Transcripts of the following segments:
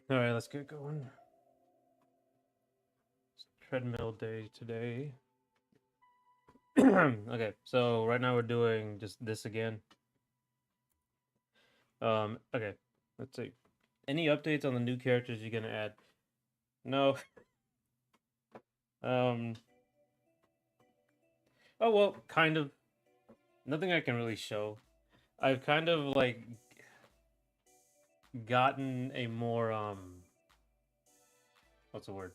All right, let's get going. It's treadmill day today. Okay, so right now we're doing just this again. Okay, let's see. Any updates on the new characters you're gonna add? No. Um. Oh well, kind of. Nothing I can really show. I've kind of like gotten a more What's the word?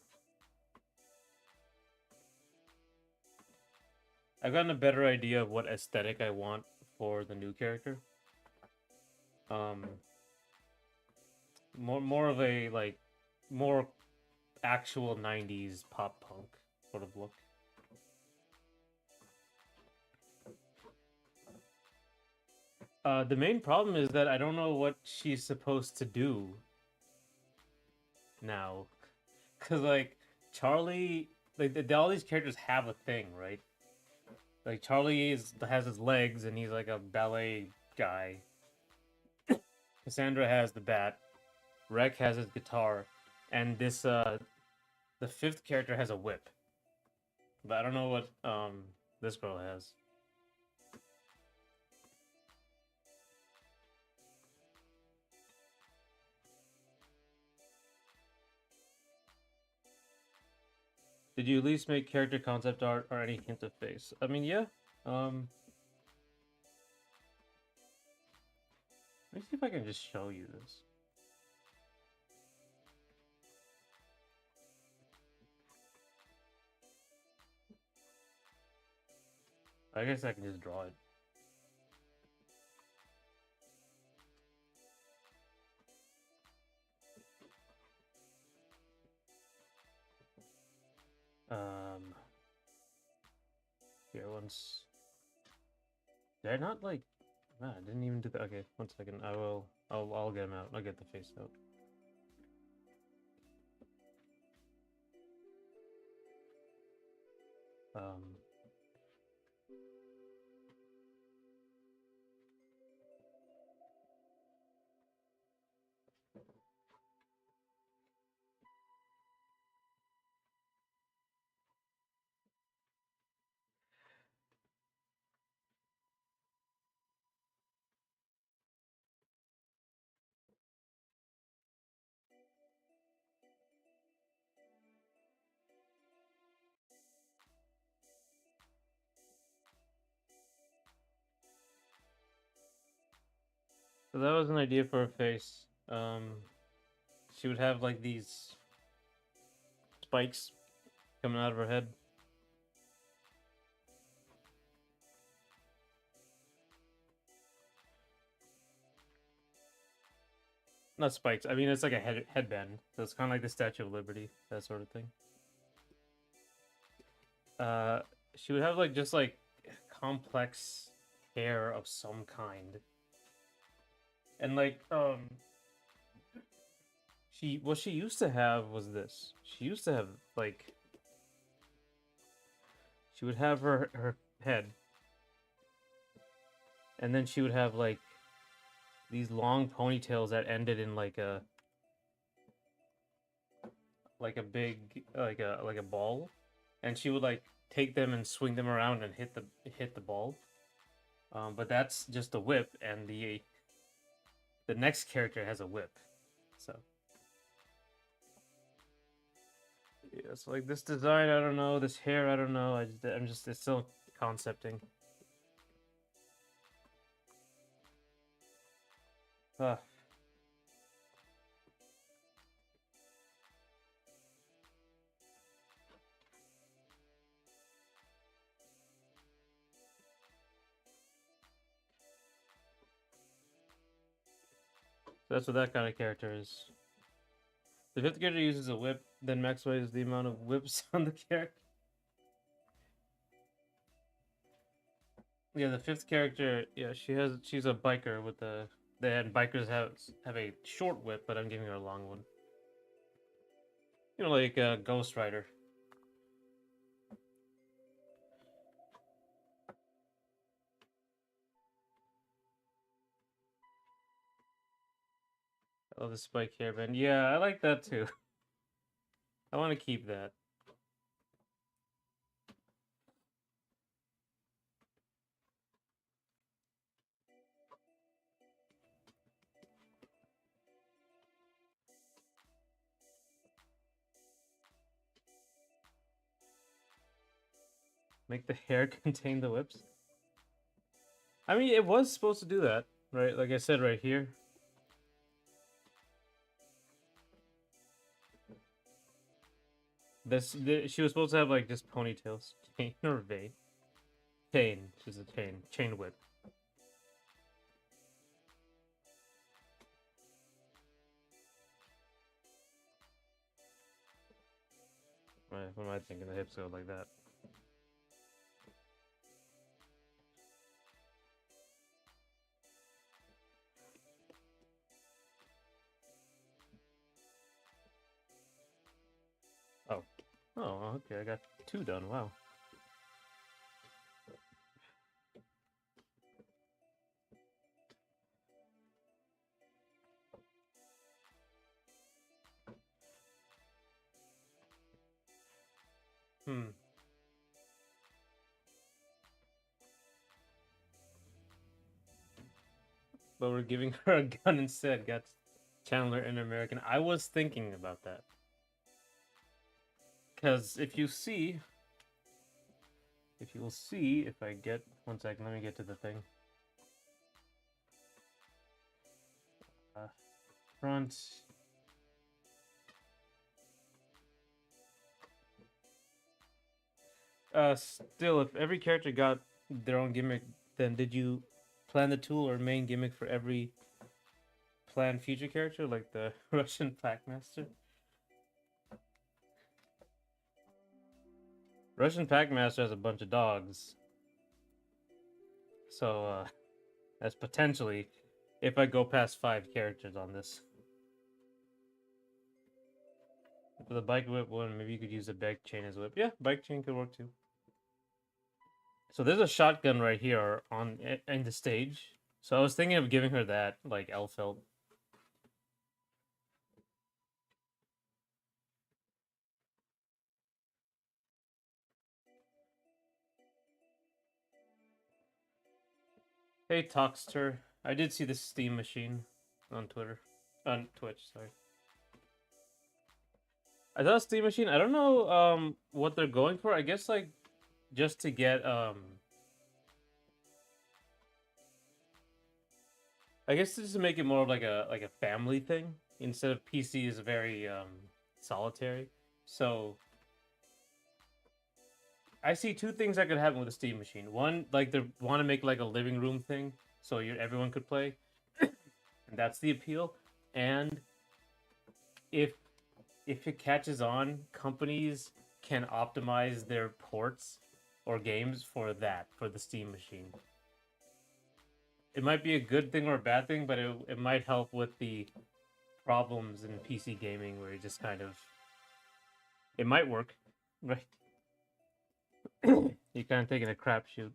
I've gotten a better idea of what aesthetic I want for the new character. Um, more of a like more actual 90s pop punk sort of look. The main problem is that I don't know what she's supposed to do now. Cause like Charlie, like all these characters have a thing, right? Like has his legs and he's like a ballet guy. Cassandra has the bat. Wrek has his guitar, and the fifth character has a whip. But I don't know what this girl has. Did you at least make character concept art or any hint of face? I mean, yeah. Um, Let me see if I can just show you this. I guess I can just draw it. Um, Here once. They're not like. Nah, I didn't even do that. Okay, 1 second. I will. I'll get them out. I'll get the face out. Um, so that was an idea for a face. She would have like these spikes coming out of her head. Not spikes. I mean, it's like a headband. So it's kind of like the Statue of Liberty, that sort of thing. Uh, she would have like just like complex hair of some kind, and like what she used to have was this. She used to have like she would have her head, and then she would have like these long ponytails that ended in like a big like a ball, and she would like take them and swing them around and hit the ball. But that's just a whip, and the next character has a whip. So yeah, so like this design, I don't know. This hair, I don't know. I'm just it's still concepting. Uh, so that's what that kind of character is. The fifth character uses a whip, then maximizes the amount of whips on the character. Yeah, the fifth character, yeah, she's a biker with the then bikers have a short whip, but I'm giving her a long one. You know, like Ghost Rider. Oh, the spike hairband. Yeah, I like that too. I want to keep that. Make the hair contain the whips. I mean, it was supposed to do that, right? Like I said right here. She was supposed to have like just ponytails, chain or vein. Chain, she's a chain whip. Right? What am I thinking? The hips go like that. Oh, oh, okay. I got 2 done. Wow. Hmm. But we're giving her a gun instead. Got Chandler an American. I was thinking about that. Because if you will see, if I get 1 second, let me get to the thing. Front. Still, if every character got their own gimmick, then did you plan the tool or main gimmick for every planned future character, like the Russian Packmaster? Russian Packmaster has a bunch of dogs, so that's potentially if I go past 5 characters on this. For the bike whip one, maybe you could use a bike chain as whip. Yeah, bike chain could work too. So there's a shotgun right here on in the stage. So I was thinking of giving her that, like Elfeld. Hey Toxter, I did see the Steam Machine on Twitter, on Twitch. Sorry, I thought Steam Machine. I don't know what they're going for. I guess like just to get I guess just to make it more of like a family thing instead of PC is very solitary. So I see 2 things that could happen with a Steam Machine. One, like they want to make like a living room thing so everyone could play, and that's the appeal. And if it catches on, companies can optimize their ports or games for that, for the Steam Machine. It might be a good thing or a bad thing, but it might help with the problems in PC gaming where you just kind of it might work, right? You're kind of taking a crapshoot.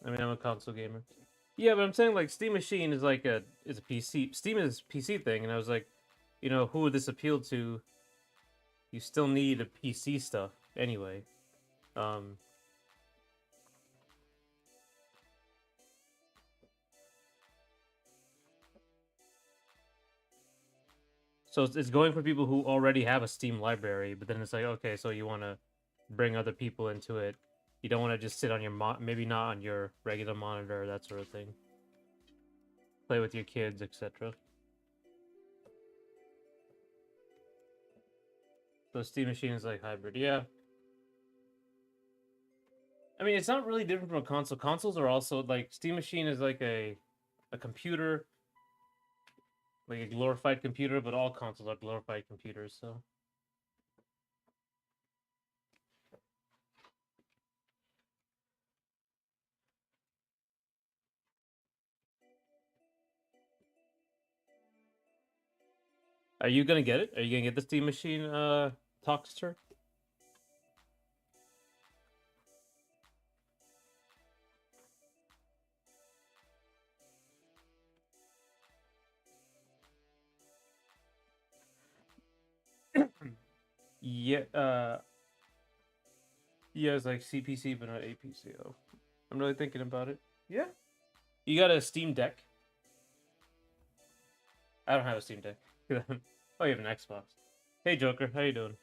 I mean, I'm a console gamer. Yeah, but I'm saying like Steam Machine is like a PC. Steam is PC thing, and I was like, who would this appeal to? You still need a PC stuff anyway. Um, so it's going for people who already have a Steam library, but then it's like, okay, so you want to bring other people into it. You don't want to just sit on your maybe not on your regular monitor, that sort of thing. Play with your kids, etc. So Steam Machine is like hybrid, yeah. I mean, it's not really different from a console. Consoles are also like Steam Machine is like a computer, like a glorified computer, but all consoles are glorified computers. So Are you gonna get it? Are you gonna get the Steam Machine Talkster? Yeah, yeah, it's like CPC but not APC. Oh, I'm really thinking about it. Yeah, you got a Steam Deck? I don't have a Steam Deck. Oh, you have an Xbox. Hey, Joker, how you doing?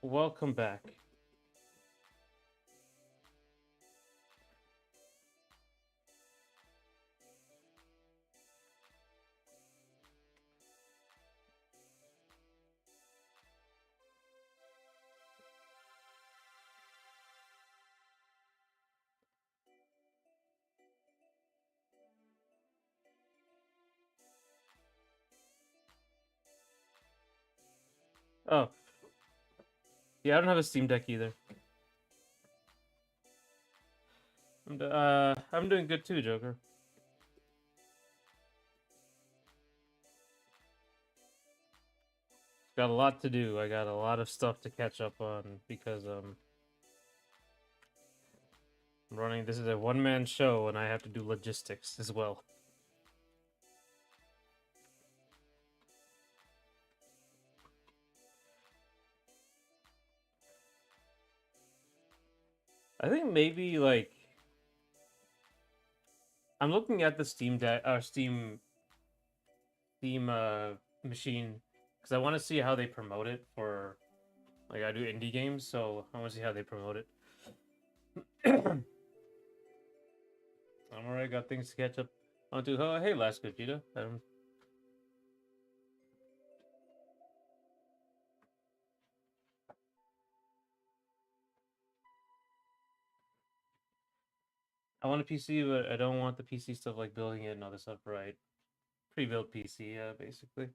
Welcome back. Oh, yeah, I don't have a Steam Deck either. I'm doing good too, Joker. Got a lot to do. I got a lot of stuff to catch up on because I'm running. This is a one-man show, and I have to do logistics as well. I think maybe like I'm looking at the Steam Deck or Steam machine because I want to see how they promote it for like I do indie games, so I want to see how they promote it. I'm alright. Got things to catch up onto. Oh, hey, last Gogeta. I want a PC, but I don't want the PC stuff like building it and all this stuff right. Pre-built PC, yeah, basically.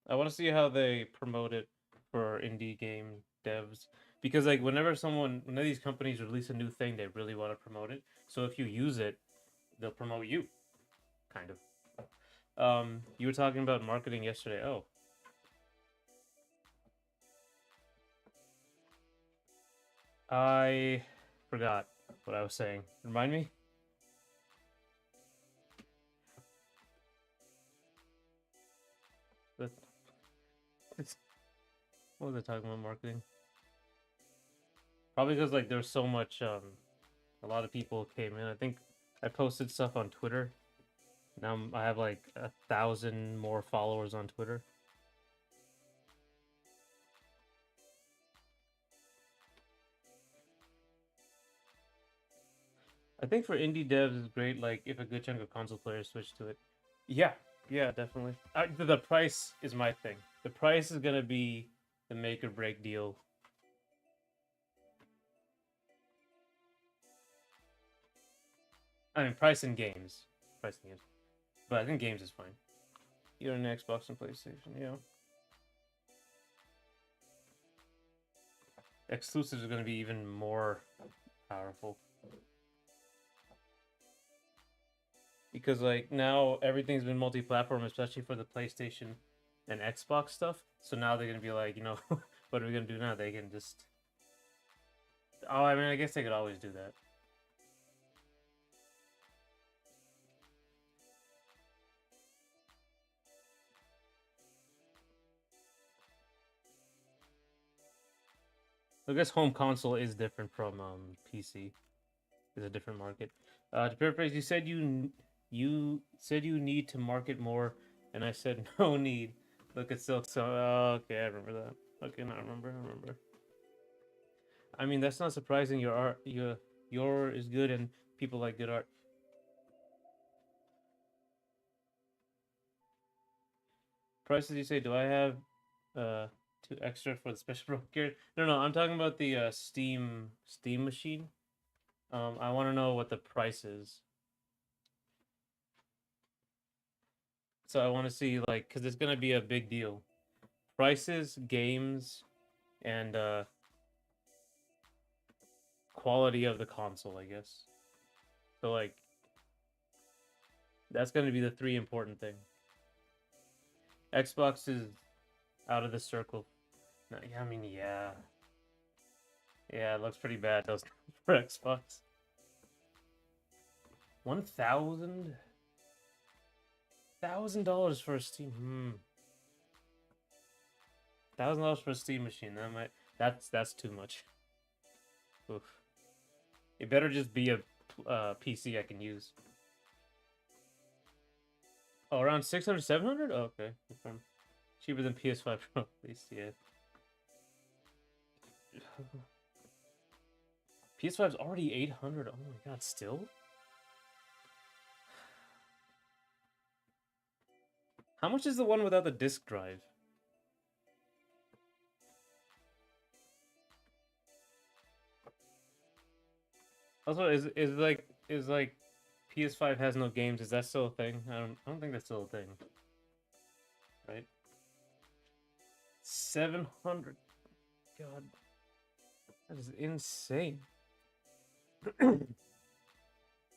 I want to see how they promote it for indie game devs because like whenever one of these companies release a new thing, they really want to promote it. So if you use it, they'll promote you, kind of. You were talking about marketing yesterday. Oh, I forgot what I was saying. Remind me. What was I talking about marketing? Probably because like there's so much. A lot of people came in. I think I posted stuff on Twitter. Now I have like 1,000 more followers on Twitter. I think for indie devs is great. Like if a good chunk of console players switch to it. Yeah, yeah, definitely. The price is my thing. The price is gonna be the make or break deal. I mean, price in games, price in games. But I think games is fine. You're on Xbox and PlayStation, yeah. Exclusives are gonna be even more powerful because like now everything's been multi-platform, especially for the PlayStation and Xbox stuff. So now they're gonna be like, what are we gonna do now? They can just. Oh, I mean, I guess they could always do that. I guess home console is different from PC. It's a different market. To paraphrase, you said you need to market more, and I said no need. Look at Silk. So okay, I remember that. Okay, now I remember. I remember. I mean, that's not surprising. Your art, your is good, and people like good art. Prices you say? Do I have uh two extra for the special broker? No, no, I'm talking about the Steam machine. I want to know what the price is. So I want to see like because it's gonna be a big deal. Prices, games, and quality of the console, I guess. So like that's gonna be the three important thing. Xbox is out of the circle. No, yeah, I mean, yeah. Yeah, it looks pretty bad, doesn't it, for Xbox? 1,000 for a Steam. $1,000 for a Steam machine. That's too much. Oof. It better just be a PC I can use. Oh, around 600, 700? Oh, okay. Cheaper than PS5 Pro, at least, yeah. PS5's already 800. Oh my god, still? How much is the one without the disk drive? Also, is like PS5 has no games? Is that still a thing? I don't think that's still a thing. Right? 700. God, that is insane.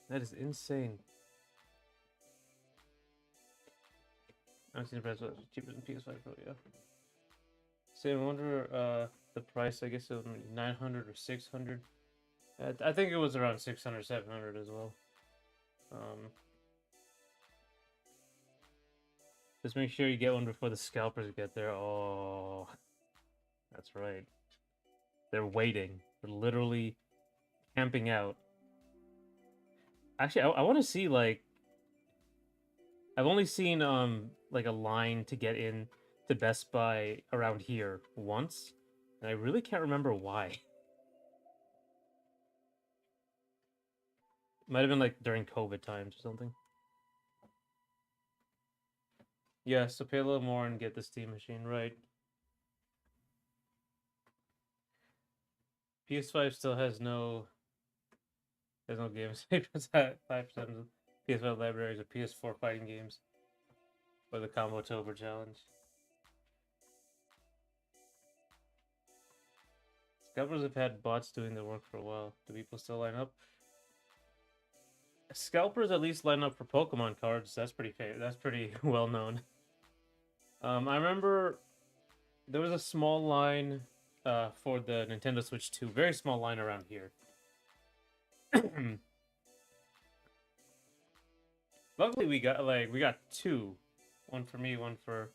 That is insane. I'm seeing the price was cheaper than PS5 Pro, yeah. So I wonder the price, I guess it was 900 or 600. I think it was around 600, 700 as well. Just make sure you get one before the scalpers get there. Oh, that's right. They're waiting. They're literally camping out. Actually, I want to see, like, I've only seen like a line to get in to Best Buy around here once, and I really can't remember why. Might have been like during COVID times or something. Yeah, so pay a little more and get the Steam machine, right? PS5 still has no games. 5% of PS5 libraries are PS4 fighting games. Or the Combo Tober Challenge. Scalpers have had bots doing the work for a while. Do people still line up? Scalpers at least line up for Pokemon cards. That's pretty That's pretty well known. I remember there was a small line for the Nintendo Switch 2. Very small line around here. Luckily, we got two. One for me, one for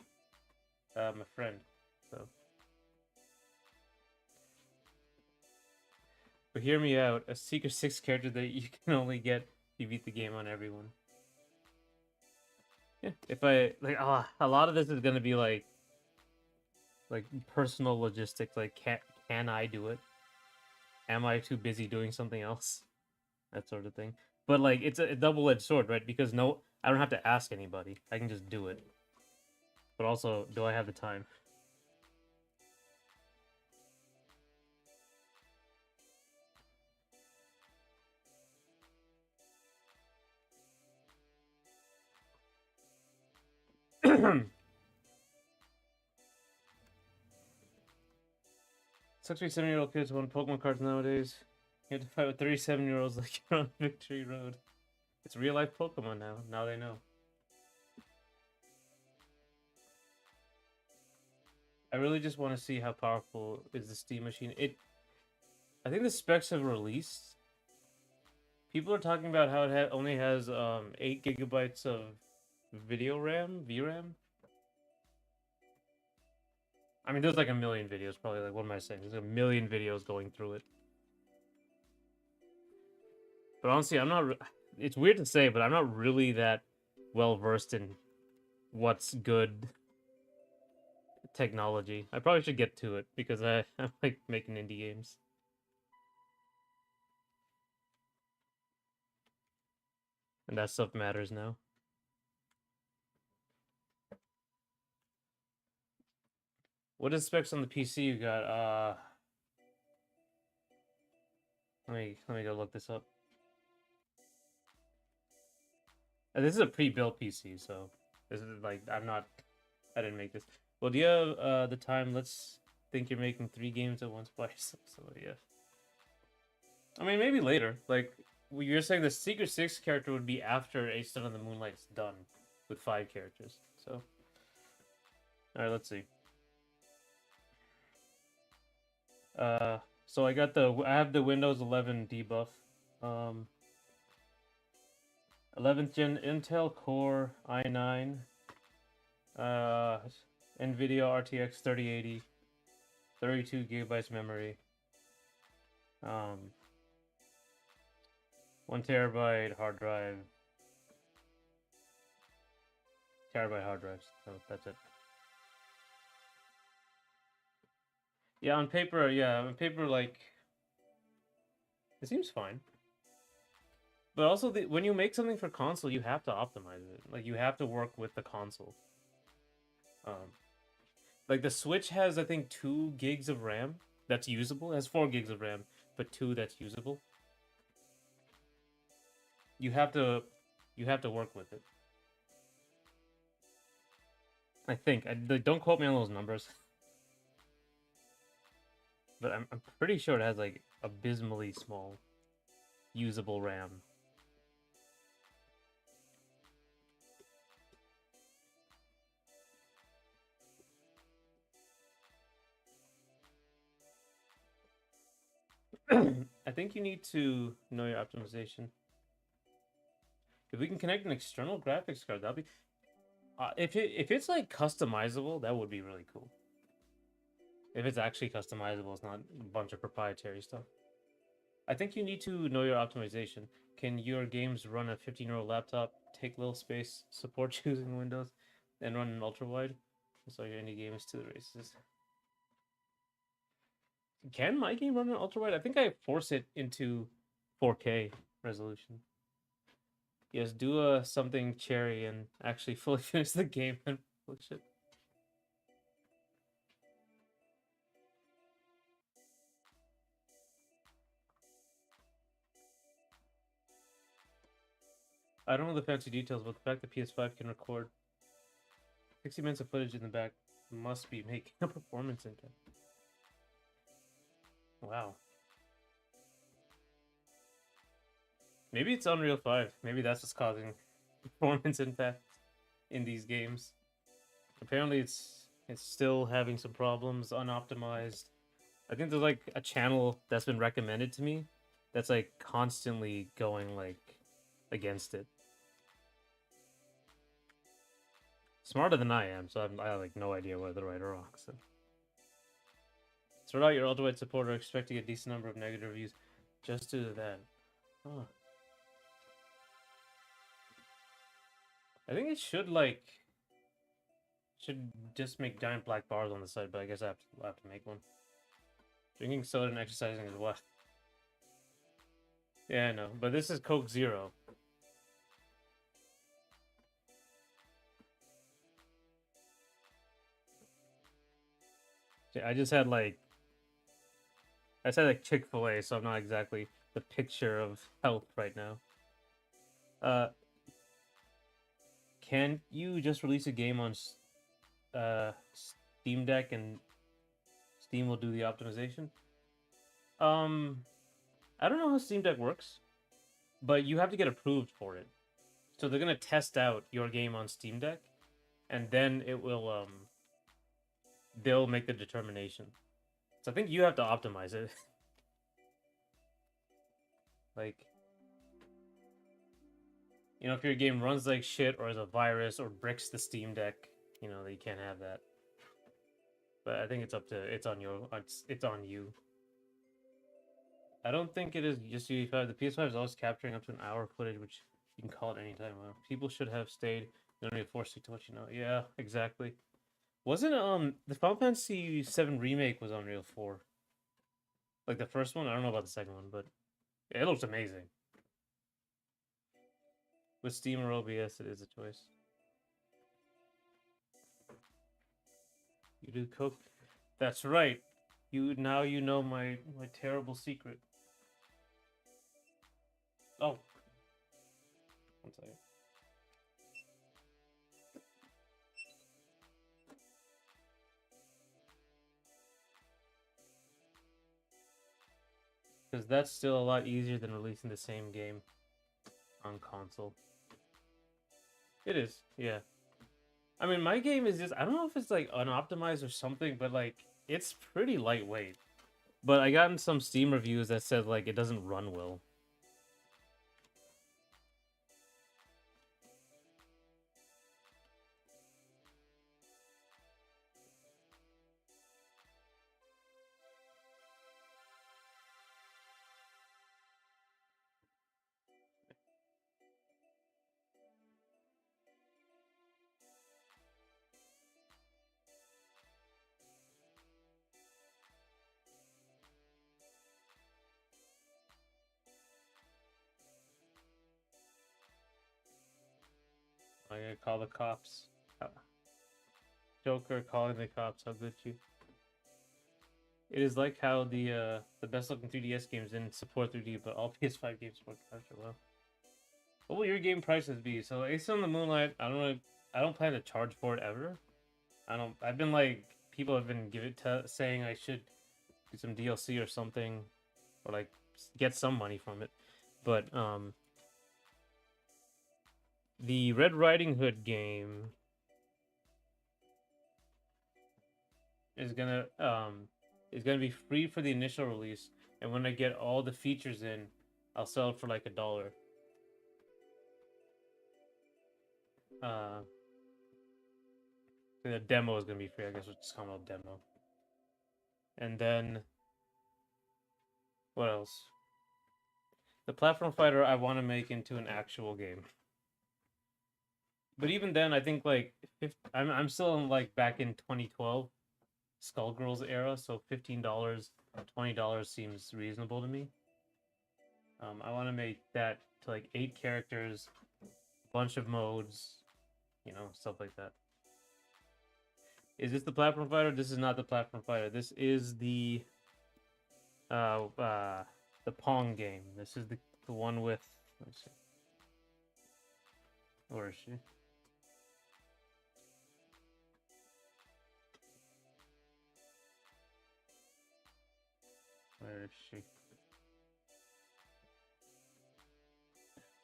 my friend. So, but hear me out. A Secret 6 character that you can only get if you beat the game on everyone. Yeah, if I like, a lot of this is gonna be like personal logistics. Like, can I do it? Am I too busy doing something else? That sort of thing. But like, it's a double-edged sword, right? Because I don't have to ask anybody. I can just do it. But also, do I have the time? Sucks to be 7-year-old kids who want Pokemon cards nowadays. You have to fight with 37-year-olds like you're on Victory Road. It's real-life Pokemon now. Now they know. I really just want to see how powerful is the Steam machine. I think the specs have released. People are talking about how it only has 8 gigabytes of video RAM, VRAM. I mean, there's like a million videos, probably. Like, what am I saying? There's a million videos going through it. But honestly, I'm not. It's weird to say, but I'm not really that well versed in what's good technology. I probably should get to it because I like making indie games. And that stuff matters now. What is specs on the PC you got? Let me go look this up. This is a pre-built PC, so this is like I didn't make this. Well, do you have the time? Let's think you're making 3 games at once by yourself. So yeah. I mean, maybe later. Like, you're saying the Secret 6 character would be after A Stone of the Moonlight's done with 5 characters. So All right, let's see. So I have the Windows 11 debuff. 11th gen Intel Core i9, uh, NVIDIA RTX 3080, 32 gigabytes memory, 1 terabyte hard drive, terabyte hard drives. So that's it. Yeah, on paper, like it seems fine. But also, when you make something for console, you have to optimize it. Like you have to work with the console. Um, like the Switch has, I think, 2 gigs of RAM that's usable. It has 4 gigs of RAM, but two that's usable. You have to, you have to work with it. I think. Don't quote me on those numbers, but I'm pretty sure it has like abysmally small usable RAM. I think you need to know your optimization. If we can connect an external graphics card, that'll be. If it's like customizable, that would be really cool. If it's actually customizable, it's not a bunch of proprietary stuff. I think you need to know your optimization. Can your games run a 15-year-old laptop, take little space, support choosing Windows, and run an ultra wide? So your indie games to the races. Can my game run an ultra wide? I think I force it into 4K resolution. Yes, do something cherry and actually fully finish the game and push it. I don't know the fancy details, but the fact that PS5 can record 60 minutes of footage in the back must be making a performance impact. Wow. Maybe it's Unreal 5. Maybe that's what's causing performance impact in these games. Apparently it's still having some problems, unoptimized. I think there's like a channel that's been recommended to me that's like constantly going like against it. Smarter than I am, so I have like no idea whether right or wrong. So sort out your ultimate supporter, expecting a decent number of negative reviews just due to that. Huh. I think it should just make giant black bars on the side, but I guess I have to make one. Drinking soda and exercising is what? Yeah, I know, but this is Coke Zero. I just had like Chick-fil-A, so I'm not exactly the picture of health right now. Can you just release a game on Steam Deck and Steam will do the optimization? I don't know how Steam Deck works, but you have to get approved for it. So they're gonna test out your game on Steam Deck, and then it will they'll make the determination. So I think you have to optimize it. Like, you know, if your game runs like shit or is a virus or bricks the Steam Deck, you know, you can't have that. But I think it's on you. I don't think it is just UE5. The PS5 is always capturing up to an hour of footage, which you can call it anytime. Well, people should have stayed. You don't need to force it to what you know. Yeah, exactly. Wasn't the Final Fantasy VII remake was Unreal 4? Like the first one? I don't know about the second one, but it looks amazing. With Steam or OBS, it is a choice. You do Coke. That's right. You know my terrible secret. Oh. One second. Because that's still a lot easier than releasing the same game on console. It is, yeah. I mean, my game is just I don't know if it's like unoptimized or something, but like it's pretty lightweight. But I gotten some Steam reviews that said like it doesn't run well. I gotta call the cops. Joker calling the cops. How good you? It is like how the best looking 3DS games didn't support 3D, but all PS5 games support capture. Well, what will your game prices be? So Ace on the Moonlight. I don't know. I don't plan to charge for it ever. I don't. I've been like people have been saying I should do some DLC or something, or like get some money from it. But the Red Riding Hood game is gonna be free for the initial release, and when I get all the features in, I'll sell it for like $1. Uh, the demo is gonna be free. I guess we'll just call it a demo. And then what else? The platform fighter I want to make into an actual game. But even then, I think like I'm still in like back in 2012 Skullgirls era, so $15, $20 seems reasonable to me. I want to make that to like 8 characters, bunch of modes, stuff like that. Is this the platform fighter? This is not the platform fighter. This is uh, uh, the Pong game. This is the one with. Let me see. Where is she? Where is she?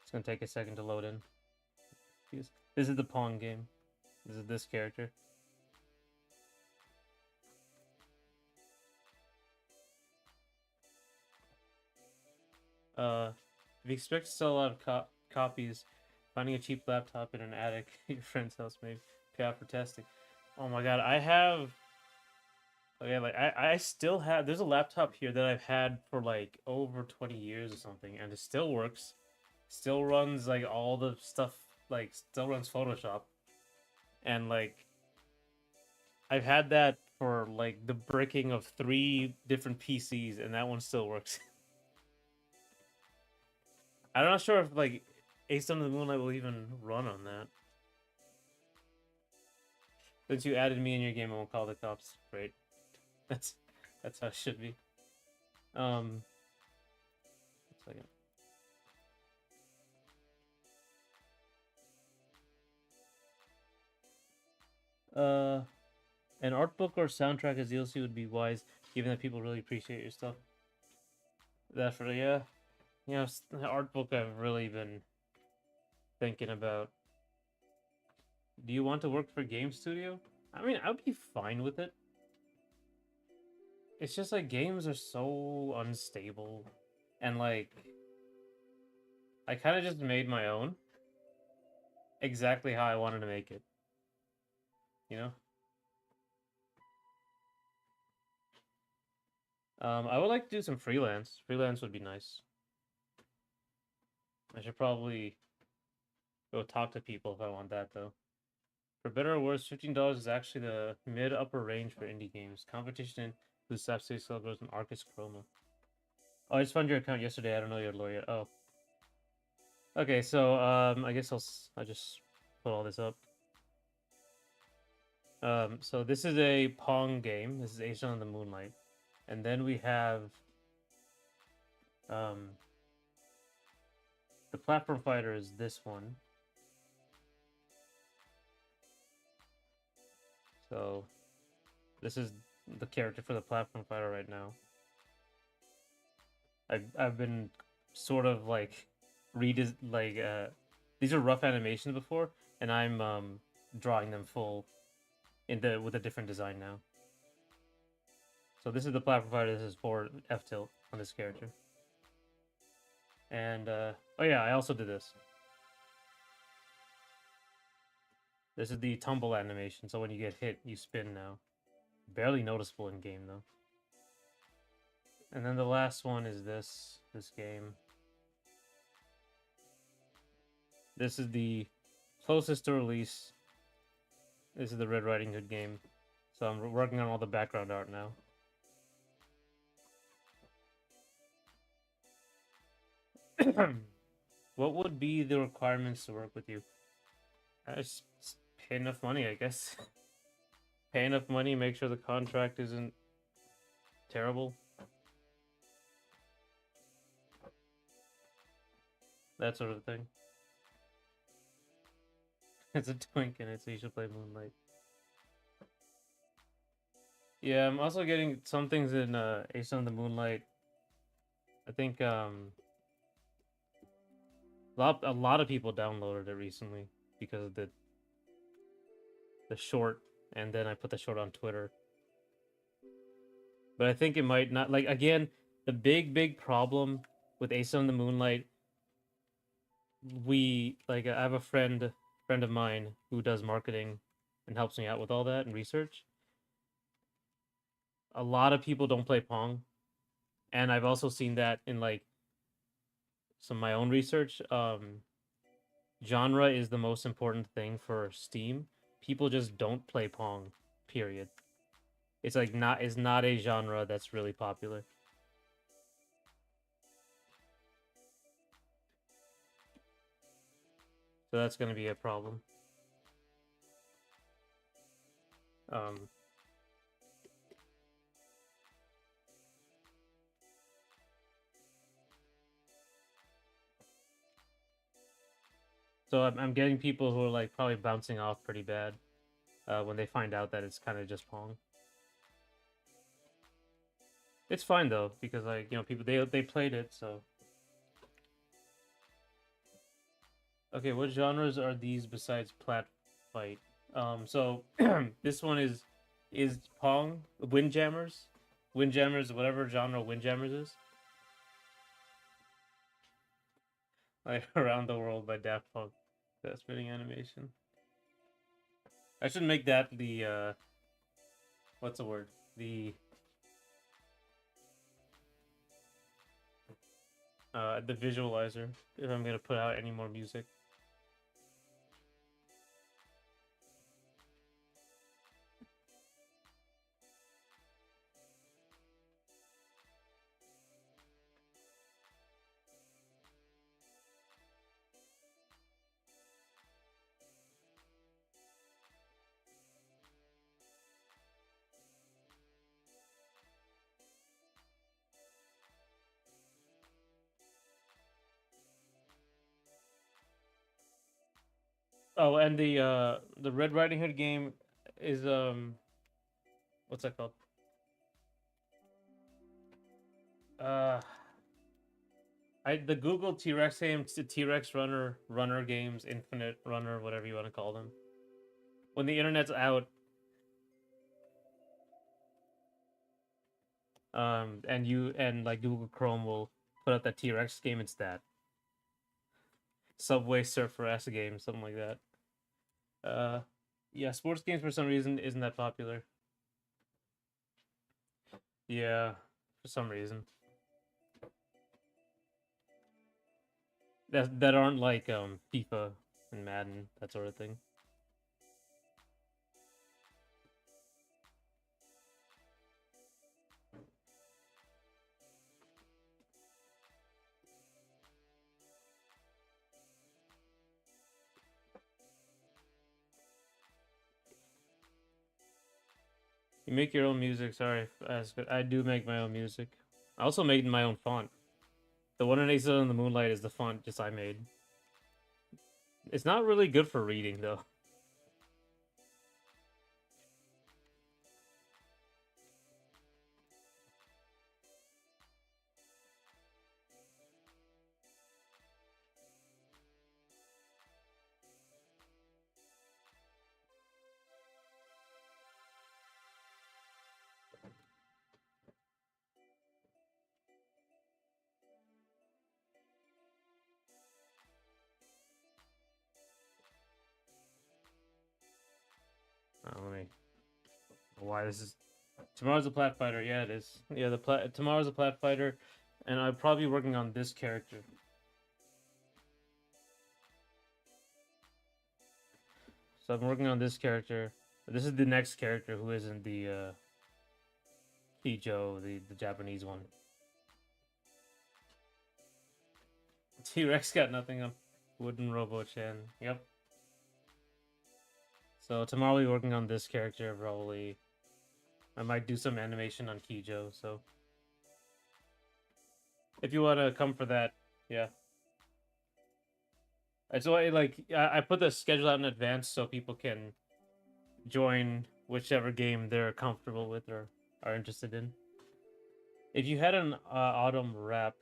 It's gonna take a second to load in. This is the Pong game. This is this character. If you expect to sell a lot of copies, finding a cheap laptop in an attic at your friend's house may pay off for testing. Oh my god, I have. Okay, like I still have. There's a laptop here that I've had for like over 20 years or something, and it still works. Still runs like all the stuff. Like still runs Photoshop, and like I've had that for like the bricking of 3 different PCs, and that one still works. I'm not sure if like Ace Under the Moonlight will even run on that. Since you added me in your game, I won't call the cops. Great. That's how it should be. Um, 1 second. An art book or soundtrack as DLC would be wise, given that people really appreciate your stuff. Definitely, yeah. The art book I've really been thinking about. Do you want to work for a game studio? I mean, I'd be fine with it. It's just like games are so unstable, and like I kind of just made my own exactly how I wanted to make it. You know. I would like to do some freelance. Freelance would be nice. I should probably go talk to people if I want that though. For better or worse, $15 is actually the mid-upper range for indie games. Competition includes Slap City Celebrate and Arcus Chroma. Oh, I just found your account yesterday. I don't know your lawyer. Oh. Okay, so I guess I'll just put all this up. So this is a Pong game. This is Ace on the Moonlight, and then we have the platform fighter is this one. So this is the character for the platform fighter right now. I've been sort of like these are rough animations before, and I'm drawing them full with a different design now. So this is the platform fighter. This is for F tilt on this character. And oh yeah, I also did this. This is the tumble animation. So when you get hit, you spin now. Barely noticeable in game though. And then the last one is this game. This is the closest to release. This is the Red Riding Hood game. So I'm working on all the background art now. What would be the requirements to work with you? Just pay enough money, I guess. Pay enough money, make sure the contract isn't terrible. That sort of thing. It's a twink in it, so you should play Moonlight. Yeah, I'm also getting some things in Ace on the Moonlight. I think a lot of people downloaded it recently because of the short, and then I put the short on Twitter. But I think it might not, like, again, the big problem with Ace on the Moonlight, I have a friend of mine who does marketing and helps me out with all that and research. A lot of people don't play Pong, and I've also seen that in like some of my own research. Genre is the most important thing for Steam. People just don't play Pong, period. It's like it's not a genre that's really popular. So that's going to be a problem. So I'm getting people who are like probably bouncing off pretty bad when they find out that it's kind of just Pong. It's fine though, because like, you know, people they played it, so. Okay, what genres are these besides plat fight? So this one is Pong, Windjammers, whatever genre Windjammers is. Like Around the World by Daft Punk. That's spinning animation. I should make that the what's the word? The visualizer if I'm gonna put out any more music. Oh, and the Red Riding Hood game is what's that called? Uh the Google T-Rex game, T-Rex runner games, Infinite Runner, whatever you want to call them. When the internet's out, and like Google Chrome will put out that T-Rex game, it's that. Subway Surfer S game, something like that. Yeah, sports games for some reason isn't that popular. Yeah, for some reason. That aren't like FIFA and Madden, that sort of thing. You make your own music. Sorry, I do make my own music. I also made my own font. The one in Ace on the Moonlight is the font just I made. It's not really good for reading though. Why this is tomorrow's a plat fighter? Yeah, it is. Yeah, tomorrow's a plat fighter, and I'm probably working on this character. So I'm working on this character. This is the next character who isn't the Ijo, the Japanese one. T-Rex got nothing on Wooden Robo-chan. Yep. So tomorrow we'll be working on this character, probably. I might do some animation on Kijo, so... If you want to come for that, yeah. It's why, like, I put the schedule out in advance so people can join whichever game they're comfortable with or are interested in. If you had an autumn rap,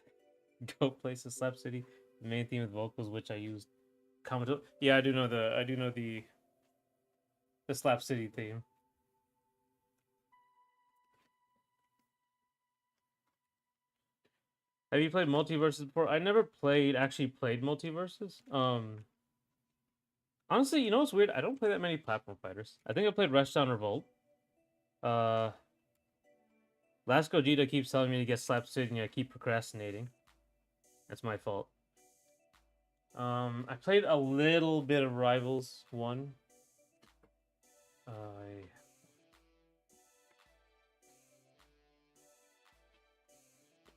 go place a Slap City, the main theme with vocals, which I used. Yeah, I do know the Slap City theme. Have you played Multiverses before? I never actually played Multiverses. Honestly, you know what's weird? I don't play that many platform fighters. I think I played Rushdown Revolt. Last Gogeta keeps telling me to get Slap City and I keep procrastinating. That's my fault. I played a little bit of Rivals 1.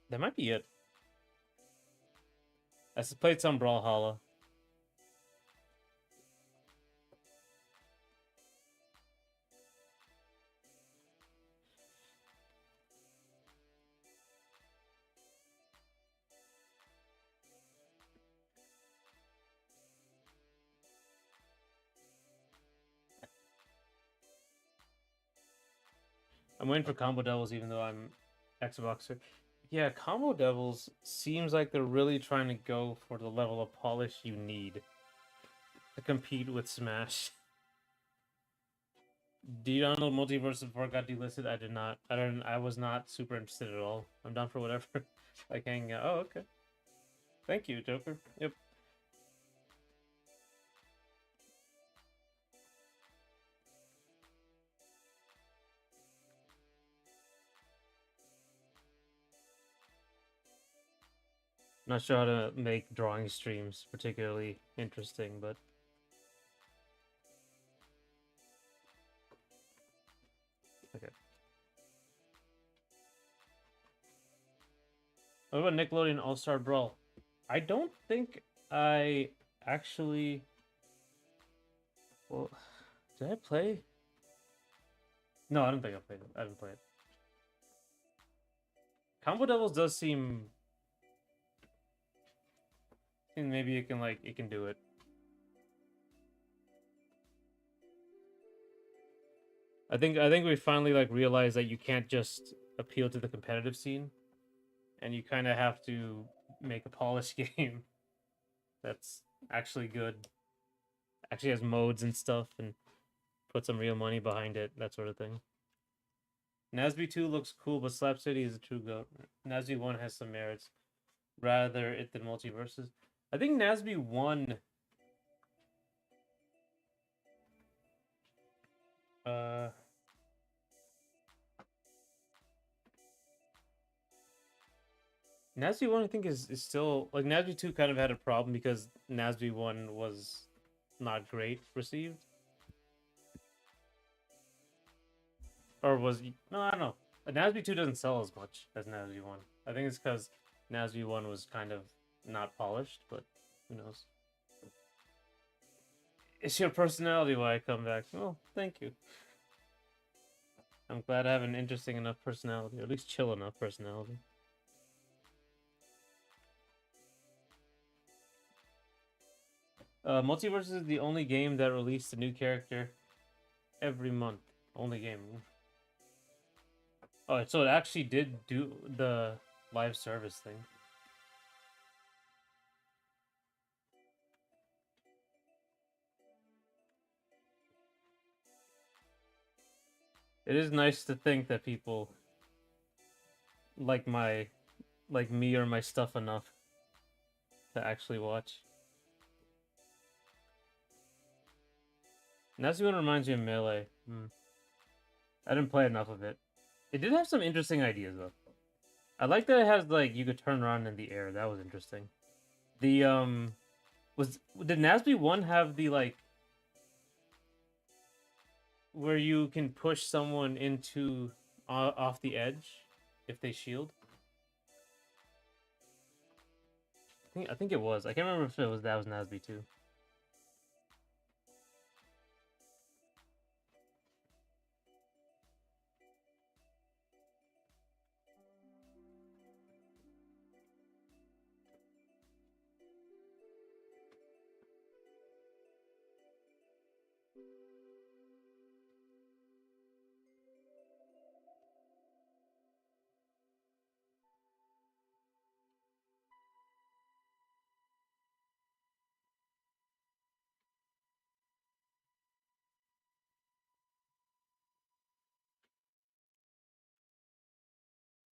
That might be it. I played some Brawlhalla. I'm waiting for Combo Devils even though I'm Xboxer. Yeah, Combo Devils seems like they're really trying to go for the level of polish you need to compete with Smash. Do you download Multiverse before it got delisted? I did not. I was not super interested at all. I'm down for whatever. Like hanging out. Oh, okay. Thank you, Joker. Yep. Not sure how to make drawing streams particularly interesting, but okay. What about Nickelodeon All-Star Brawl? I don't think I actually... Well, did I play? No, I don't think I played it. I didn't play it. Combo Devils does seem... maybe it can do it. I think we finally realized that you can't just appeal to the competitive scene, and you kind of have to make a polished game that's actually good, actually has modes and stuff, and put some real money behind it, that sort of thing. Nasby 2 looks cool, but Slap City is a true goat. Nasby 1 has some merits, rather it than Multiverses. I think Nasby 1... Nasby 1 I think is still... Like, Nasby 2 kind of had a problem because Nasby 1 was not great received. Or was... No, I don't know. Nasby 2 doesn't sell as much as Nasby 1. I think it's because Nasby 1 was kind of not polished, but who knows. It's your personality why I come back. Well, thank you. I'm glad I have an interesting enough personality, or at least chill enough personality. Multiverse is the only game that released a new character every month. Only game. Oh, so it actually did do the live service thing. It is nice to think that people like me or my stuff enough to actually watch. Nasty one reminds me of Melee. I didn't play enough of it. It did have some interesting ideas though. I like that it has like you could turn around in the air. That was interesting. The was did Nasby one have the like where you can push someone into off the edge if they shield? I think it was. I can't remember if it was that was Nasby too.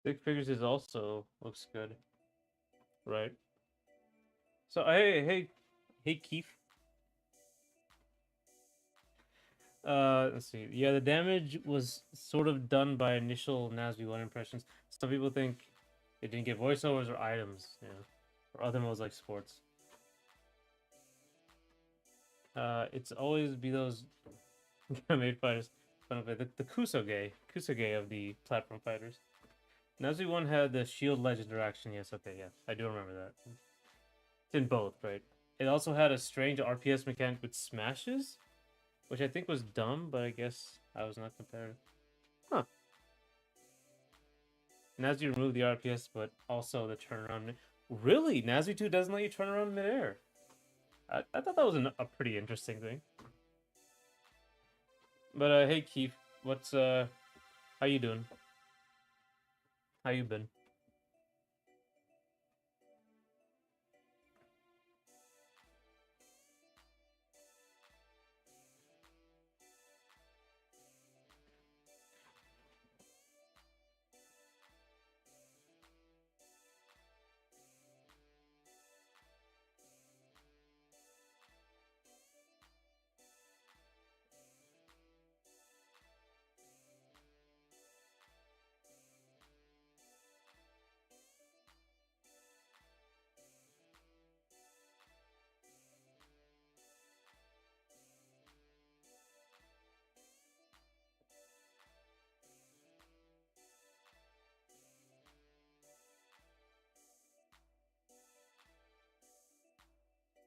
Big Figures is also looks good, right? So hey Keith. Let's see. Yeah, the damage was sort of done by initial Nasby one impressions. Some people think it didn't get voiceovers or items, or other modes like sports. It's always be those made fighters. Fun of it. The Kusoge of the platform fighters. Nasby one had the Shield Ledge interaction. Yes, okay, yeah, I do remember that. It's in both, right? It also had a strange RPS mechanic with smashes, which I think was dumb, but I guess I was not competitive. Huh. Nasby removed the RPS, but also the turnaround. Really? Nasby 2 doesn't let you turn around midair. I thought that was a pretty interesting thing. But hey Keith, what's how you doing? How you been?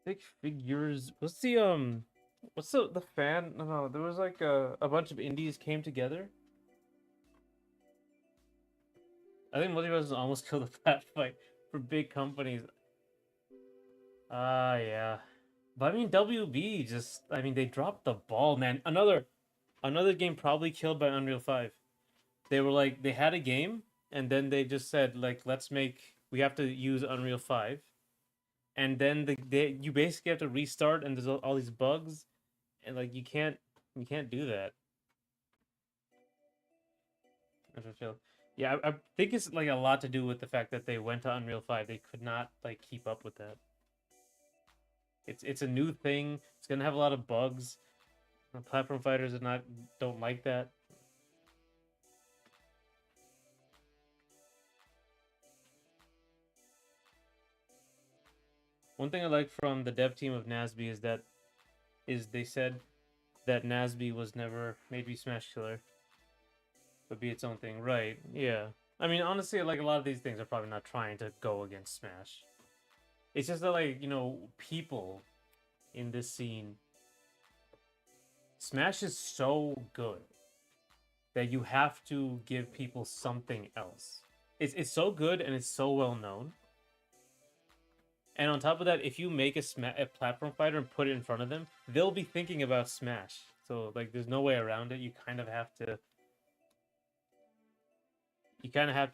Big figures. What's the fan? No, there was like a bunch of indies came together. I think Multiverse almost killed a fat fight for big companies. Ah, yeah. But I mean, WB just, I mean, they dropped the ball, man. Another game probably killed by Unreal 5. They were like, they had a game, and then they just said, like, we have to use Unreal 5. And then you basically have to restart, and there's all these bugs, and like, you can't do that. I feel. Yeah, I think it's like a lot to do with the fact that they went to Unreal 5. They could not like keep up with that. It's a new thing. It's gonna have a lot of bugs. Platform fighters don't like that. One thing I like from the dev team of Nasby is they said that Nasby was never made to be Smash Killer, but be its own thing. Right? Yeah. I mean, honestly, like a lot of these things are probably not trying to go against Smash. It's just that like people in this scene, Smash is so good that you have to give people something else. It's so good and it's so well known. And on top of that, if you make a platform fighter and put it in front of them, they'll be thinking about Smash. So like, there's no way around it. You kind of have to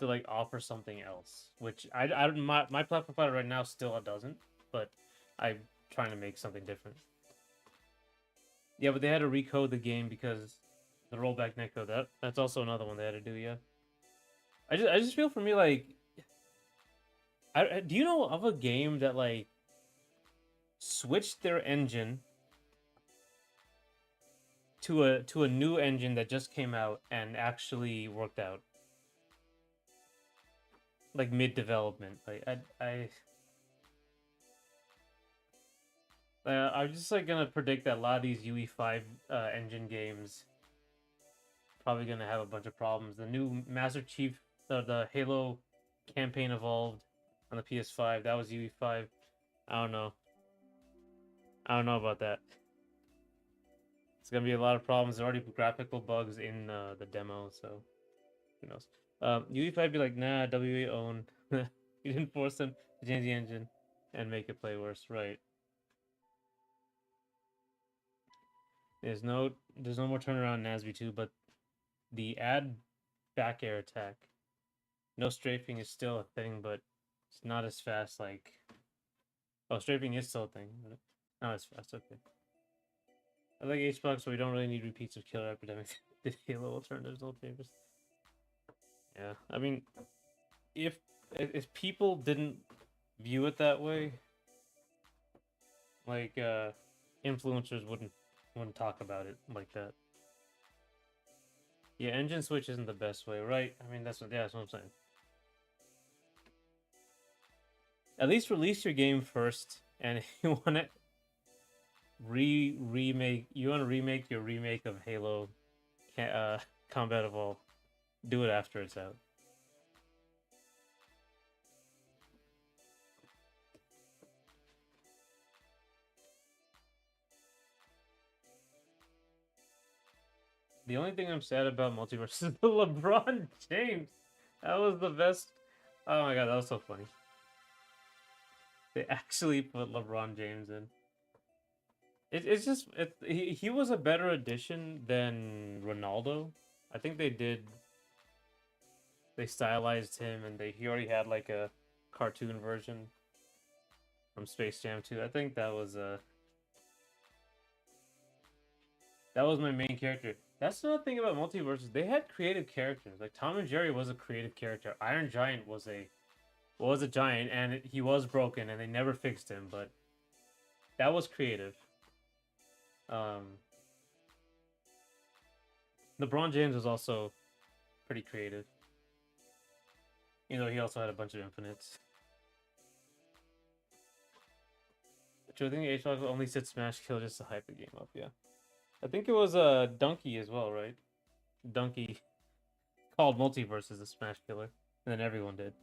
like offer something else, which my platform fighter right now still doesn't, but I'm trying to make something different. Yeah, but they had to recode the game because the rollback netcode. That's also another one they had to do. Yeah, I just feel for me like, do you know of a game that like switched their engine to a new engine that just came out and actually worked out, like mid development. Like I'm just like gonna predict that a lot of these UE5 engine games probably gonna have a bunch of problems. The new Master Chief, the Halo campaign evolved on the PS5. That was UE5. I don't know. I don't know about that. It's gonna be a lot of problems. There are already graphical bugs in the demo, so who knows? UE5 be like, nah, WA own. You didn't force them to change the engine and make it play worse, right? There's no more turnaround in ASB 2, but the add back air attack, no strafing is still a thing, but it's not as fast. Like, oh, strafing is still a thing, but not as fast. Okay. I like HBox, so we don't really need repeats of Killer Epidemic. The Halo alternatives, no favors. Yeah, I mean, if people didn't view it that way, like influencers wouldn't talk about it like that. Yeah, engine switch isn't the best way, right? I mean, that's what I'm saying. At least release your game first, and if you want to remake your remake of Halo, Combat Evolved, do it after it's out. The only thing I'm sad about Multiverse is the LeBron James. That was the best. Oh my god, that was so funny. They actually put LeBron James in. It's just he was a better addition than Ronaldo. I think they stylized him, and he already had like a cartoon version from Space Jam 2. I think that was my main character. That's another thing about Multiverses. They had creative characters. Like Tom and Jerry was a creative character. Iron Giant was a giant, and he was broken, and they never fixed him. But that was creative. LeBron James was also pretty creative. You know, he also had a bunch of infinites. Which I think H-Box only said Smash Kill just to hype the game up, yeah. I think it was Donkey as well, right? Donkey called Multiverses a Smash Killer, and then everyone did.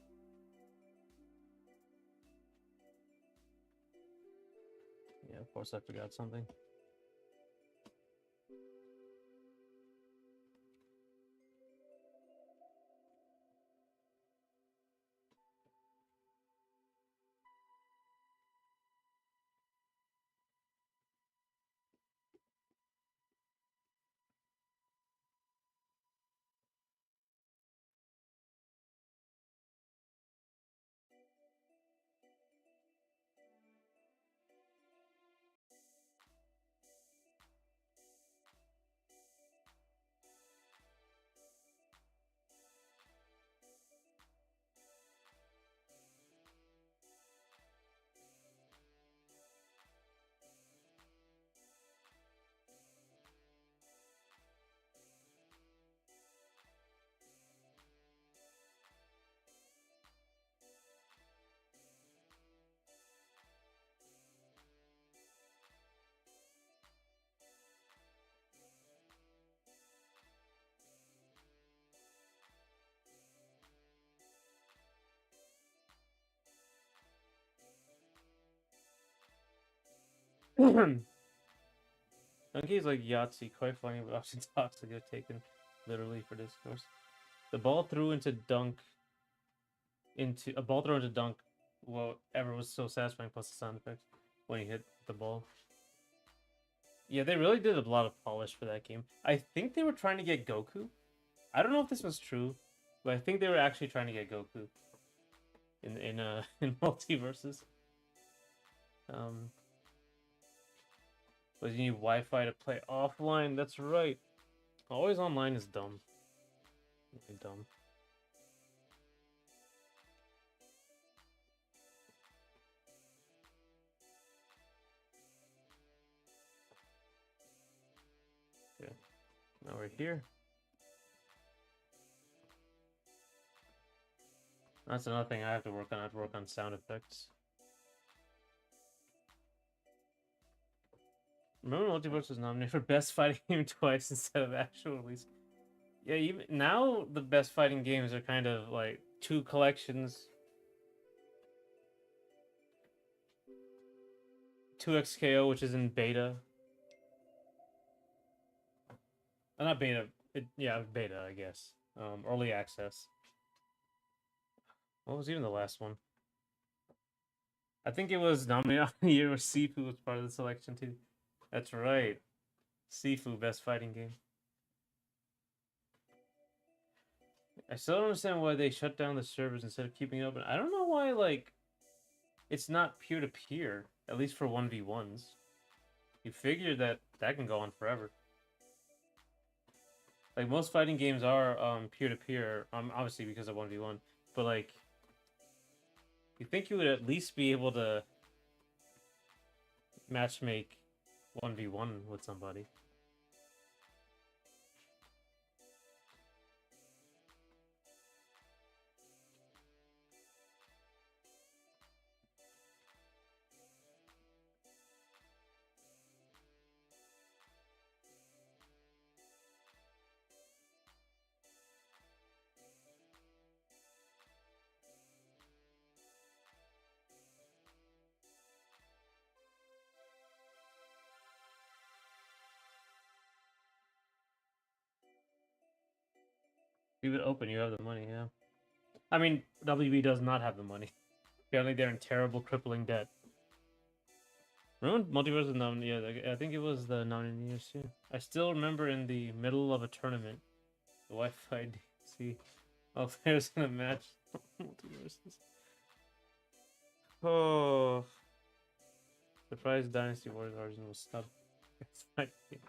Yeah, of course I forgot something. Donkey is like Yahtzee, quite funny, but often toxic if taken literally for discourse. The ball threw into dunk into a ball thrown into dunk. Whatever was so satisfying, plus the sound effects when he hit the ball. Yeah, they really did a lot of polish for that game. I think they were trying to get Goku. I don't know if this was true, but I think they were actually trying to get Goku in in Multiverses. But you need Wi-Fi to play offline. That's right. Always online is dumb. Really dumb. Yeah. right here. That's another thing I have to work on. I have to work on sound effects. Remember Multiverse was nominated for Best Fighting Game twice instead of actual release. Yeah, even now the best fighting games are kind of like two collections. 2XKO, which is in beta. Not beta. Yeah, beta, I guess. Early access. What was even the last one? I think it was nominated on the year where Sifu was part of the selection too. That's right. Sifu, best fighting game. I still don't understand why they shut down the servers instead of keeping it open. I don't know why, like, it's not peer-to-peer, at least for 1v1s. You figure that can go on forever. Like, most fighting games are peer-to-peer, obviously because of 1v1, but, like, you think you would at least be able to matchmake 1v1 with somebody. Leave it open, you have the money, yeah. I mean, WB does not have the money. Apparently they're in terrible, crippling debt. Remember Multiverse was nominated? Yeah, I think it was the nominated years too. I still remember in the middle of a tournament, the Wi-Fi DMC. Oh, there's in a match. Multiverses. Oh. Surprise Dynasty Warriors Origin was snubbed. It's my game.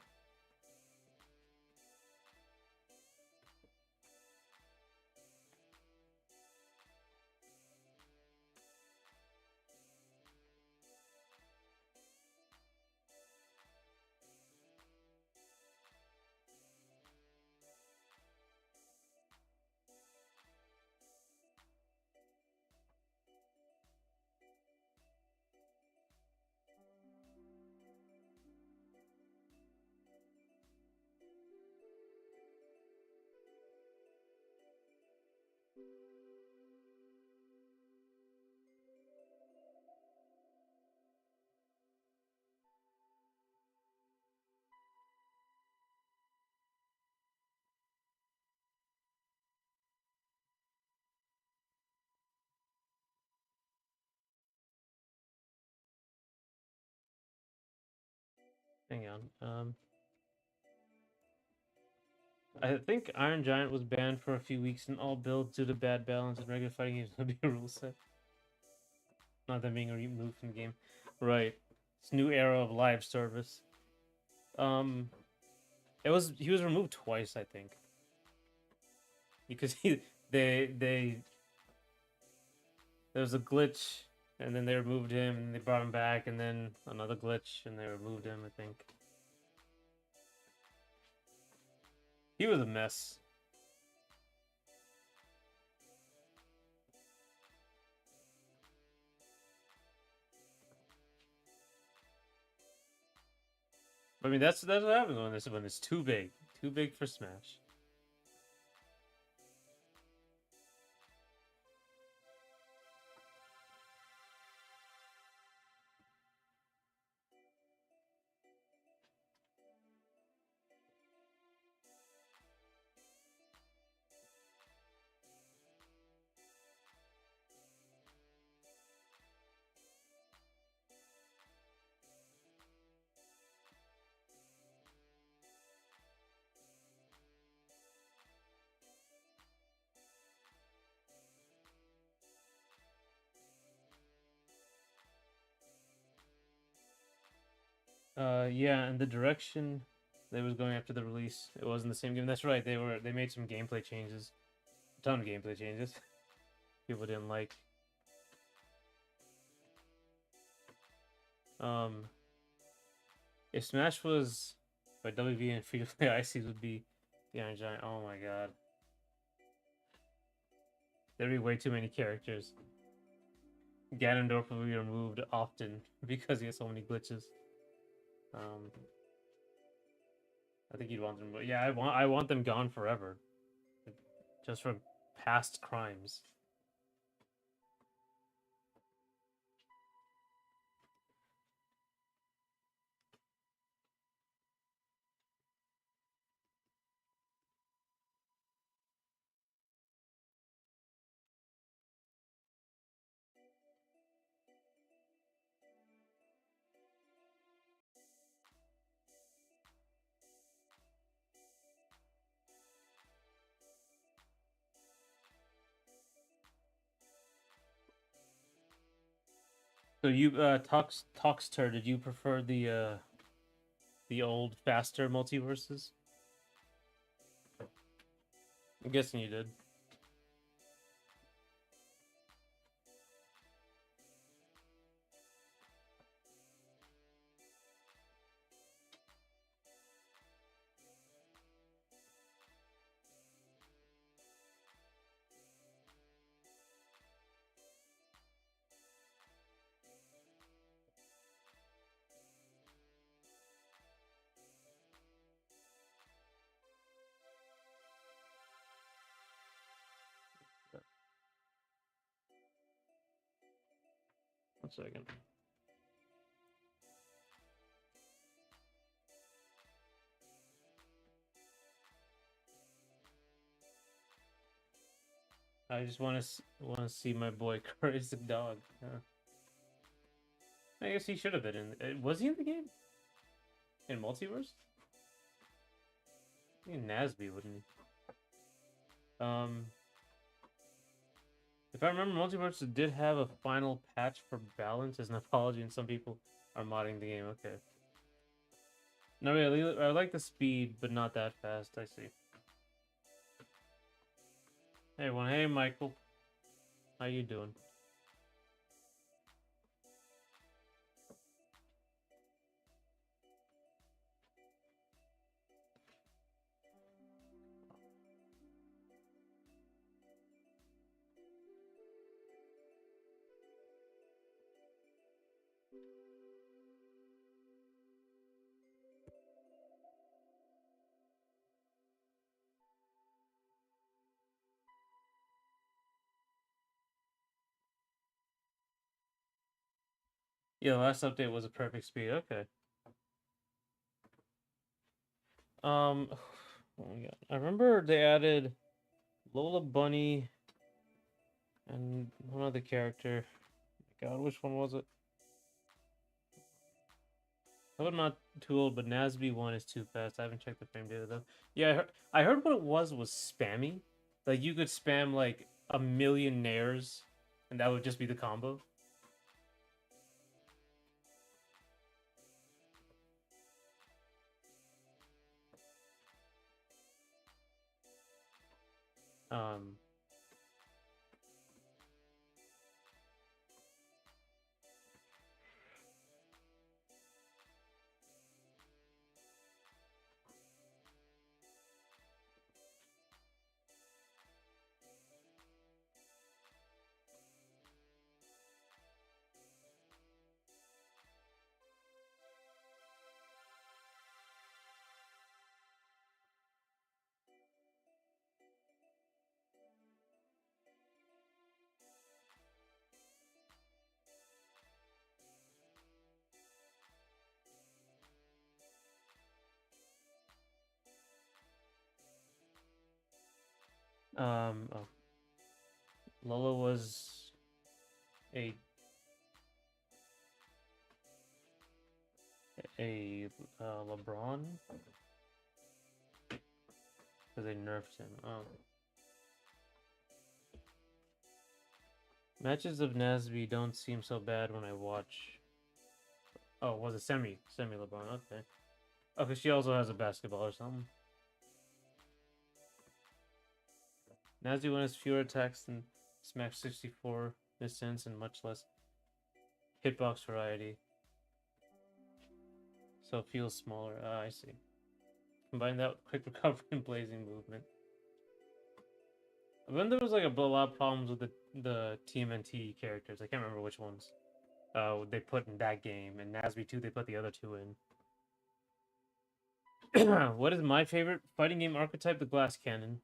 Hang on. I think Iron Giant was banned for a few weeks in all builds due to bad balance and regular fighting games would be a rule set. Not them being removed from the game. Right. It's new era of live service. He was removed twice, I think. Because they there was a glitch and then they removed him and they brought him back and then another glitch and they removed him, I think. He was a mess. I mean, that's what happens when it's too big for Smash. Yeah, and the direction they was going after the release, it wasn't the same game. That's right. They made some gameplay changes, a ton of gameplay changes. People didn't like. Um, if Smash was by WB and free to play, ICs would be The Iron Giant. Oh my god. There'd be way too many characters. Ganondorf will be removed often because he has so many glitches. Um, I think you'd want them. Yeah, I want them gone forever, just for past crimes. So you, Talkster, did you prefer the old, faster multiverses? I'm guessing you did. One second. I just want to see my boy Crazy Dog. Yeah. I guess he should have been in. Was he in the game? In Multiverse? I think Nasby, wouldn't he? If I remember, Multiverse did have a final patch for balance as an apology, and some people are modding the game. Okay. No, really, I like the speed, but not that fast. I see. Hey, everyone. Hey, Michael. How you doing? Yeah, the last update was a perfect speed. Okay. Oh my god. I remember they added Lola Bunny and one other character. God, which one was it? I hope I'm not too old, but Nasby one is too fast. I haven't checked the frame data though. Yeah, I heard what it was spammy. Like you could spam like a million nairs, and that would just be the combo. Um, oh, Lola was a LeBron because they nerfed him. Oh. Matches of Nasby don't seem so bad when I watch. Oh, was it semi LeBron? Okay. Okay, she also has a basketball or something. Nasby one has fewer attacks than Smash 64 distance and much less hitbox variety. So it feels smaller. Ah, I see. Combine that with quick recovery and blazing movement. Then there was like a lot of problems with the TMNT characters. I can't remember which ones. They put in that game, and Nasby 2 they put the other two in. What is my favorite fighting game archetype? The glass cannon.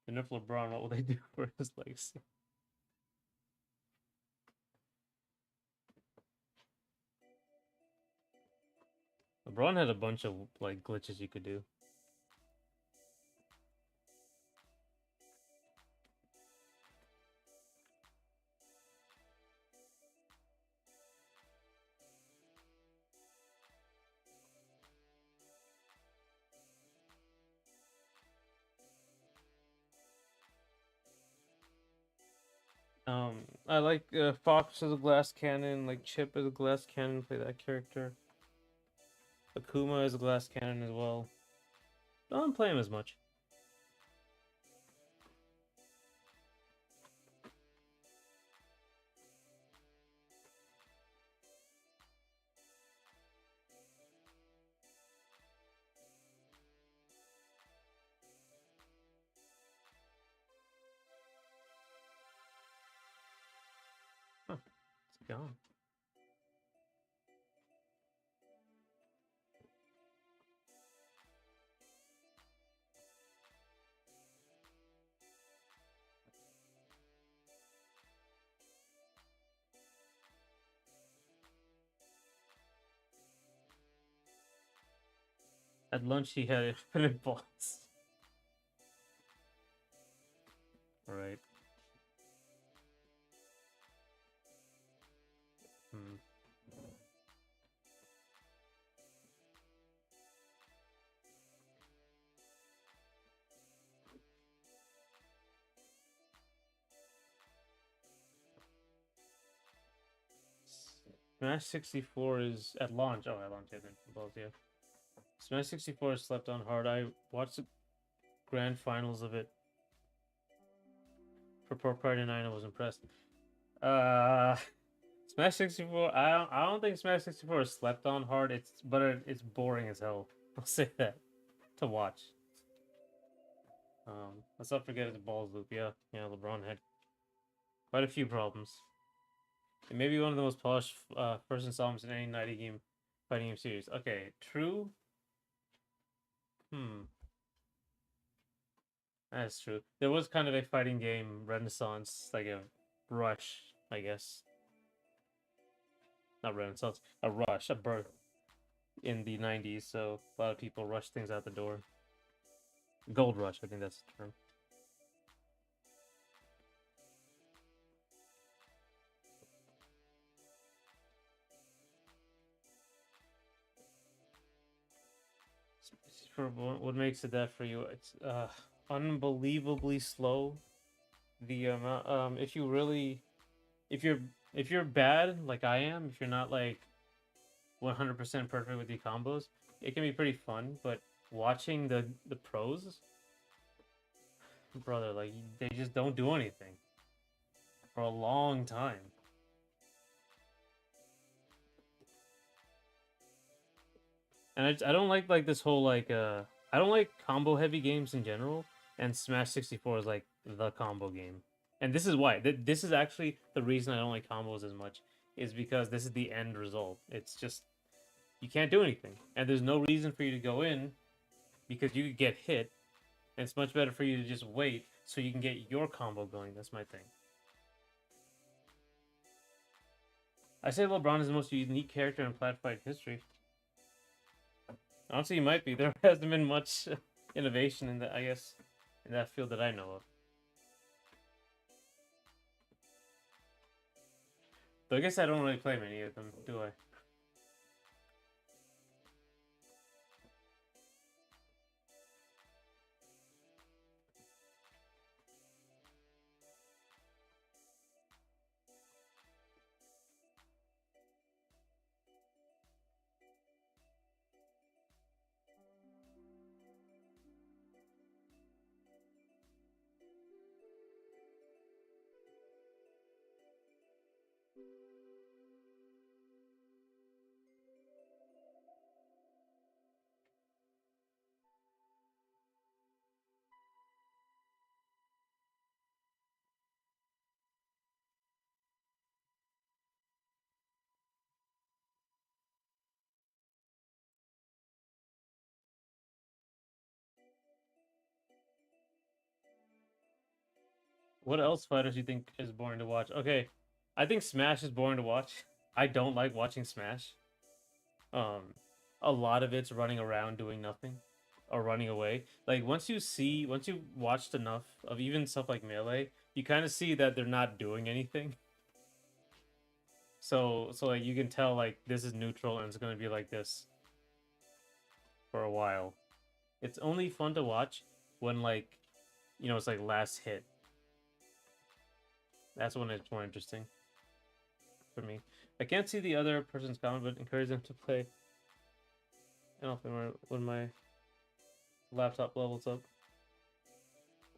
And if LeBron, what will they do for his legacy? LeBron had a bunch of like glitches you could do. I like Fox as a glass cannon, like Chip as a glass cannon, play that character. Akuma as a glass cannon as well. I don't play him as much. Huh, it's gone. At lunch, he had infinite balls. Right. Hmm. Smash 64 is at launch. Oh, at launch, yeah, then balls, yeah. Smash 64 is slept on hard. I watched the grand finals of it for Pork Party 9. I was impressed. Uh, Smash 64. I don't think Smash 64 is slept on hard. It's boring as hell. I'll say that to watch. Let's not forget his balls loop. Yeah, LeBron had quite a few problems. It may be one of the most polished first installments in any fighting game series. Okay, true. That's true. There was kind of a fighting game renaissance, like a rush, I guess. Not renaissance, a rush, a birth in the 90s, so a lot of people rushed things out the door. Gold rush, I think that's the term. For what makes it that for you? It's unbelievably slow. The amount, if you really, if you're bad like I am, if you're not like 100% perfect with the combos, it can be pretty fun. But watching the pros, brother, like they just don't do anything for a long time. And I don't like this whole I don't like combo heavy games in general, and Smash 64 is like the combo game. And this is why. This is actually the reason I don't like combos as much, is because this is the end result. It's just you can't do anything. And there's no reason for you to go in because you could get hit. And it's much better for you to just wait so you can get your combo going. That's my thing. I say LeBron is the most unique character in Plat Fight history. Honestly, he might be. There hasn't been much innovation in that, I guess, in that field that I know of. Though I guess I don't really play many of them, do I? What else fighters do you think is boring to watch? Okay, I think Smash is boring to watch. I don't like watching Smash. Um, a lot of it's running around doing nothing or running away. Like once you watched enough of even stuff like Melee, you kind of see that they're not doing anything. So like you can tell like this is neutral and it's gonna be like this for a while. It's only fun to watch when like it's like last hit. That's when it's more interesting for me. I can't see the other person's comment, but encourage them to play. I don't know when my laptop levels up.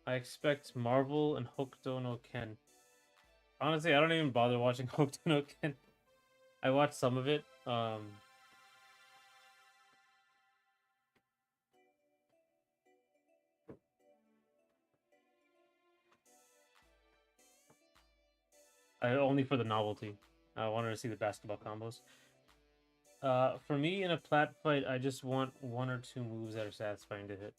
I expect Marvel and Hokuto no Ken. Honestly, I don't even bother watching Hokuto no Ken. I watched some of it. Only for the novelty. I wanted to see the basketball combos. For me, in a plat fight, I just want one or two moves that are satisfying to hit.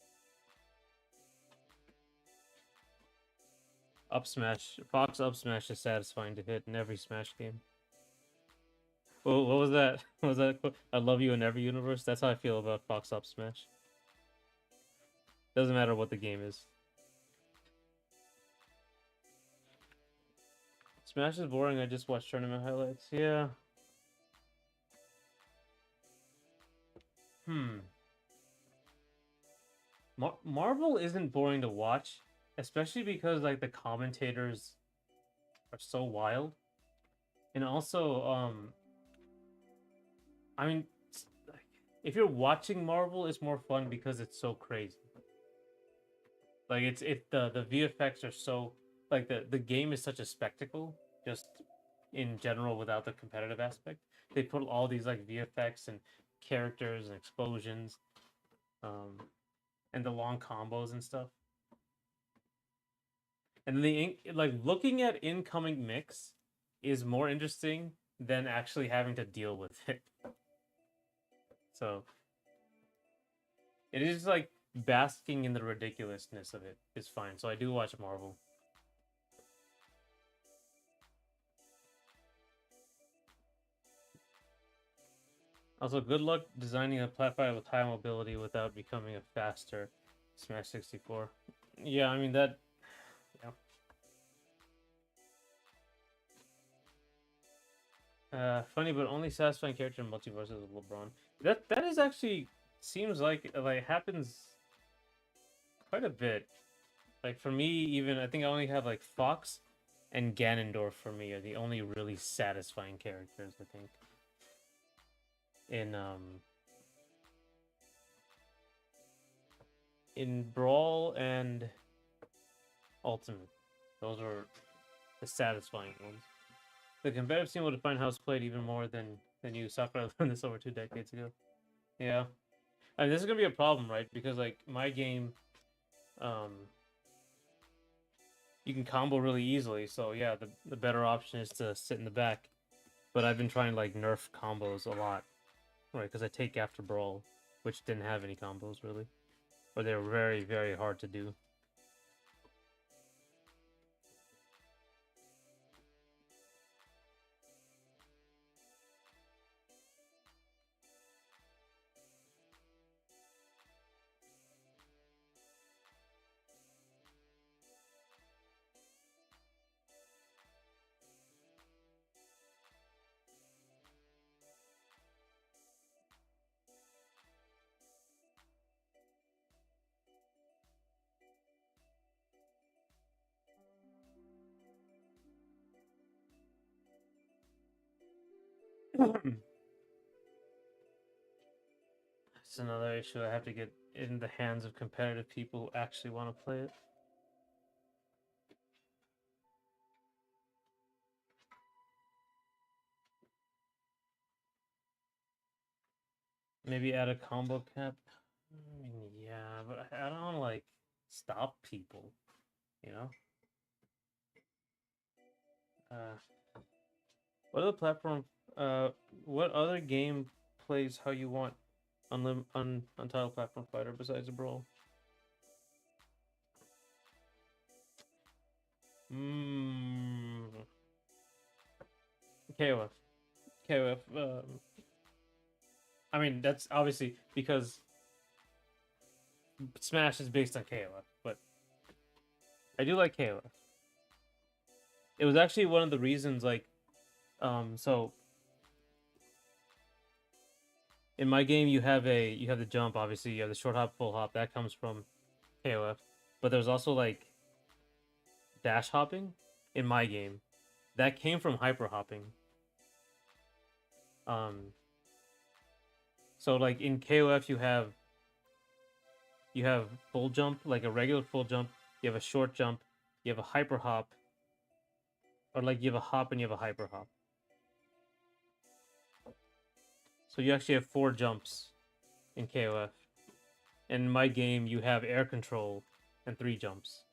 Up smash, Fox up smash is satisfying to hit in every Smash game. What was that? What was that? I love you in every universe. That's how I feel about Fox up smash. Doesn't matter what the game is. Smash is boring. I just watch tournament highlights. Yeah. Hmm. Marvel isn't boring to watch, especially because like the commentators are so wild, and also I mean, like, if you're watching Marvel, it's more fun because it's so crazy. Like the VFX are so like the game is such a spectacle just in general without the competitive aspect. They put all these like VFX and characters and explosions, um, and the long combos and stuff. And like looking at incoming mix is more interesting than actually having to deal with it. So it is like basking in the ridiculousness of it is fine. So I do watch Marvel. Also, good luck designing a platform with high mobility without becoming a faster Smash 64. Yeah, I mean that. Yeah. Funny, but only satisfying character in multiverse is LeBron. That is actually seems like happens quite a bit. Like for me, even I think I only have like Fox and Ganondorf for me are the only really satisfying characters. I think in Brawl and Ultimate, those are the satisfying ones. The competitive scene will define how it's played even more than you. Sakura learned this over 2 decades ago. Yeah, and this is gonna be a problem, right? Because like my game, um, you can combo really easily. So yeah, the better option is to sit in the back. But I've been trying to like nerf combos a lot, right? Because I take after Brawl, which didn't have any combos really, or they were very hard to do. It's another issue. I have to get in the hands of competitive people who actually want to play it. Maybe add a combo cap. I mean, yeah, but I don't want to like stop people, you know. Uh, what other platform? Uh, what other game plays how you want untitled platform fighter besides Brawl? Mm. KOF. KOF. I mean, that's obviously because Smash is based on KOF, but I do like KOF. It was actually one of the reasons, like, so in my game you have the jump, obviously you have the short hop, full hop, that comes from KOF, but there's also like dash hopping in my game that came from hyper hopping. Um, so like in KOF you have full jump, like a regular full jump, you have a short jump, you have a hyper hop, or like you have a hop and you have a hyper hop. So you actually have 4 jumps in KOF. And in my game, you have air control and 3 jumps.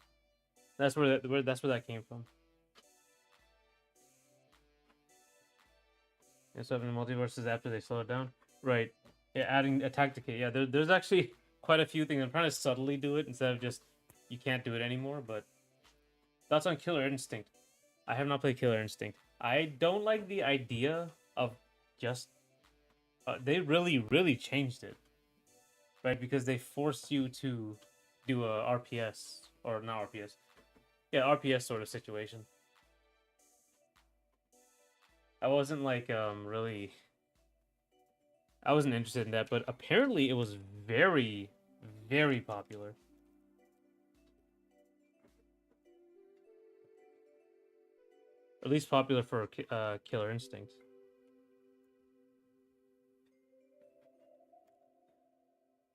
That's where that came from. And so in the multiverses after they slow it down, right? Yeah, adding attack decay. Yeah, there's actually quite a few things. I'm trying to subtly do it instead of just you can't do it anymore. But thoughts on Killer Instinct? I have not played Killer Instinct. I don't like the idea of just they really changed it, right? Because they forced you to do a RPS or not RPS, yeah, RPS sort of situation. I wasn't like really I wasn't interested in that, but apparently it was very popular. At least popular for Killer Instinct.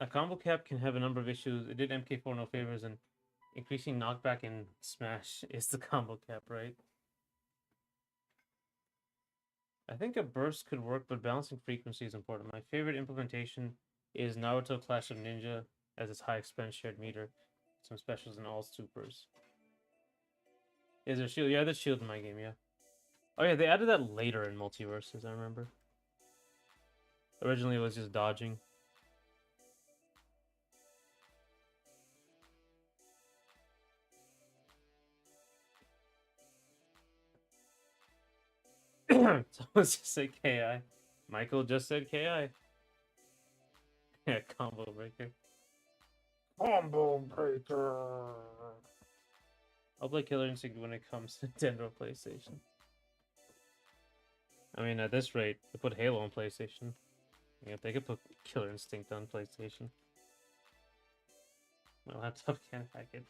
A combo cap can have a number of issues. It did MK4 no favors, and increasing knockback in Smash is the combo cap, right? I think a burst could work, but balancing frequency is important. My favorite implementation is Naruto Clash of Ninja, as its high expense shared meter, some specials and all supers. Is there shield? Yeah, there's shield in my game, yeah. Oh yeah, they added that later in Multiverses, I remember. Originally it was just dodging. Someone just said KI. Michael just said KI. Yeah, combo breaker. Combo breaker. I'll play Killer Instinct when it comes to Nintendo PlayStation. I mean, at this rate, they put Halo on PlayStation. Yeah, they could put Killer Instinct on PlayStation. My laptop can't hack it.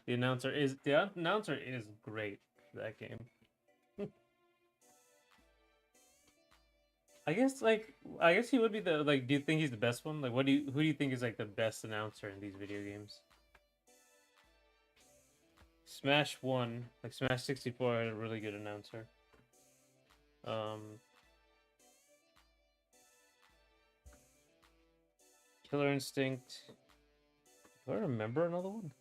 The announcer is great for that game. I guess he would be the like. Do you think he's the best one? Like, who do you think is like the best announcer in these video games? Smash One, like Smash 64, had a really good announcer. Killer Instinct. Do I remember another one?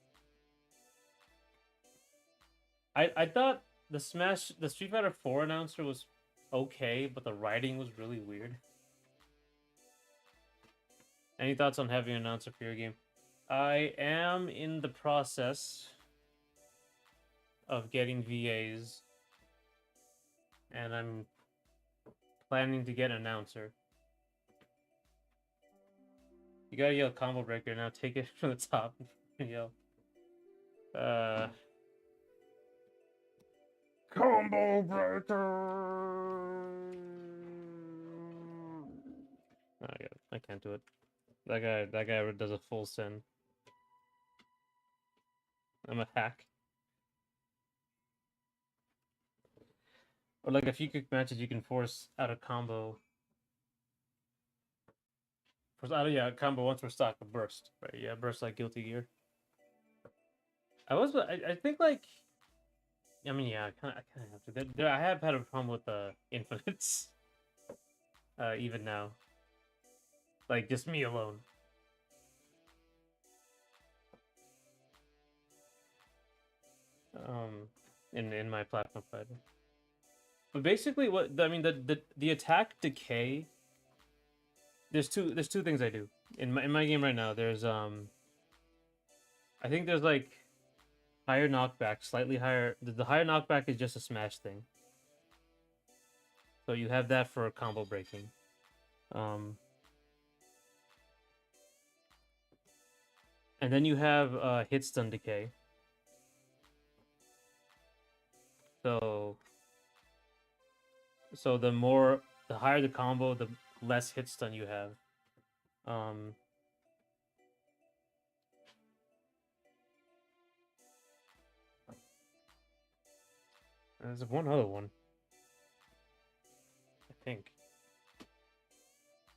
I thought the Street Fighter 4 announcer was okay, but the writing was really weird. Any thoughts on having an announcer for your game? I am in the process of getting VAs, and I'm planning to get an announcer. You gotta yell combo breaker now. Take it from the top and yell. Combo breaker. I can't do it. That guy does a full send. I'm a hack. Or like a few quick matches, you can force out a combo. Force out a combo once we're stuck. A burst, right? Yeah, burst like Guilty Gear. I think like. I mean, yeah, I kind of have to. I have had a problem with the infinites. Even now, like just me alone. In my platform fighter. But basically, what I mean, the attack decay. There's two things I do in my game right now. There's I think there's like higher knockback, slightly higher. The higher knockback is just a smash thing. So you have that for combo breaking. Um, and then you have hit stun decay. So the higher the combo, the less hit stun you have. Um, there's one other one, I think.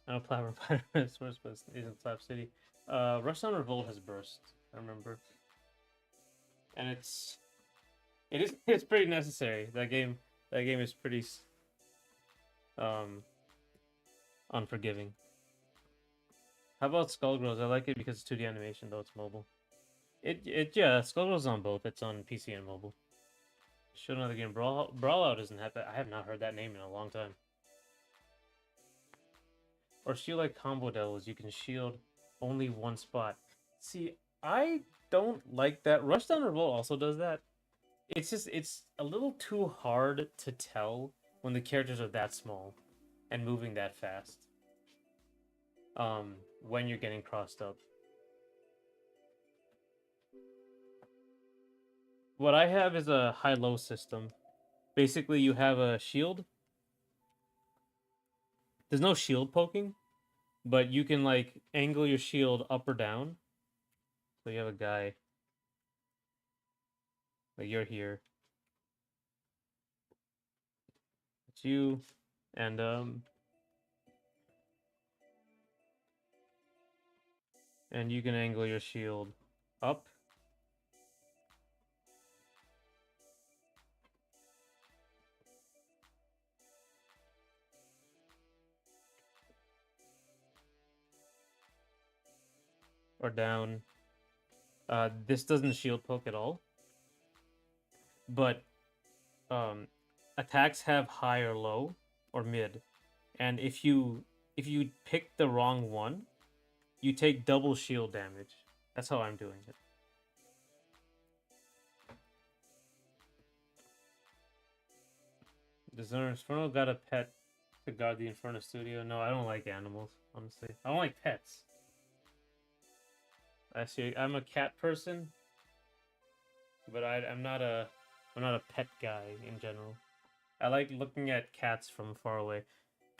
I know Platform Fighter is first, but isn't Slap City. Rushdown Revolt has burst. I remember, and it's pretty necessary. That game is pretty um unforgiving. How about Skullgirls? I like it because it's 2D animation, though it's mobile. Yeah, Skullgirls is on both. It's on PC and mobile. Show another game. Brawlout doesn't have that. I have not heard that name in a long time. Or shield like combo devils. You can shield only one spot. See, I don't like that. Rushdown Revolt also does that. It's a little too hard to tell when the characters are that small and moving that fast. When you're getting crossed up. What I have is a high-low system. Basically, you have a shield. There's no shield poking, but you can like angle your shield up or down. So you have a guy. Like you're here. It's you, and you can angle your shield up or down. This doesn't shield poke at all, but attacks have high or low or mid, and if you pick the wrong one, you take double shield damage. That's how I'm doing it. Does Inferno got a pet to guard the Inferno studio? No, I don't like animals, honestly. I don't like pets. I'm a cat person, but I'm not a pet guy in general. I like looking at cats from far away.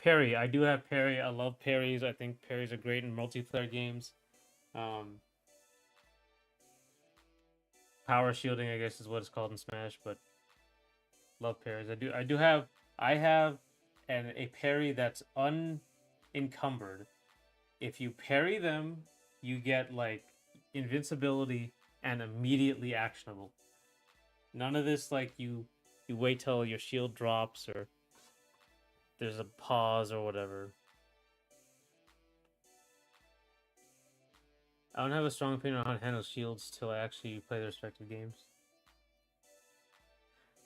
Parry, I do have parry. I love parries. I think parries are great in multiplayer games. Power shielding, I guess, is what it's called in Smash, but love parries. I have a parry that's unencumbered. If you parry them, you get like invincibility and immediately actionable. None of this like you wait till your shield drops or there's a pause or whatever. I don't have a strong opinion on how to handle shields till I actually play the respective games.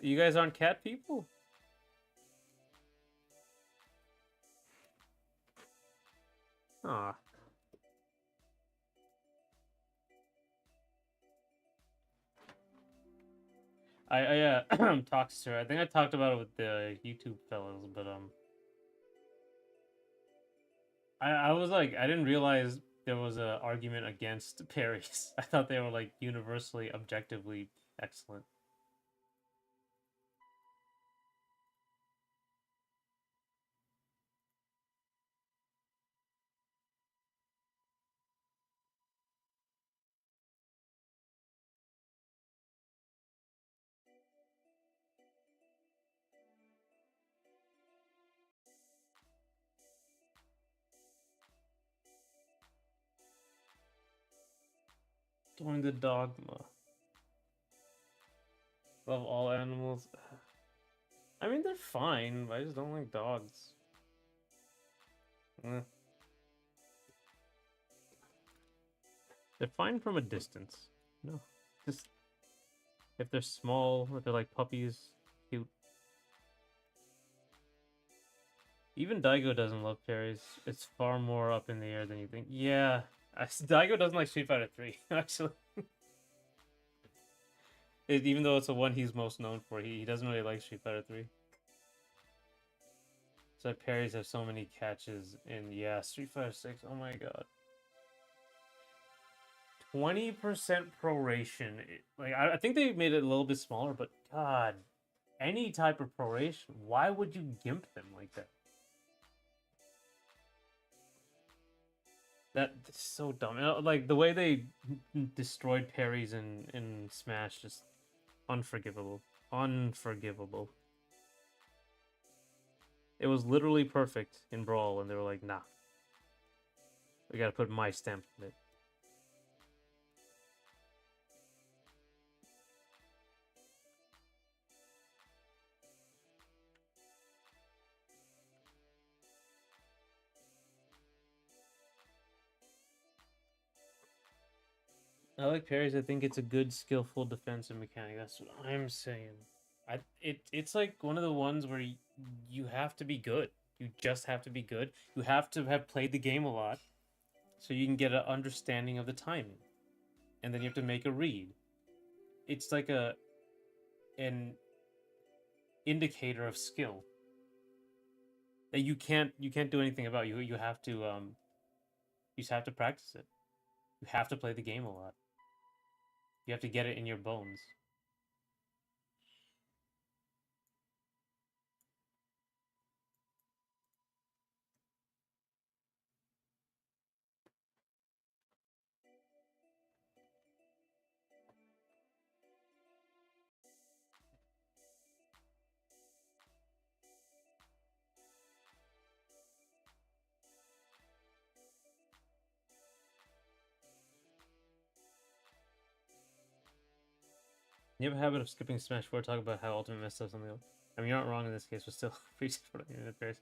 You guys aren't cat people? Ah. I talked to her. I think I talked about it with the YouTube fellows, but I was like I didn't realize there was an argument against parries. I thought they were like universally objectively excellent. Join the dogma. Love all animals. I mean, they're fine, but I just don't like dogs. Eh. They're fine from a distance. No, just if they're small, if they're like puppies, cute. Even Daigo doesn't love parries. It's far more up in the air than you think. Yeah, Daigo doesn't like Street Fighter 3, actually. Even though it's the one he's most known for, he doesn't really like Street Fighter 3. So parries have so many catches in, yeah, Street Fighter 6, oh my god. 20% proration. Like, I think they made it a little bit smaller, but god, any type of proration, why would you gimp them like that? That's so dumb. Like, the way they destroyed parries in Smash, just unforgivable. Unforgivable. It was literally perfect in Brawl, and they were like, nah. We gotta put my stamp on it. I like parries. I think it's a good, skillful defensive mechanic. That's what I'm saying. It's like one of the ones where you have to be good. You just have to be good. You have to have played the game a lot, so you can get an understanding of the timing, and then you have to make a read. It's like an indicator of skill that you can't do anything about. You have to you just have to practice it. You have to play the game a lot. You have to get it in your bones. You have a habit of skipping Smash 4, talk about how Ultimate messed up something else. I mean, you're not wrong in this case, but still, pretty what it appears.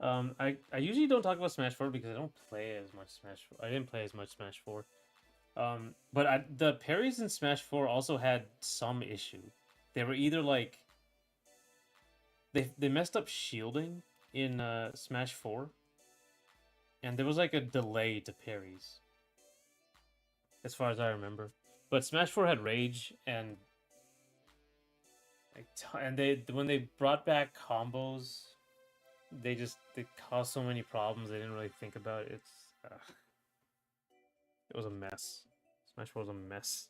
I usually don't talk about Smash 4 because I don't play as much Smash 4. I didn't play as much Smash 4. But the parries in Smash 4 also had some issue. They were either like they messed up shielding in Smash 4, and there was like a delay to parries, as far as I remember. But Smash 4 had Rage, and and they when they brought back combos, they caused so many problems. They didn't really think about it. It was a mess. Smash 4 was a mess,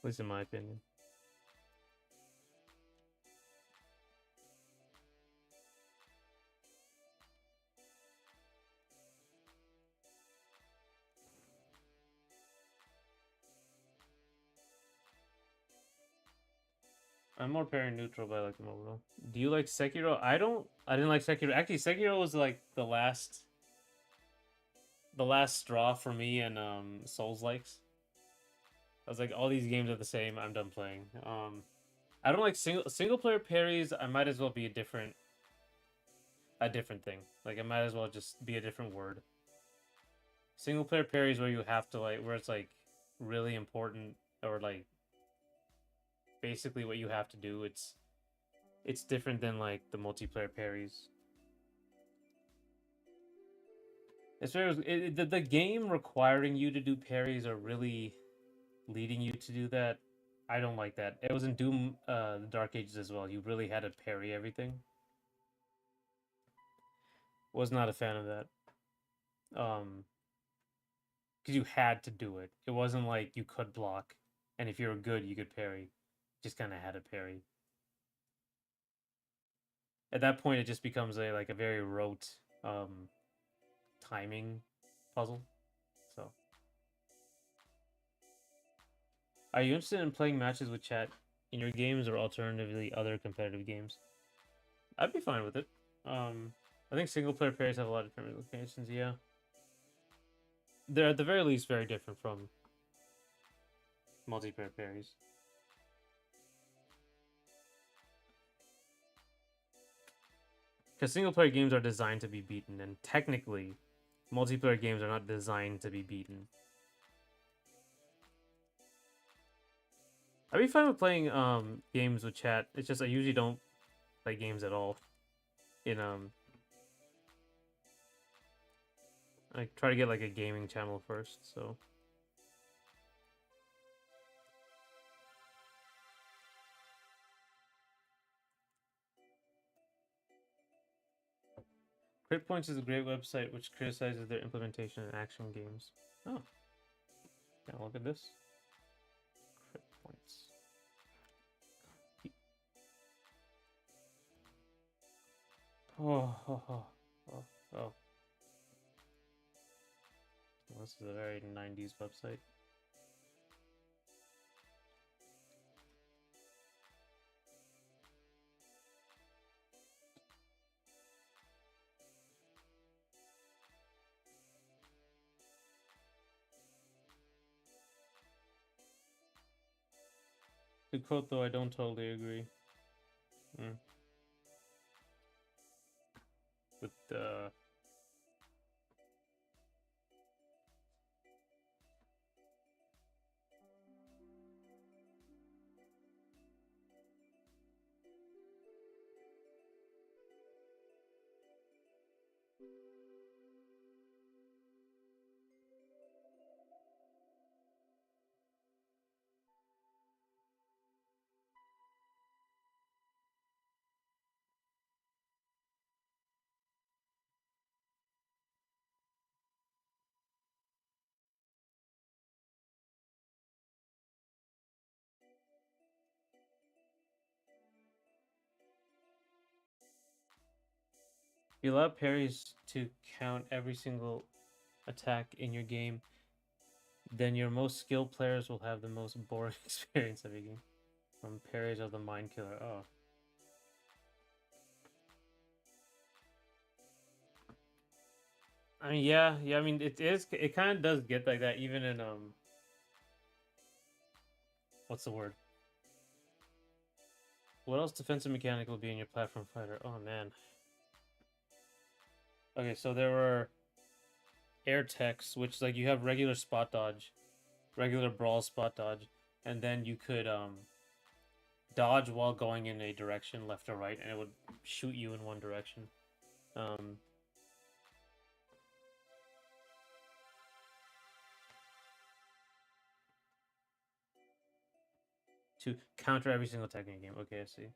at least in my opinion. I'm more parry neutral, but I like them overall. Do you like Sekiro? I don't. I didn't like Sekiro. Actually, Sekiro was like the last straw for me and Souls likes. I was like, all these games are the same. I'm done playing. I don't like single player parries. I might as well be a different thing. Like, it might as well just be a different word. Single player parries where you have to where it's like really important, or like basically what you have to do. It's different than like the multiplayer parries. The game requiring you to do parries or really leading you to do that. I don't like that. It was in Doom, the Dark Ages as well. You really had to parry everything. Was not a fan of that. Because you had to do it. It wasn't like you could block, and if you were good, you could parry. Just kind of had to parry. At that point, it just becomes a very rote timing puzzle. So, are you interested in playing matches with chat in your games, or alternatively other competitive games? I'd be fine with it. I think single player pairs have a lot of different locations. Yeah, they're at the very least very different from multiplayer pairs. Because single player games are designed to be beaten, and technically, multiplayer games are not designed to be beaten. I'd be fine with playing games with chat. It's just I usually don't play games at all. in I try to get like a gaming channel first, so Crit Points is a great website which criticizes their implementation in action games. Oh, yeah, look at this. Crit Points. Oh, oh, oh, oh, oh. Well, this is a very 90s website. Good quote, though. I don't totally agree. Mm. With if you allow parries to count every single attack in your game, then your most skilled players will have the most boring experience of your game. From parries of the Mind Killer. Oh. I mean, yeah, yeah. I mean, it is. It kind of does get like that, even in what's the word? What else defensive mechanic will be in your platform fighter? Oh man. Okay, so there were air techs, which like you have regular spot dodge, regular brawl spot dodge, and then you could dodge while going in a direction, left or right, and it would shoot you in one direction. Um, to counter every single attack in your game. Okay, I see.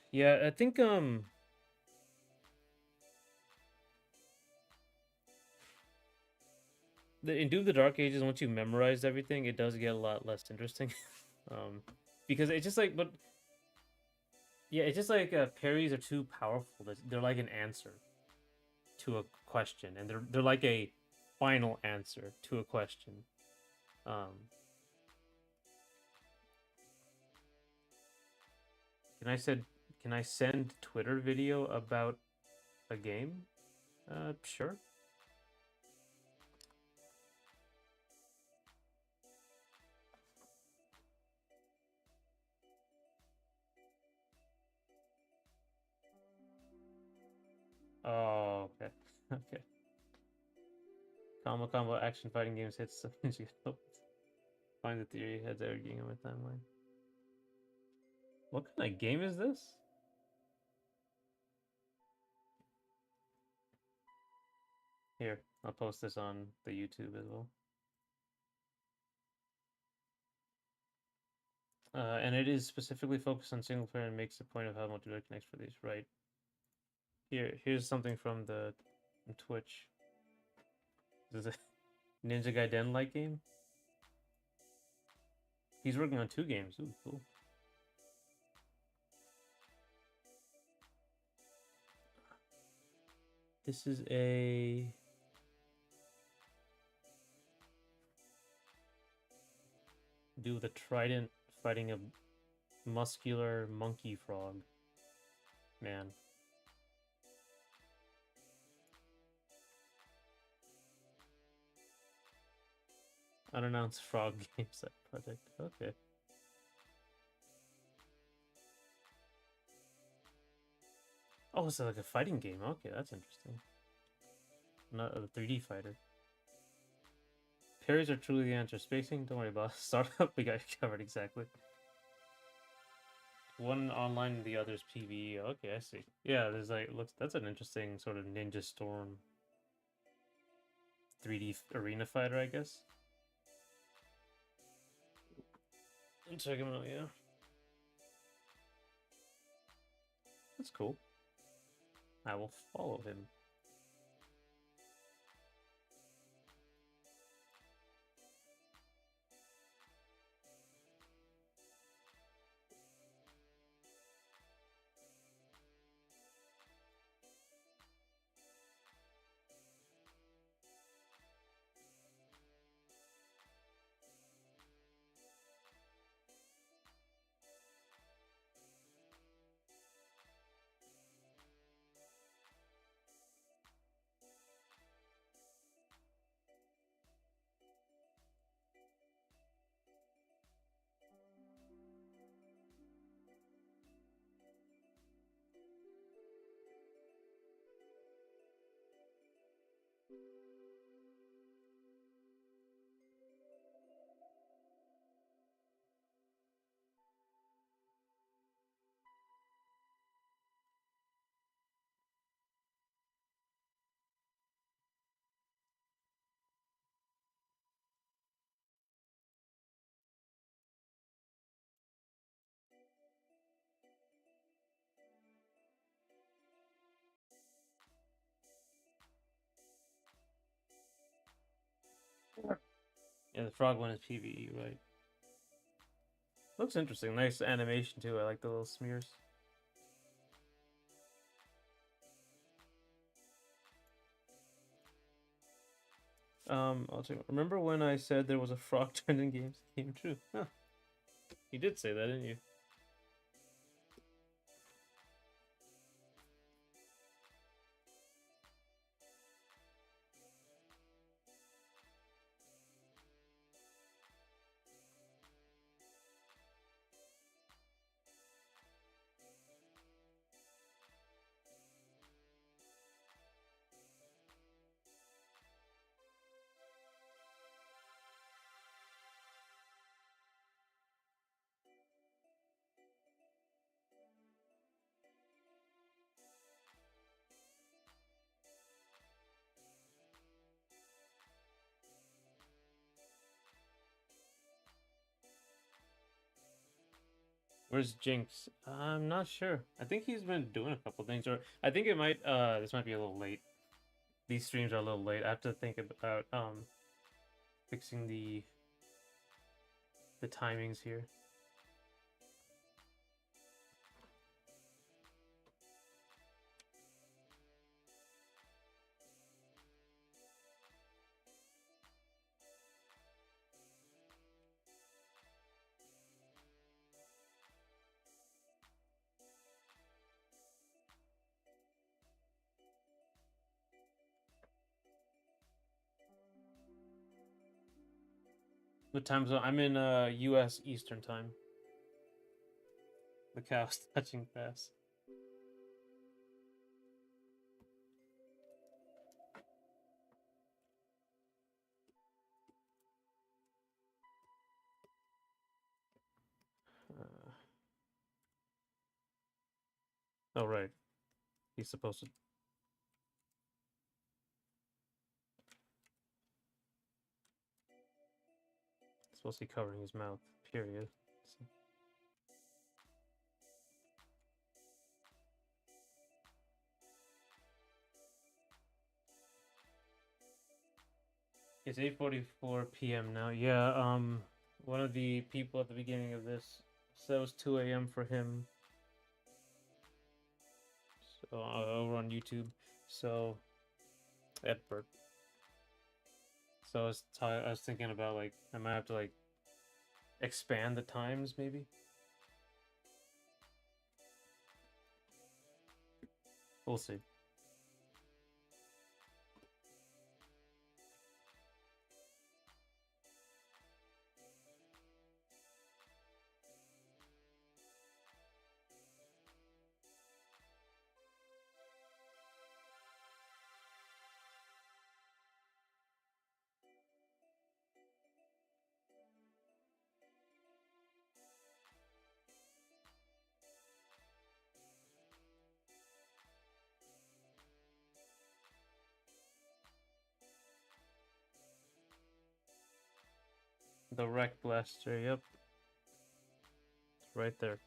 Yeah, I think in Doom of the Dark Ages, once you memorized everything, it does get a lot less interesting. um, because it's just like, but yeah, it's just like parries are too powerful. They're like an answer to a question, and they're like a final answer to a question. Um, can I said can I send Twitter video about a game? Sure. Oh, okay, okay. Combo action fighting games hits the find the theory heads every game on my timeline. What kind of game is this? Here, I'll post this on the YouTube as well. And it is specifically focused on single player and makes the point of how multiplayer connects for these. Right. Here's something from the from Twitch. This is a Ninja Gaiden like game. He's working on 2 games. Ooh, cool. This is a dude with a trident fighting a muscular monkey frog. Man. Unannounced frog game set project. Okay. Oh, it's like a fighting game. Okay, that's interesting. Not a 3D fighter. Parries are truly the answer. Spacing, don't worry about it. Startup, we got you covered exactly. One online, the other's PvE. Okay, I see. Yeah, there's like looks. That's an interesting sort of Ninja Storm 3D arena fighter, I guess. Check him out. Yeah, that's cool. I will follow him. Yeah, the frog one is PvE, right? Looks interesting. Nice animation too. I like the little smears. I'll check. Remember when I said there was a frog trend in games? Came true. Huh. You did say that, didn't you? Where's Jinx? I'm not sure. I think he's been doing a couple things, or I think it might. This might be a little late. These streams are a little late. I have to think about fixing the timings here. What time zone? I'm in U.S. Eastern time. The cow's touching grass. Oh right, he's supposed to. Supposed to be covering his mouth. Period. So. It's 8:44 p.m. now. Yeah. One of the people at the beginning of this said it was 2 a.m. for him. So over on YouTube. So Edward. So I was thinking about like I might have to like expand the times maybe. We'll see. The Wrek Blaster, yep. Right there.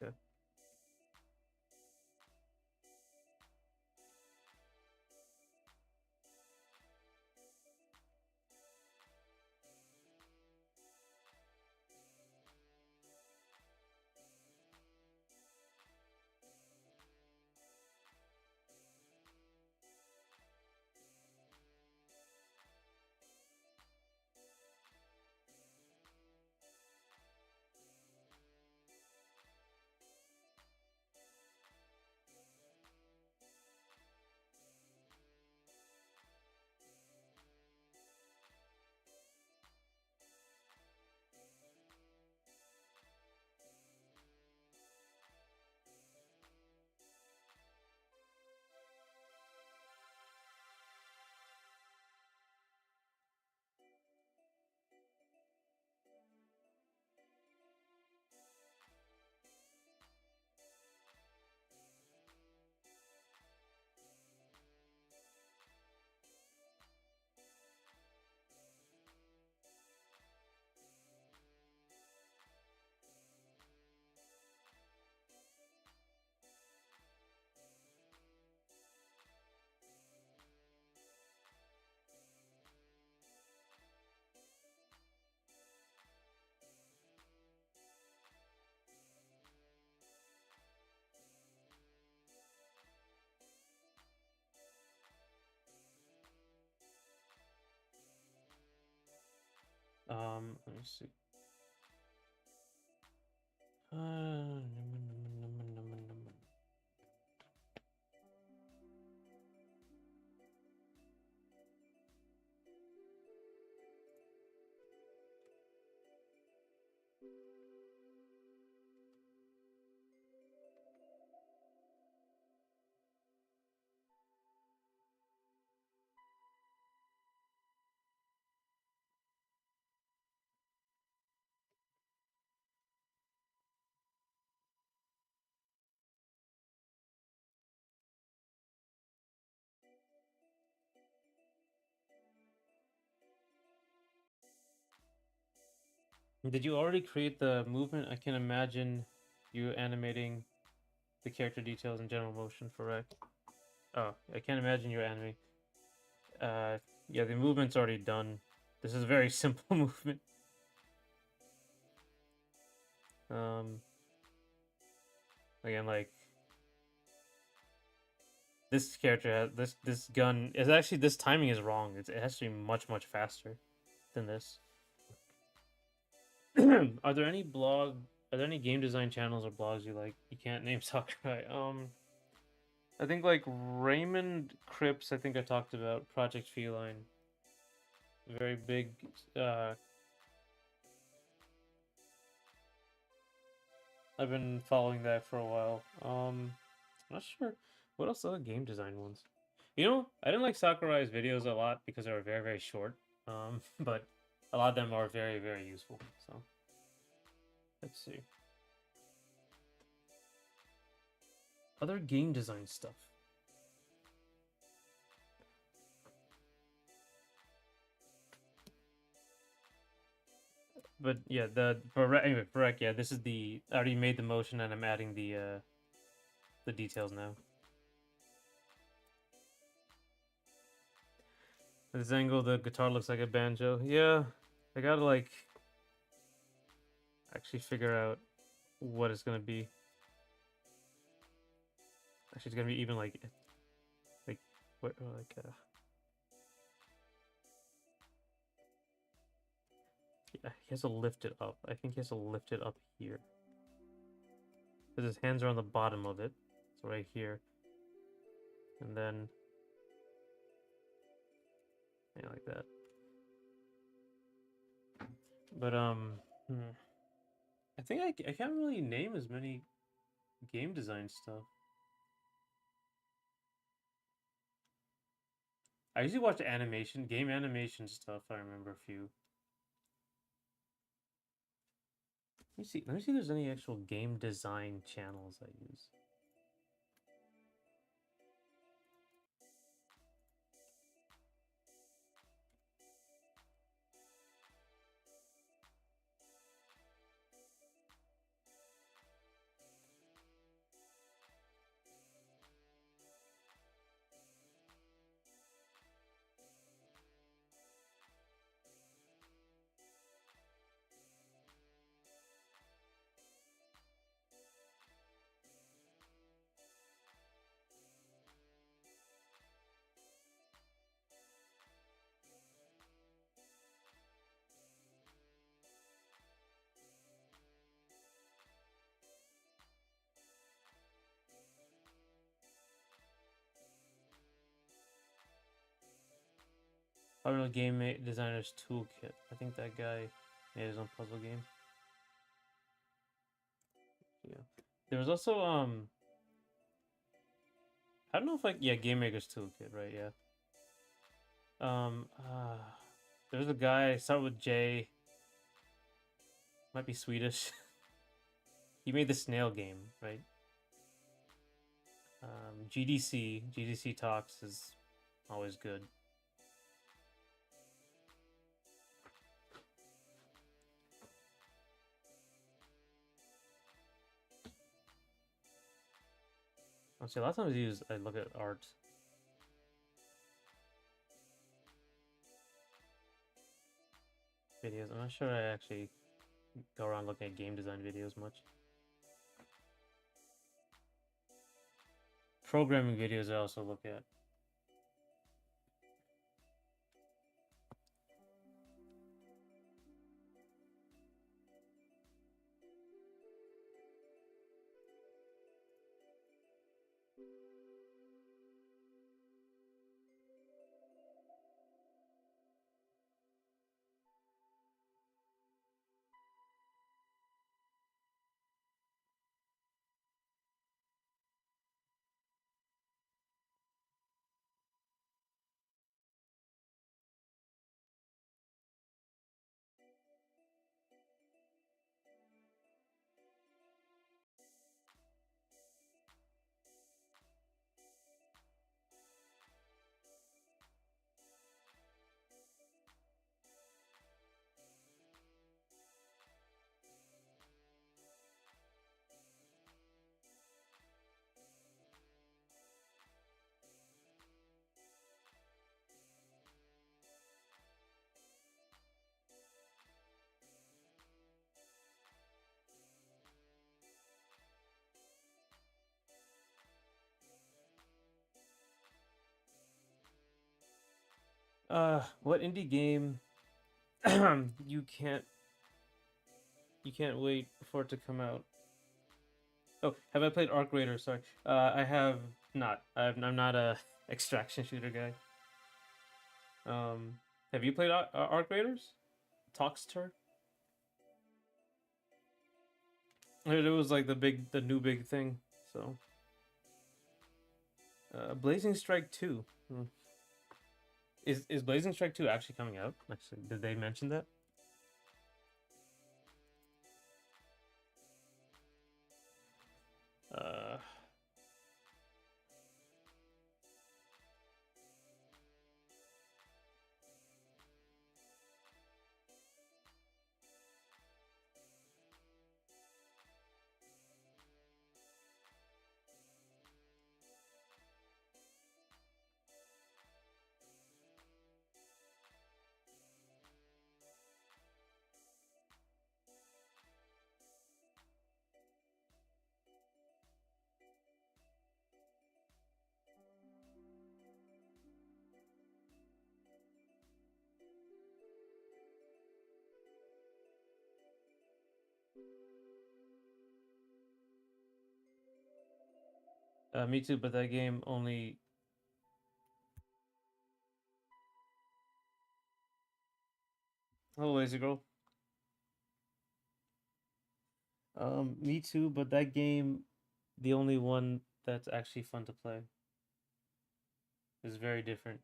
Okay. Let me see. Uh, Did you already create the movement? I can imagine you animating the character details and general motion for Wrek. Oh, I can't imagine you animating. Yeah, the movement's already done. This is a very simple movement. Um, Again, like this character has this gun is actually this timing is wrong. It has to be much faster than this. Are there any blog? Are there any game design channels or blogs you like? You can't name Sakurai. I think like Raymond Cripps. I think I talked about Project Feline. Very big. I've been following that for a while. I'm not sure what else other game design ones. You know, I didn't like Sakurai's videos a lot because they were very short. But a lot of them are very useful. So let's see other game design stuff. But yeah, anyway, correct. Yeah, this is the I already made the motion and I'm adding the the details now. At this angle, the guitar looks like a banjo. Yeah, I gotta like actually figure out what it's gonna be. Actually, it's gonna be even like what yeah, he has to lift it up. I think he has to lift it up here because his hands are on the bottom of it. So right here, and then yeah, like that. But I think I can't really name as many game design stuff. I usually watch game animation stuff. I remember a few. Let me see. Let me see if there's any actual game design channels I use. Probably Game Designer's Toolkit. I think that guy made his own puzzle game. Yeah. There was also I don't know if like yeah, Game Maker's Toolkit, right? Yeah. Um uh there's a guy start with J. Might be Swedish. He made the snail game, right? GDC Talks is always good. Honestly, a lot of times I look at art. Videos. I'm not sure I actually go around looking at game design videos much. Programming videos I also look at. What indie game you can't wait for it to come out? Oh, have I played Arc Raider? Sorry, I have not. I'm not a extraction shooter guy. Have you played Arc Raiders? Talkster? It was like the new big thing. So, Blazing Strike 2. Hmm. Is Blazing Strike 2 actually coming out? Actually, did they mention that? Uh, Me too, but that game only. Oh, Lazy Girl. Me too, but that game, the only one that's actually fun to play, is very different.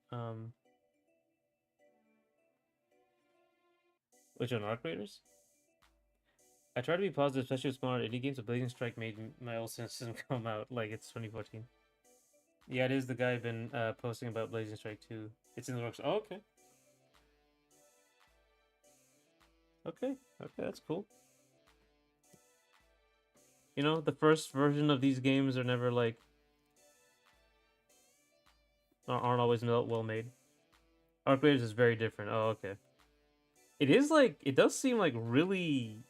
Which one, Arc Raiders? I try to be positive, especially with smaller indie games. But Blazing Strike made my old cynicism come out like it's 2014. Yeah, it is the guy been posting about Blazing Strike 2. It's in the works. Oh, okay, okay, okay. That's cool. You know, the first version of these games are never like aren't always well made. Arc Raiders is very different. Oh, okay. It is like it does seem like really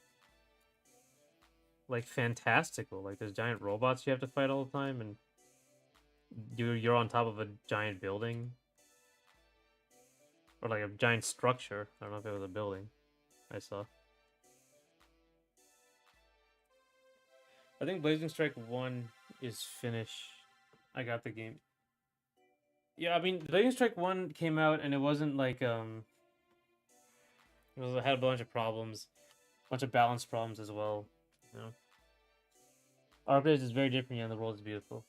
like fantastical. Like there's giant robots you have to fight all the time, and you're on top of a giant building or like a giant structure. I don't know if it was a building. I saw. I think Blazing Strike 1 is finished. I got the game. Yeah, I mean, Blazing Strike 1 came out and it wasn't like it had a bunch of problems, bunch of balance problems as well. You know, Arcade is very different, yeah, and the world is beautiful.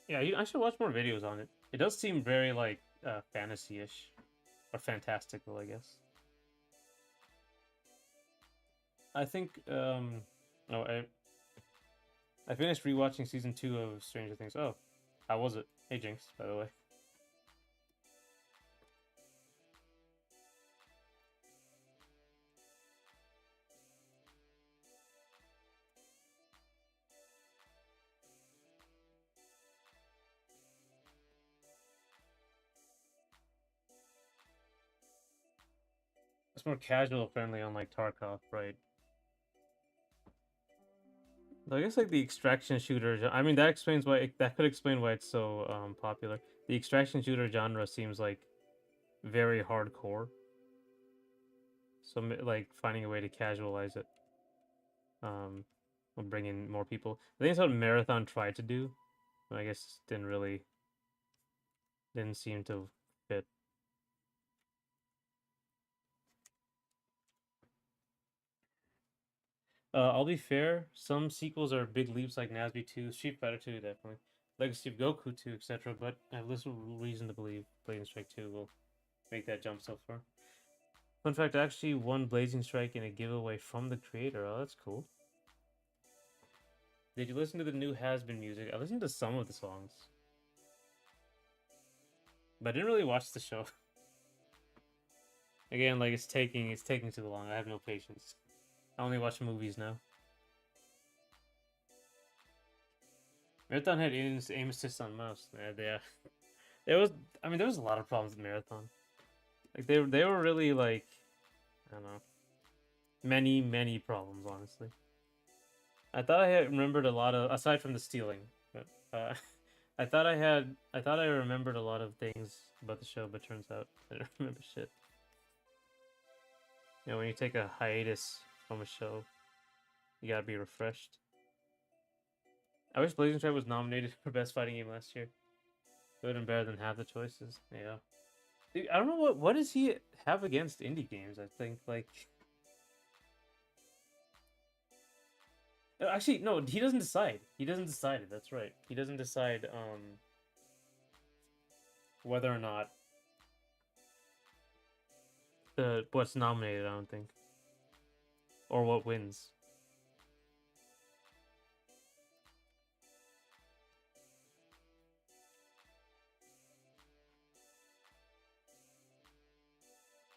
Yeah, I should watch more videos on it. It does seem very like fantasy-ish or fantastical, I guess. I think oh, I finished rewatching season 2 of Stranger Things. Oh, how was it? Hey Jinx, by the way. It's more casual friendly on like Tarkov, right? I guess like the extraction shooter. I mean, that explains why that could explain why it's so popular. The extraction shooter genre seems like very hardcore. So like finding a way to casualize it, will bring in more people. I think it's what Marathon tried to do, but I guess didn't seem to fit. I'll be fair. Some sequels are big leaps, like Nasby 2, Street Fighter 2, definitely, Legacy of Goku 2, etc. But I have little reason to believe Blazing Strike 2 will make that jump so far. Fun fact: I actually won Blazing Strike in a giveaway from the creator. Oh, that's cool. Did you listen to the new Has Been music? I listened to some of the songs, but I didn't really watch the show. Again, like it's taking too long. I have no patience. I only watch movies now. Marathon had aim assist on mouse. Yeah, there was. I mean, there was a lot of problems with Marathon. Like they were really like, I don't know, many problems. Honestly, I thought I had remembered a lot of aside from the stealing, but I thought I remembered a lot of things about the show, but turns out I didn't remember shit. You know, when you take a hiatus from a show, you gotta be refreshed. I wish Blazing Strike was nominated for Best Fighting Game last year. It would have been better than half the choices. Yeah. Dude, I don't know what does he have against indie games. I think like actually no, he doesn't decide. He doesn't decide it. That's right. He doesn't decide whether or not the what's nominated. I don't think or what wins.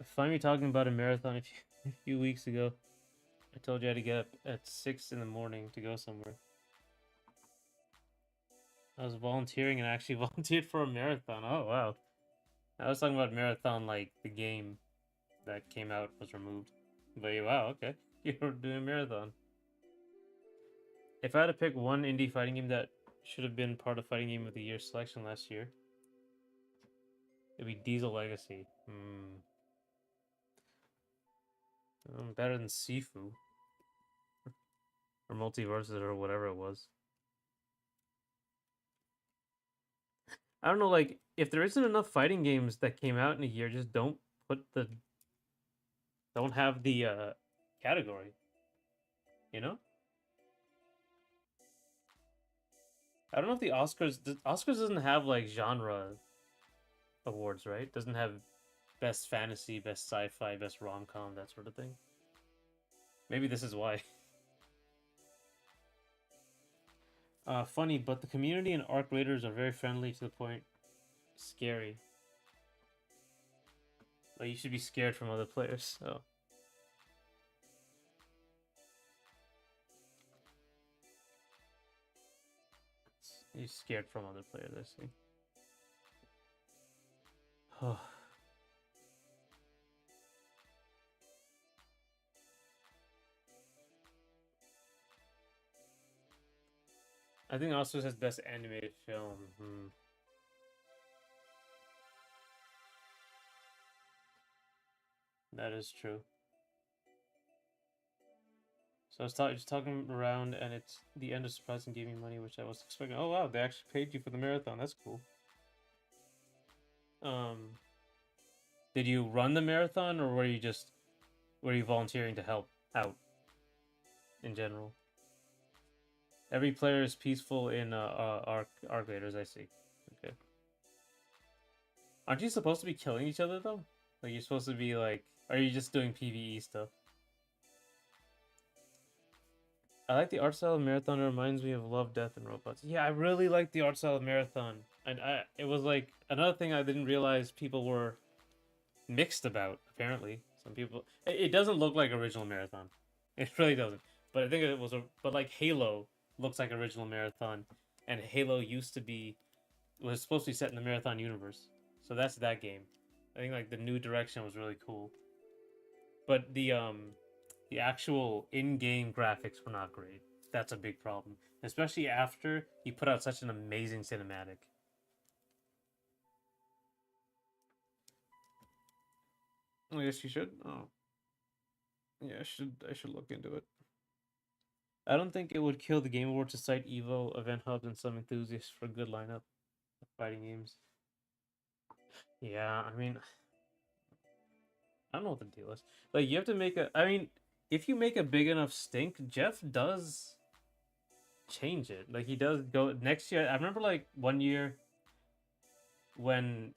Find me talking about a marathon a few weeks ago. I told you I had to get up at 6 in the morning to go somewhere. I was volunteering and I actually volunteered for a marathon. Oh wow. I was talking about marathon like the game that came out was removed. But wow, okay. You were doing a marathon. If I had to pick one indie fighting game that should have been part of Fighting Game of the Year selection last year, it'd be Diesel Legacy. Better than Sifu or Multiverses or whatever it was. I don't know, like if there isn't enough fighting games that came out in a year, just don't have the category, you know? I don't know if the Oscars doesn't have like genre awards, right? Doesn't have best fantasy, best sci-fi, best rom-com, that sort of thing. Maybe this is why. Funny, but the community and Arc Raiders are very friendly to the point scary. Like you should be scared from other players. Oh, you're scared from other players. I see. I think Oscars has best animated film. That is true. So I was just talking around, and it's the end of surprising gaming money, which I was expecting. Oh wow, they actually paid you for the marathon. That's cool. Um, did you run the marathon, or were you volunteering to help out in general? Every player is peaceful in Arc Raiders. I see. Okay. Aren't you supposed to be killing each other though? Like you're supposed to be like, are you just doing PVE stuff? I like the art style of Marathon. It reminds me of Love, Death, and Robots. Yeah, I really like the art style of Marathon, and it was like another thing I didn't realize people were mixed about. Apparently, some people it doesn't look like original Marathon. It really doesn't. But I think it was but like Halo looks like original Marathon, and Halo used to be was supposed to be set in the Marathon universe. So that's that game. I think like the new direction was really cool, but the actual in-game graphics were not great. That's a big problem, especially after he put out such an amazing cinematic. I guess you should. Oh, yeah, I should look into it. I don't think it would kill the Game Awards to cite Evo, event hubs, and some enthusiasts for a good lineup of fighting games. Yeah, I mean, I don't know what the deal is. Like, you have to make a. I mean, if you make a big enough stink, Jeff does change it. Like, he does go next year. I remember, like, one year when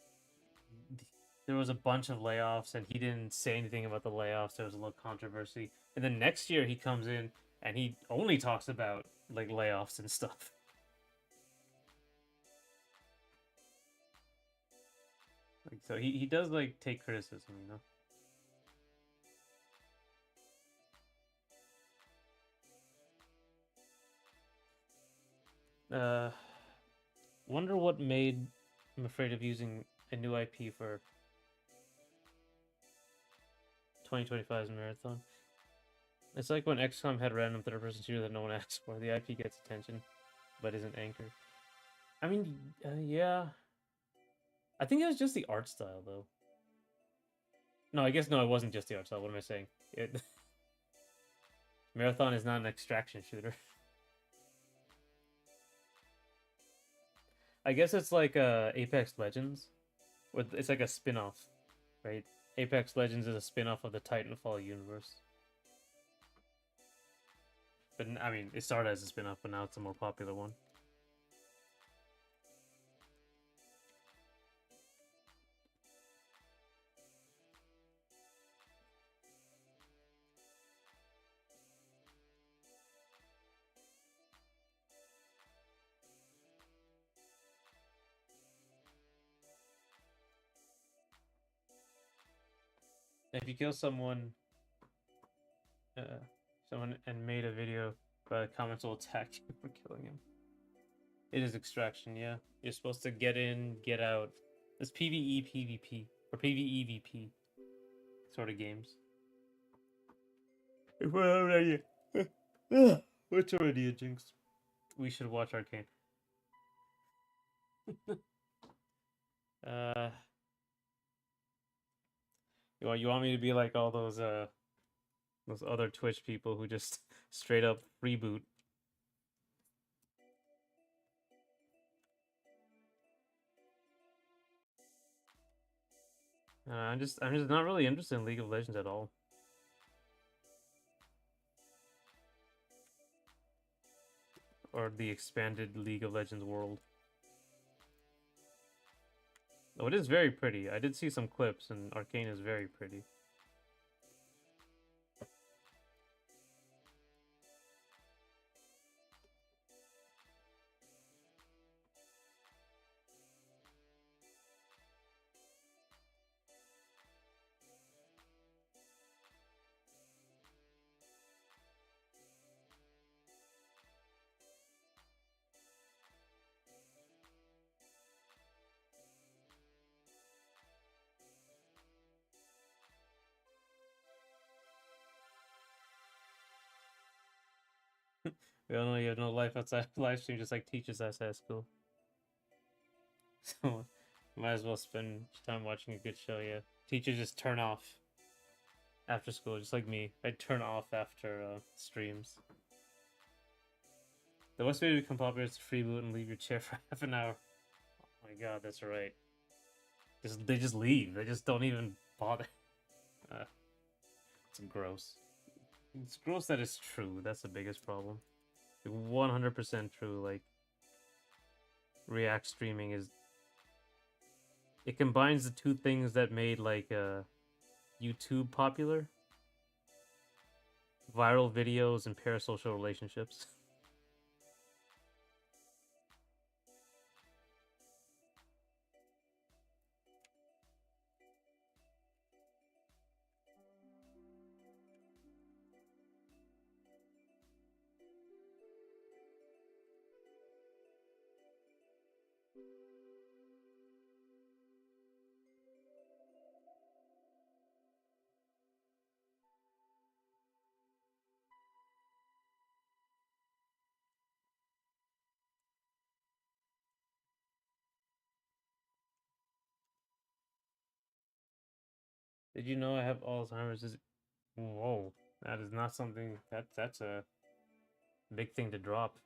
there was a bunch of layoffs and he didn't say anything about the layoffs. There was a little controversy. And then next year he comes in and he only talks about like layoffs and stuff. Like so he does like take criticism, you know. Wonder what made I'm afraid of using a new IP for 2025's marathon. It's like when XCOM had random third-person shooter that no one asks for. The IP gets attention, but isn't anchored. I mean, yeah. I think it was just the art style, though. No, I guess no, it wasn't just the art style. What am I saying? Marathon is not an extraction shooter. I guess it's like Apex Legends, or it's like a spin-off, right? Apex Legends is a spin-off of the Titanfall universe. But I mean, it started as a spin-off, but now it's a more popular one. If you kill uh, someone and made a video, comments will attack you for killing him. It is extraction, yeah. You're supposed to get in, get out. It's PvE, PvP, or PvE, VP sort of games. If we're already, it's already a jinx. We should watch Arcane. Uh, you want me to be like all those other Twitch people who just straight up reboot? I'm just not really interested in League of Legends at all, or the expanded League of Legends world. Oh, it is very pretty. I did see some clips, and Arcane is very pretty. We all know you have no life outside of live stream, just like teachers outside school. So might as well spend time watching a good show. Yeah, teachers just turn off after school, just like me. I turn off after streams. The best way to become popular is to freeboot and leave your chair for half an hour. Oh my god, that's right. They just leave. They just don't even bother. It's gross. It's gross that it's true. That's the biggest problem. 100% true. Like React streaming is, it combines the two things that made like YouTube popular: viral videos and parasocial relationships. Did you know I have Alzheimer's? Whoa, that is not something that's a big thing to drop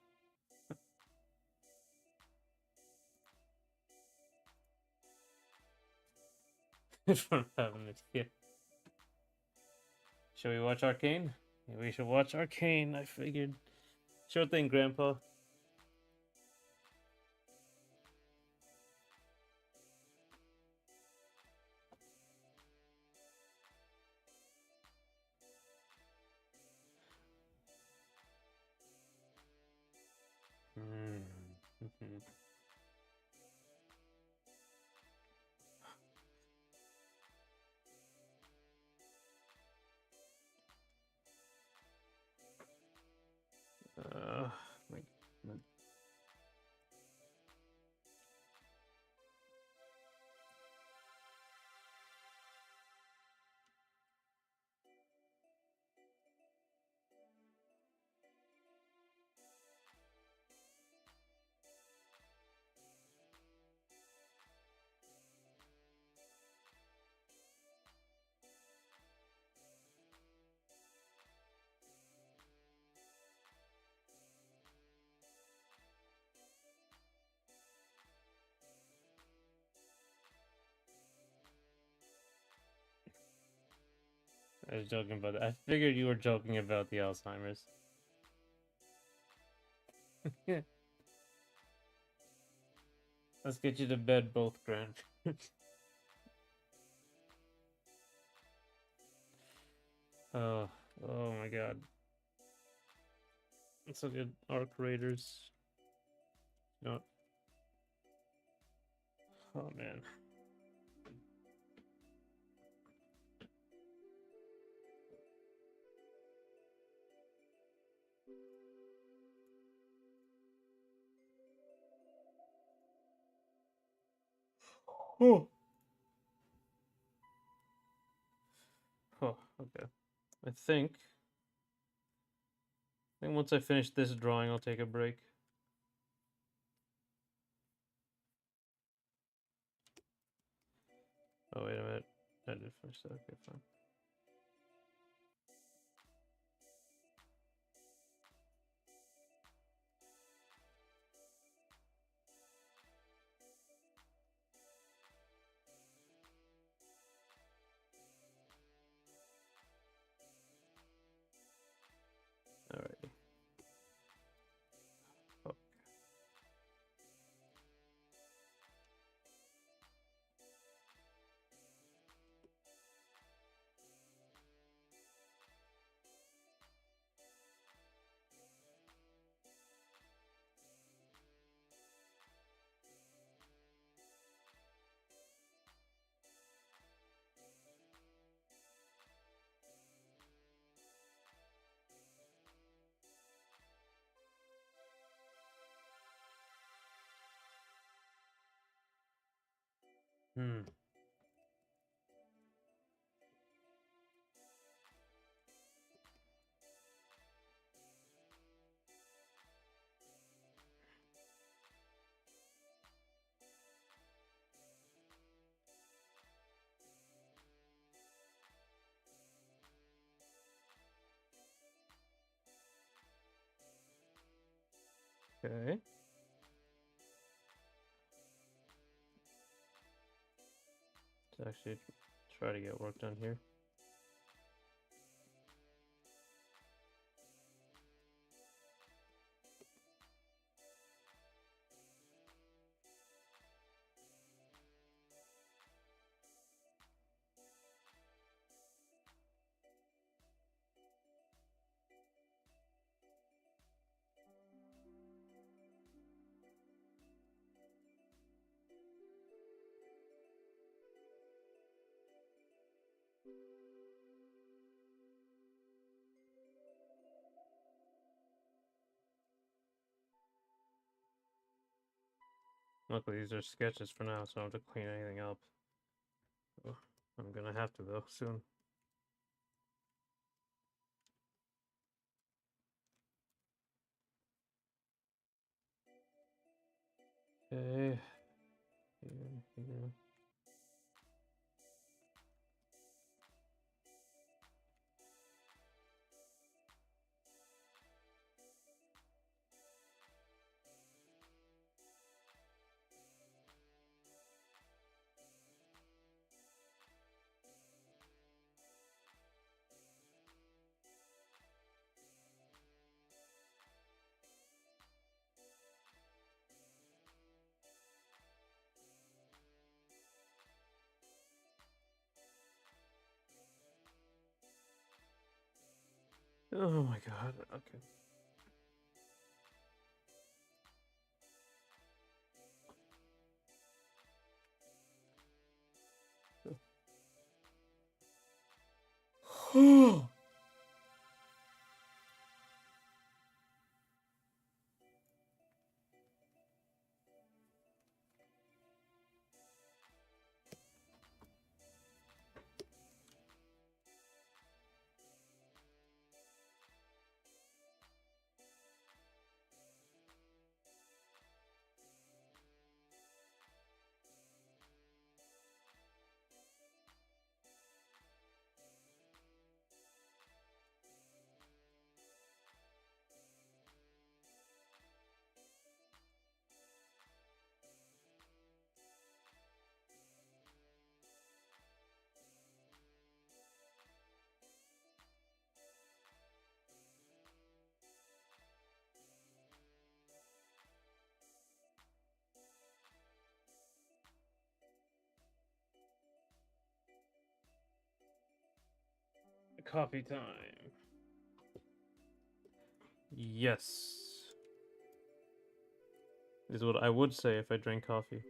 in front of having it. Yeah. Shall we watch Arcane? We should watch Arcane. I figured. Sure thing, Grandpa. Mm-hmm. My, my I was joking about that. I figured you were joking about the Alzheimer's. Yeah. Let's get you to bed, both grand. Oh, oh my god. It's so good. Arc Raiders. You know, oh man. Oh. Oh, okay. I think once I finish this drawing, I'll take a break. Oh, wait a minute. I did finish that. Okay, fine. Hmm. Okay. Let's actually try to get work done here. Luckily, these are sketches for now, so I don't have to clean anything up. Oh, I'm gonna have to, though, soon. Okay. Here. Oh my god, okay. Coffee time. Yes. Is what I would say if I drank coffee.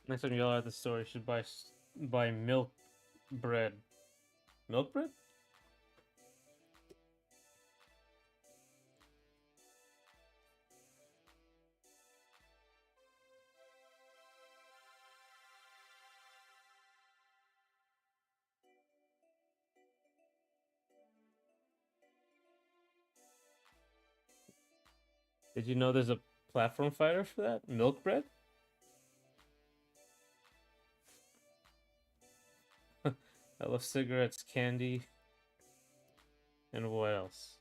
Next time y'all at the store, you should buy milk bread. Milk bread? Did you know there's a platform fighter for that? Milk bread? I love cigarettes, candy, and what else?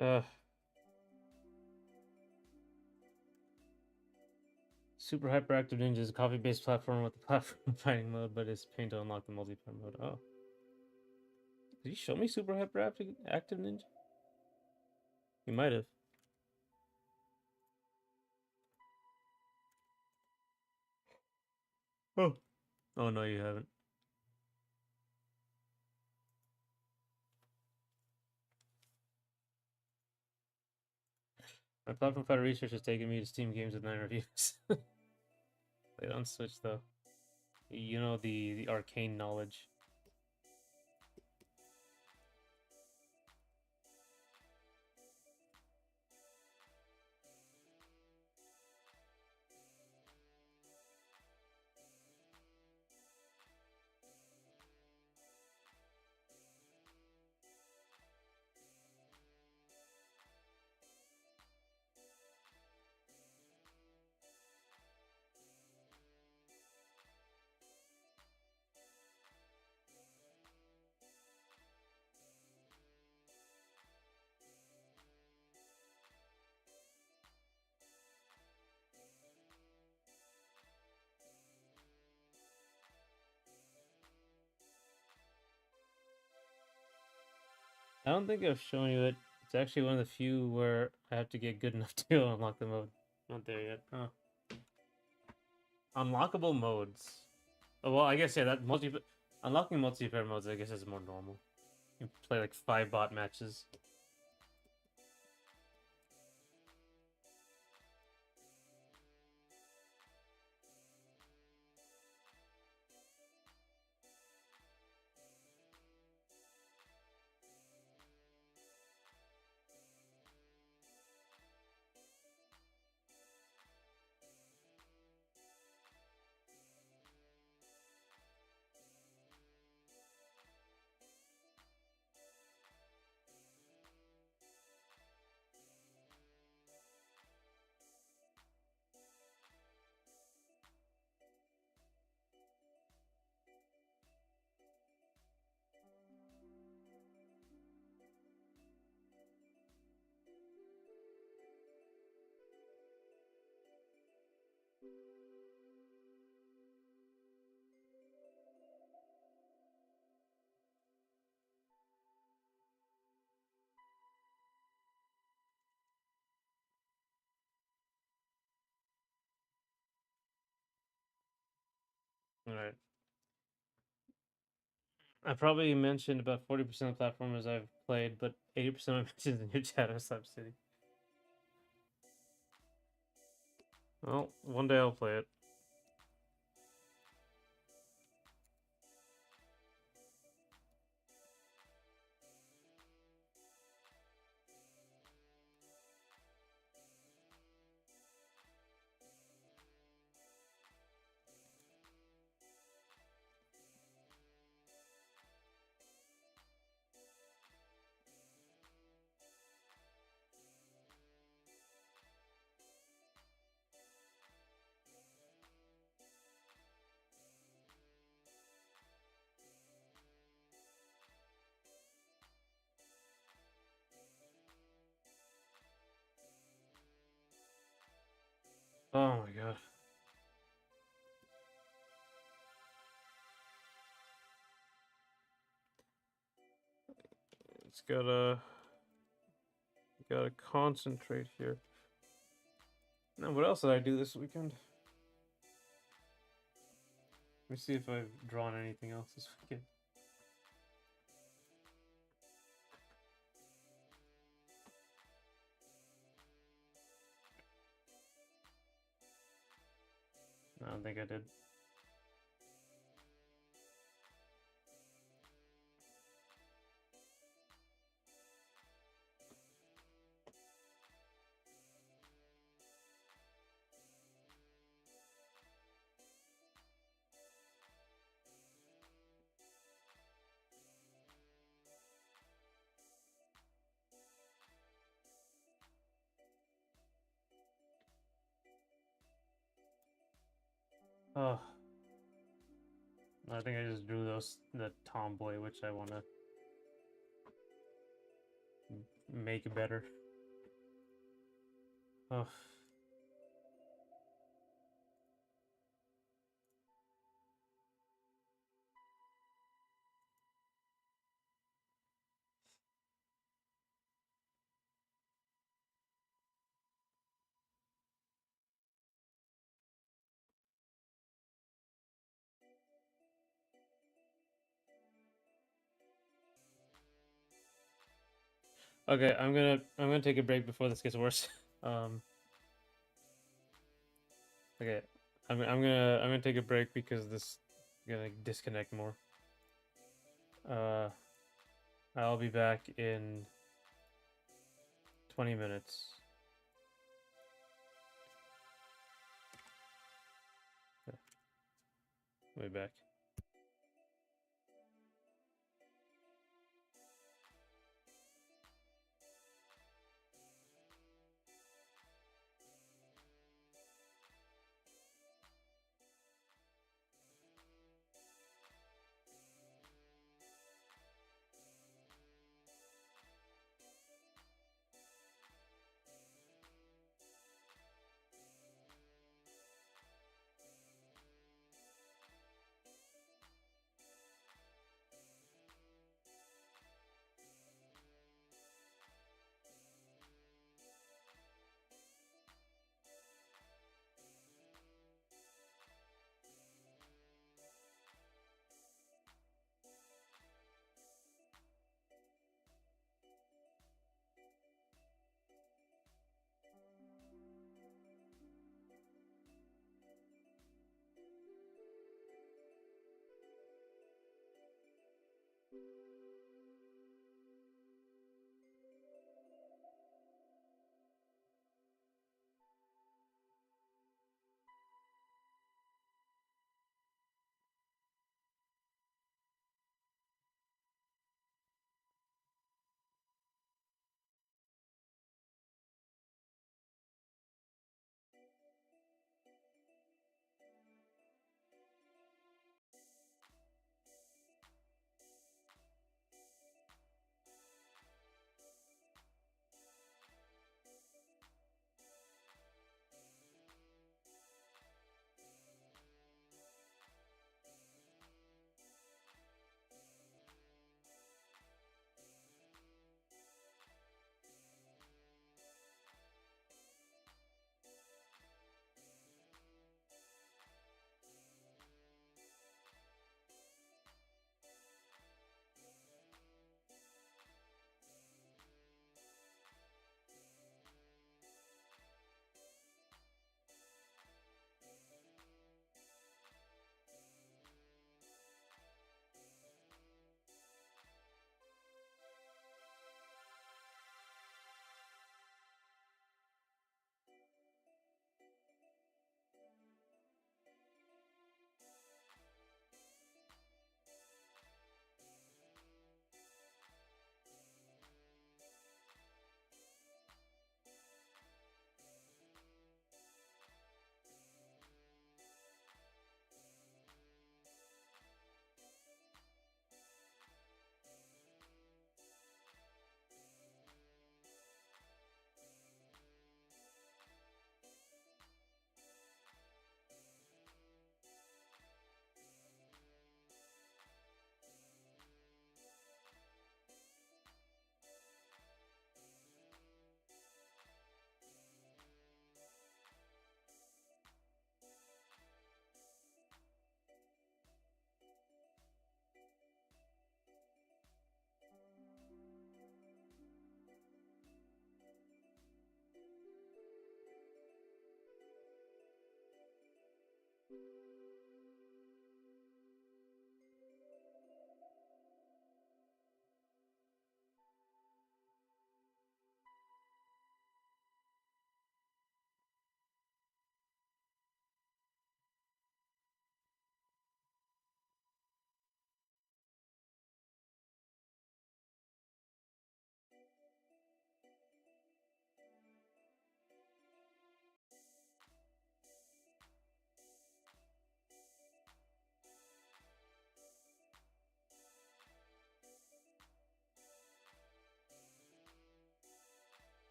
Uh, Super Hyperactive Ninja is a coffee-based platform with a platform fighting mode, but it's pain to unlock the multiplayer mode. Oh. Did you show me Super Hyperactive Ninja? You might have. Oh. Oh, no, you haven't. My platform fighter research has taken me to Steam games with 9 reviews. Played on Switch, though. You know the arcane knowledge. I don't think I've shown you it. It's actually one of the few where I have to get good enough to unlock the mode. Not there yet. Huh. Unlockable modes. Oh, well, I guess, yeah, that unlocking multiplayer modes, I guess, is more normal. You play like 5 bot matches. Alright. I probably mentioned about 40% of platformers I've played, but 80% of mentions in your chat are Slap City. Well, one day I'll play it. Oh my god. It's gotta concentrate here. Now, what else did I do this weekend? Let me see if I've drawn anything else this weekend. I don't think I did. Oh, I think I just drew the tomboy, which I want to make better. Oh. Okay, I'm gonna take a break before this gets worse. Okay, I'm gonna take a break because this is gonna disconnect more. Uh, I'll be back in 20 minutes. I'll be back.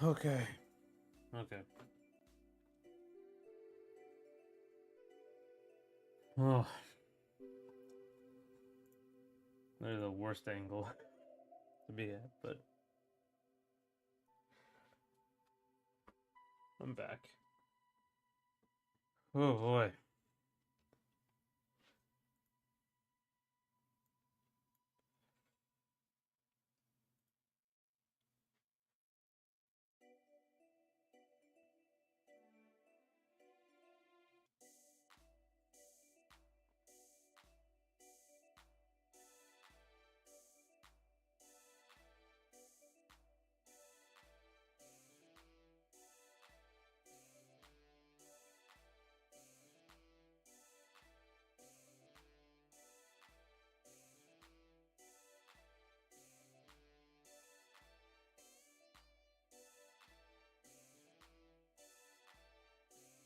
Okay. Okay. Oh, that is the worst angle to be at, but I'm back. Oh boy.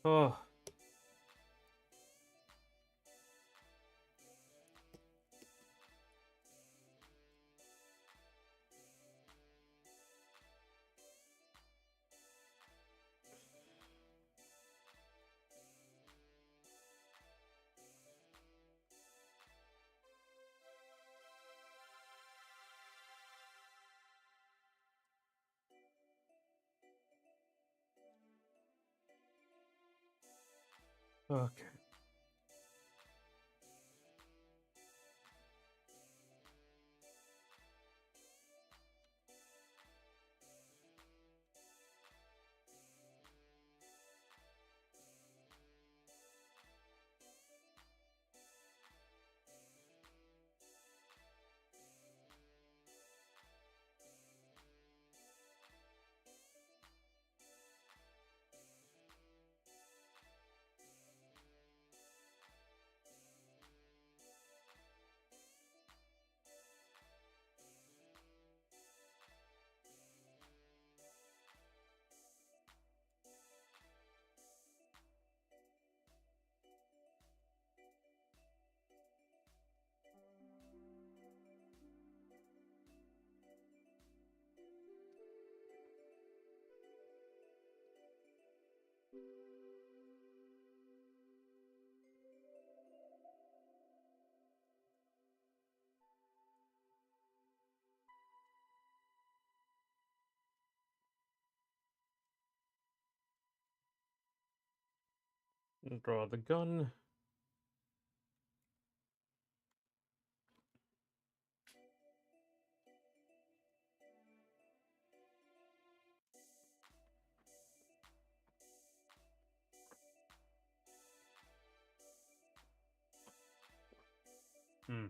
Oh. Okay. Draw the gun. Hmm.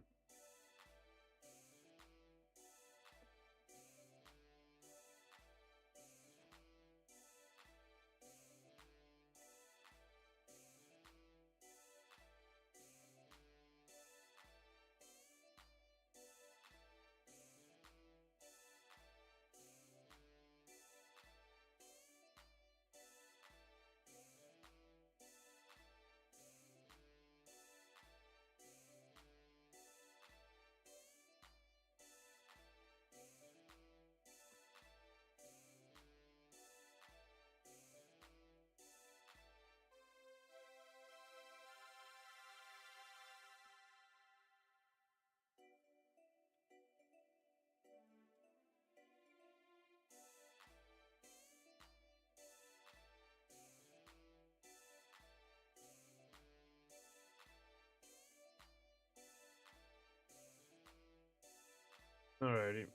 Alrighty.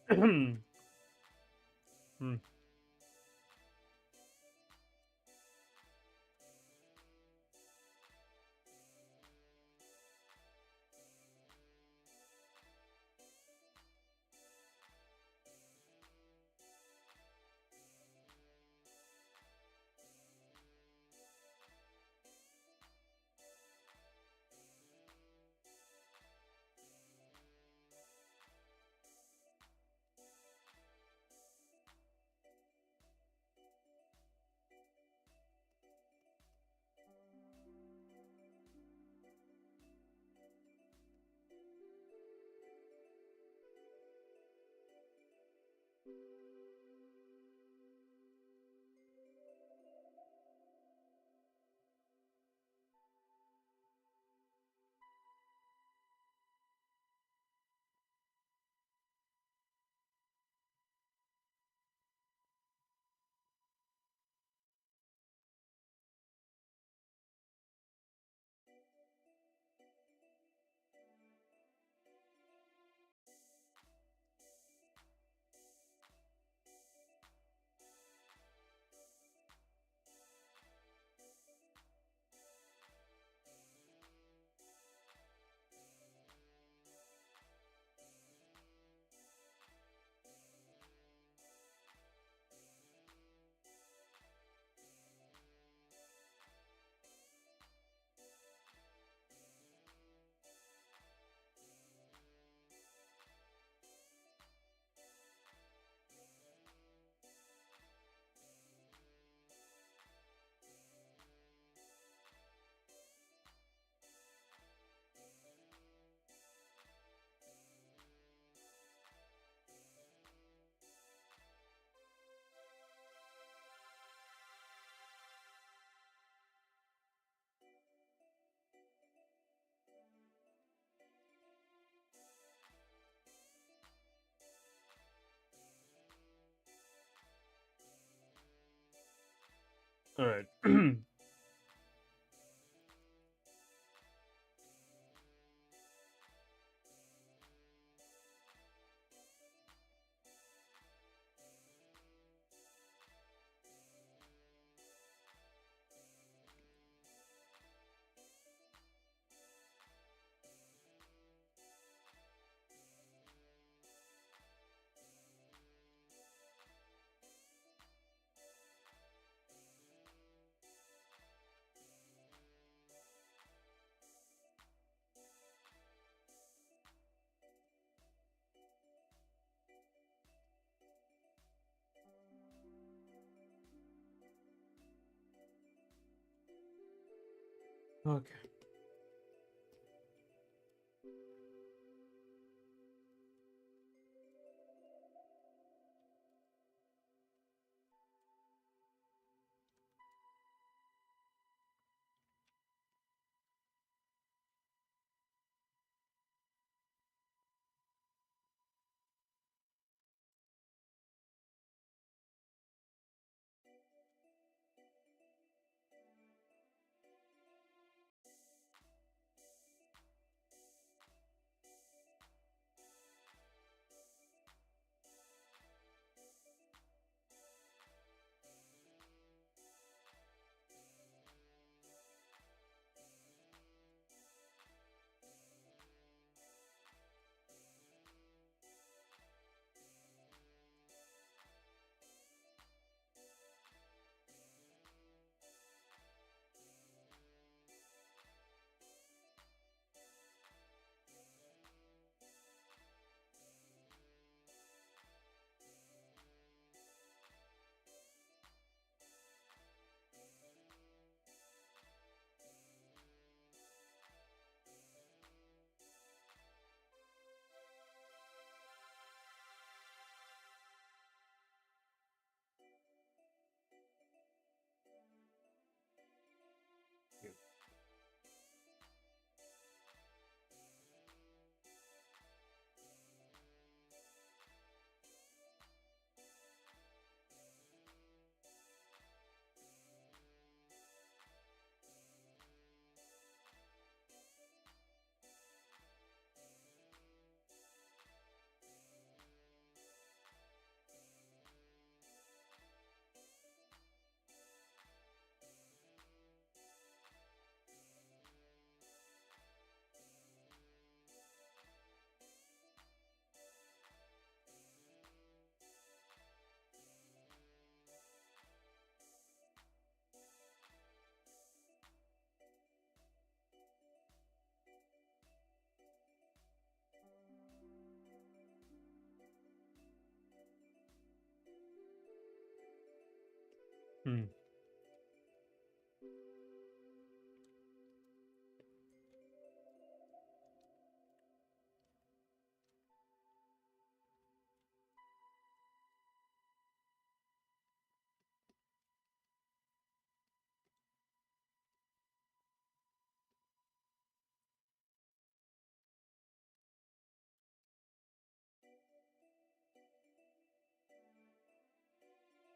Hmm. All right. Okay.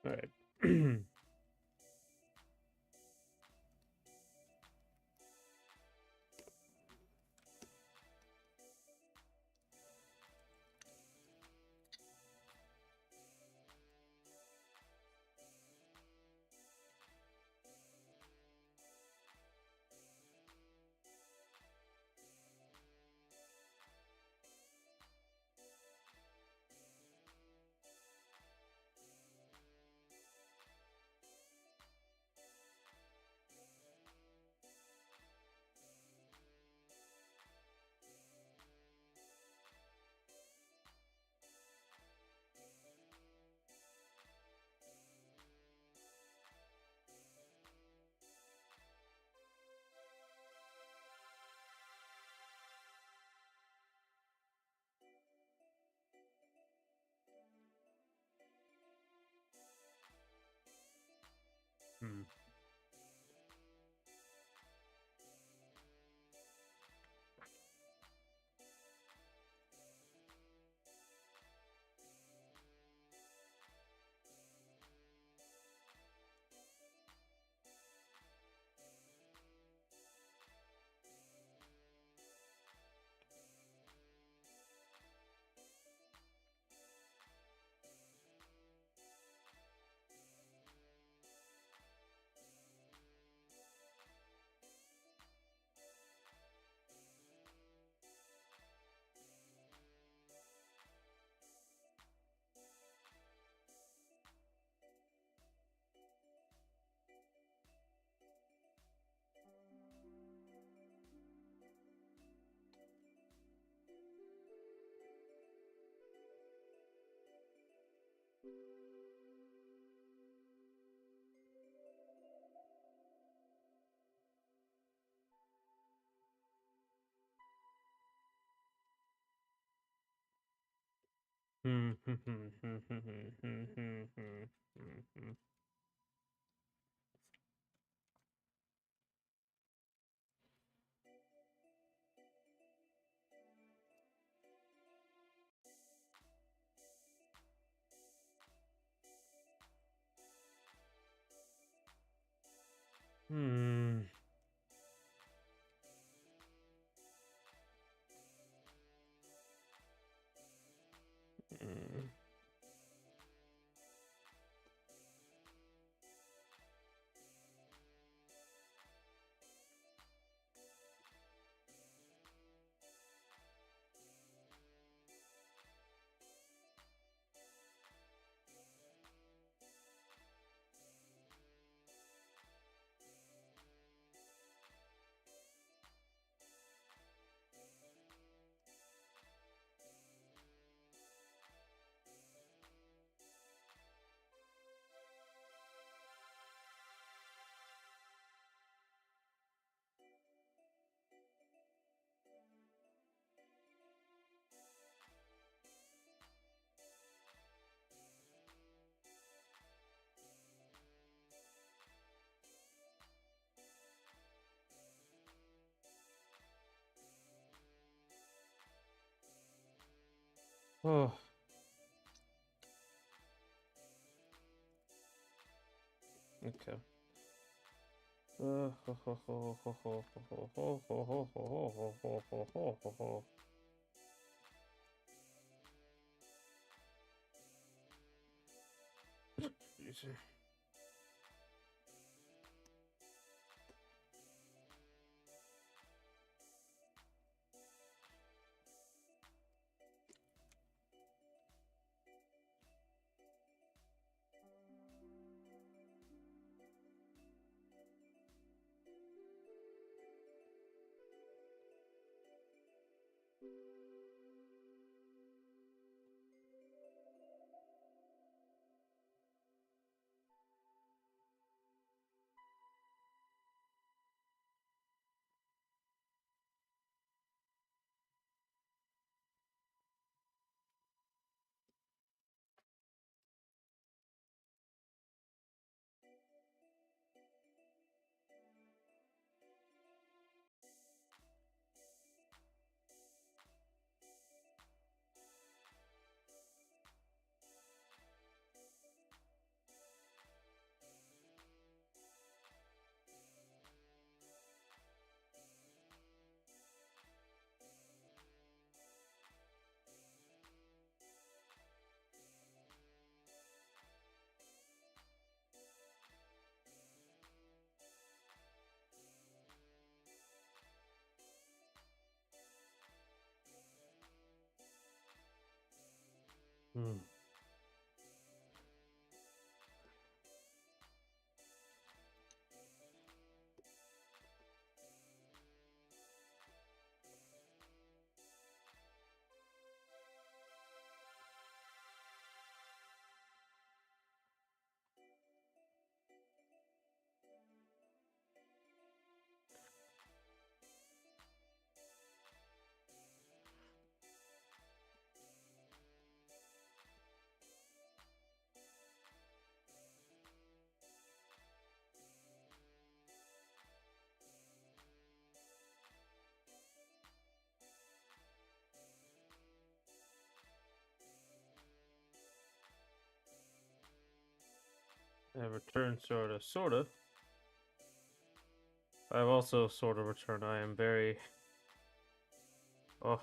All right. Hmm. Hmm. Hmm. Hmm. Hmm. Hmm. Hmm. Hmm. Hmm. Hmm. Hmm. Hmm. Oh. Okay. Hmm. I returned sorta. I've also sort of returned. I am very. Oh,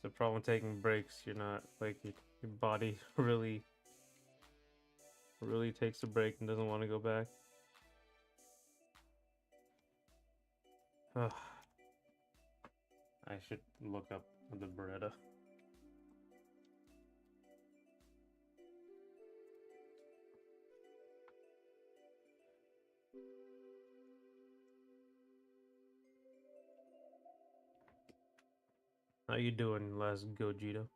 the problem with taking breaks. You're not like your body really takes a break and doesn't want to go back. Ugh. I should look up the Beretta. How you doing, last Gogeta?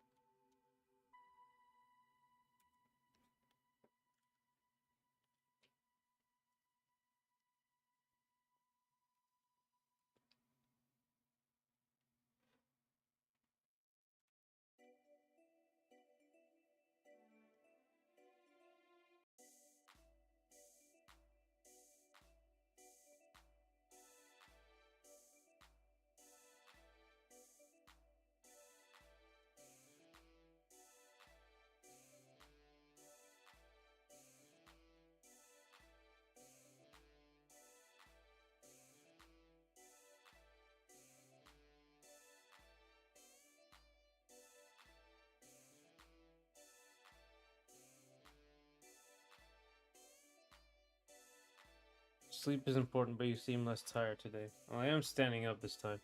Sleep is important, but you seem less tired today. Well, I am standing up this time.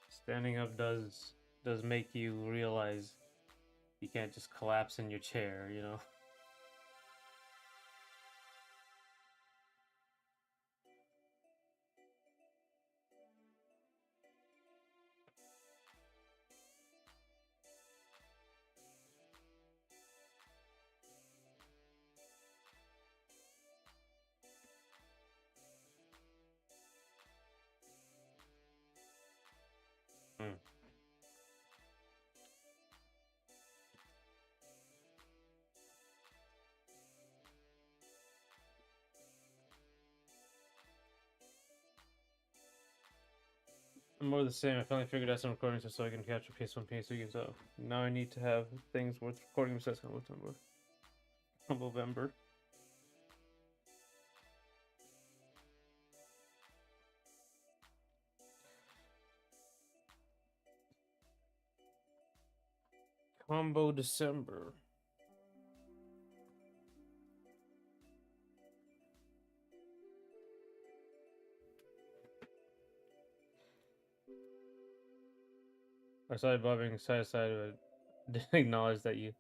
Standing up does make you realize you can't just collapse in your chair, you know? Hmm. More the same. I finally figured out some recordings so I can capture PS1, PS2 games. So now I need to have things worth recording besides November. Combo December. I started bobbing side to side, but didn't acknowledge that you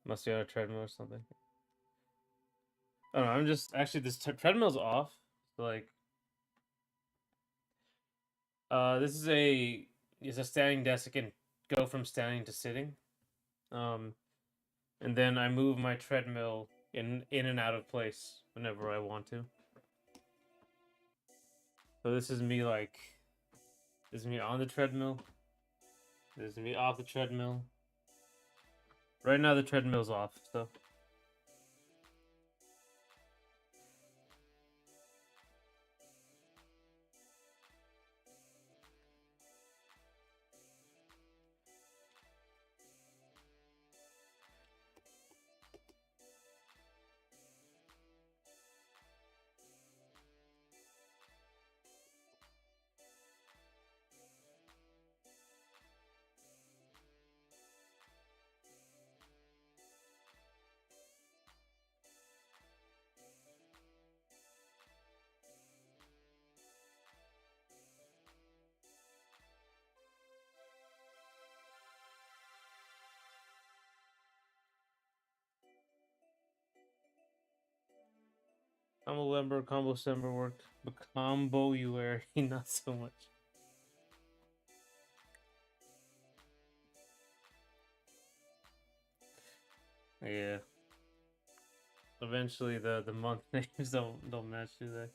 must be on a treadmill or something. I don't know. I'm just actually this treadmill's off. So like, this is a standing desk. It can go from standing to sitting. Um, and then I move my treadmill in and out of place whenever I want to. So this is me like, this is me on the treadmill. This is me off the treadmill. Right now the treadmill's off. So. Combo Sember worked, but Combo Uary not so much. Yeah. Eventually, the month names don't match, do they?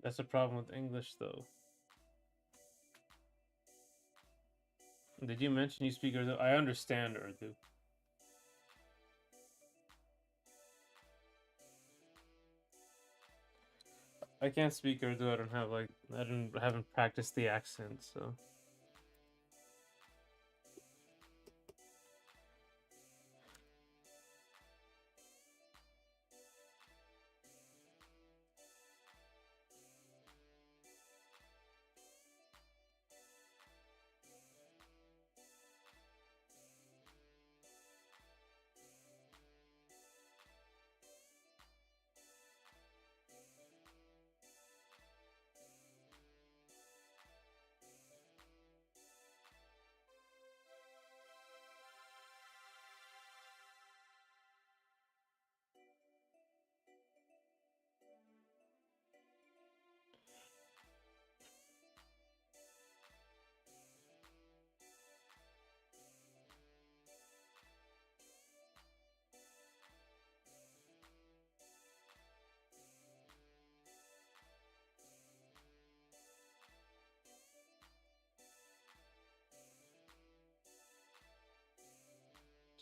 That's the problem with English, though. Did you mention you speak Urdu? I understand Urdu. I can't speak Urdu. I don't have like I haven't practiced the accent, so.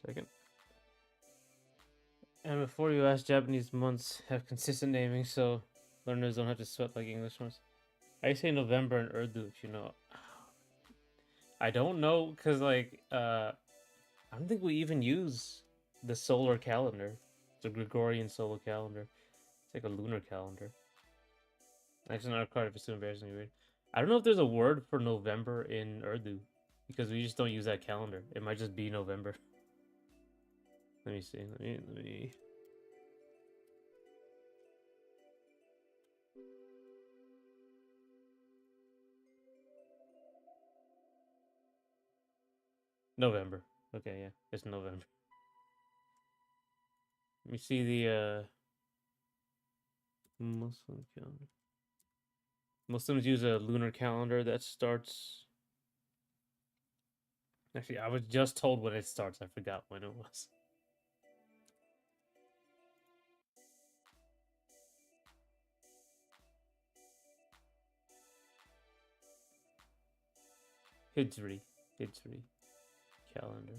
Second. And before you ask, Japanese months have consistent naming, so learners don't have to sweat like English ones. I say November in Urdu, if you know. I don't know, cause I don't think we even use the solar calendar, the Gregorian solar calendar. It's like a lunar calendar. Actually, not quite if it's too embarrassing to read. I don't know if there's a word for November in Urdu, because we just don't use that calendar. It might just be November. Let me see. Let me. November. Okay, yeah, it's November. Let me see the Muslim calendar. Muslims use a lunar calendar that starts. Actually, I was just told when it starts. I forgot when it was. Hijri. Hijri calendar.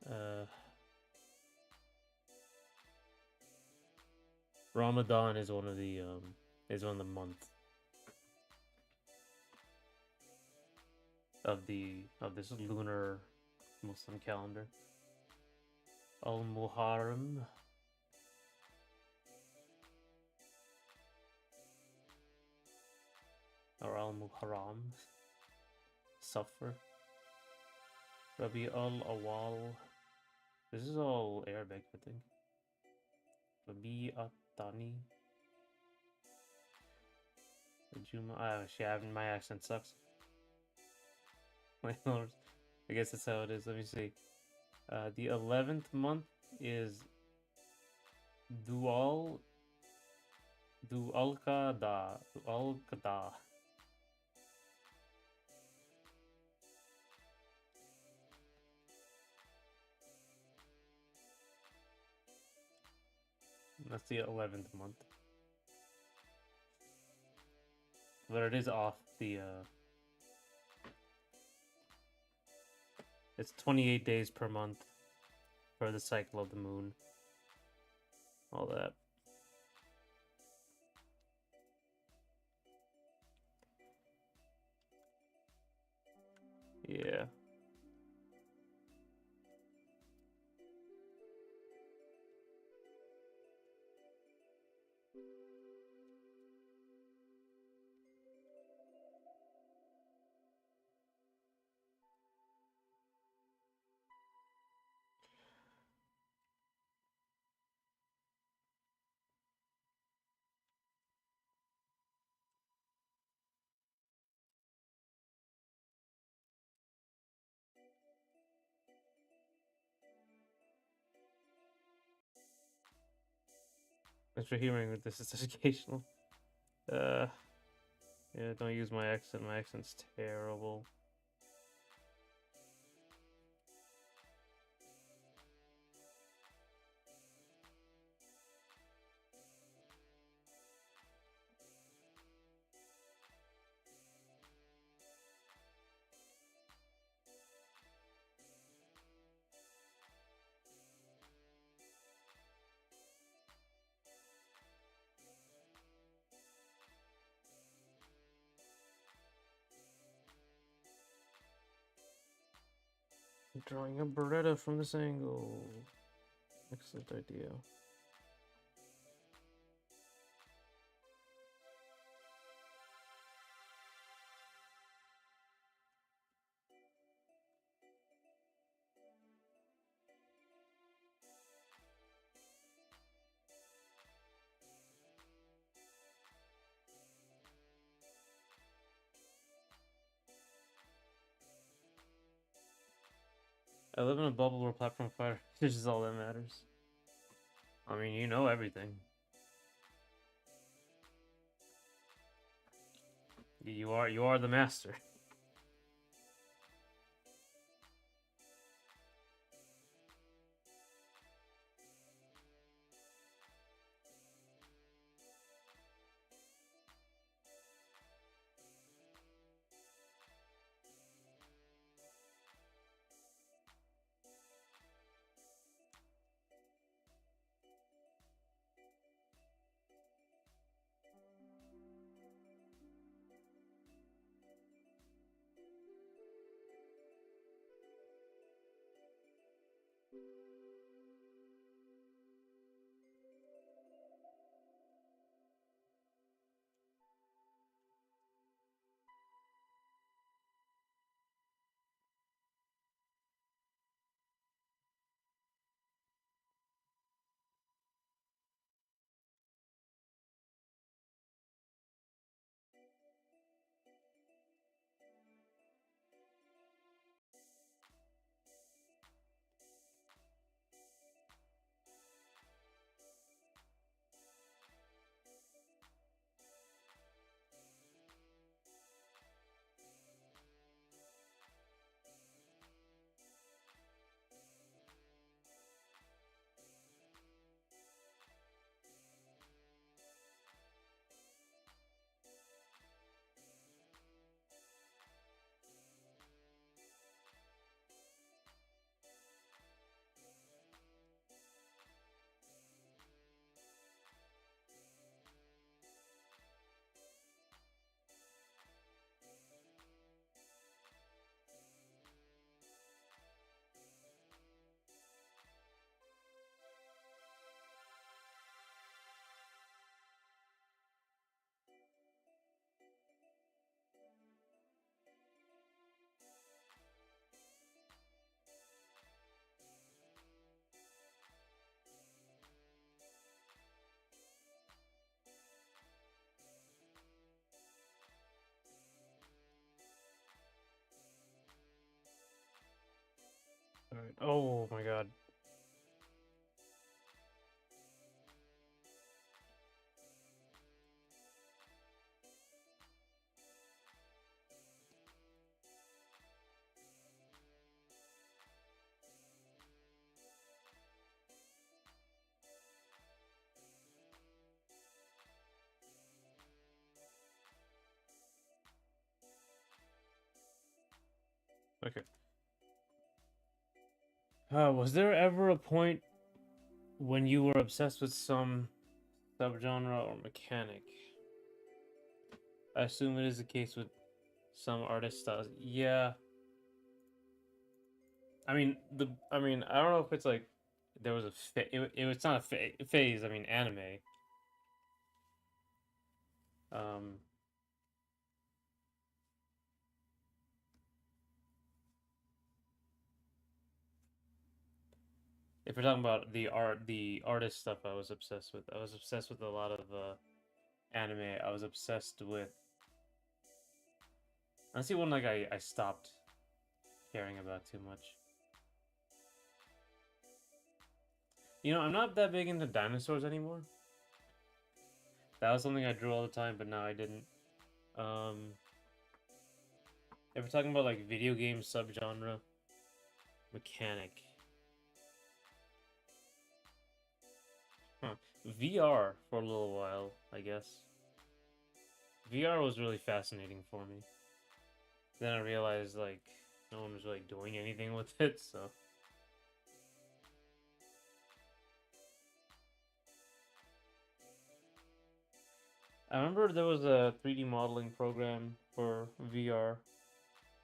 Uh, Ramadan is one of the month of this lunar Muslim calendar. Al Muharram. Or Al Muharram. Suffer. Rabi al Awal. This is all Arabic, I think. Rabi Atani. Juma. Actually, my accent sucks. I guess that's how it is. Let me see. The 11th month is Dual Dualqada. That's the 11th month. But it is off the it's 28 days per month for the cycle of the moon. All that. Yeah. Thanks for hearing that this is educational. Yeah, don't use my accent. My accent's terrible. Drawing a Beretta from this angle. Excellent idea. I live in a bubble where platform fire this is all that matters. I mean, you know everything. You are the master. Moonlight. Oh my god. Okay. Was there ever a point when you were obsessed with some subgenre or mechanic? I assume it is the case with some artist styles. Yeah. I don't know if it's like there was a it's not a phase. I mean, anime. Um, if we're talking about the artist stuff, I was obsessed with. I was obsessed with a lot of anime. I was obsessed with. Honestly, one like I stopped caring about too much. You know, I'm not that big into dinosaurs anymore. That was something I drew all the time, but now I didn't. Um, if we're talking about like video game subgenre mechanic, huh? VR for a little while, I guess. VR was really fascinating for me. Then I realized like no one was really doing anything with it, so I remember there was a 3D modeling program for VR.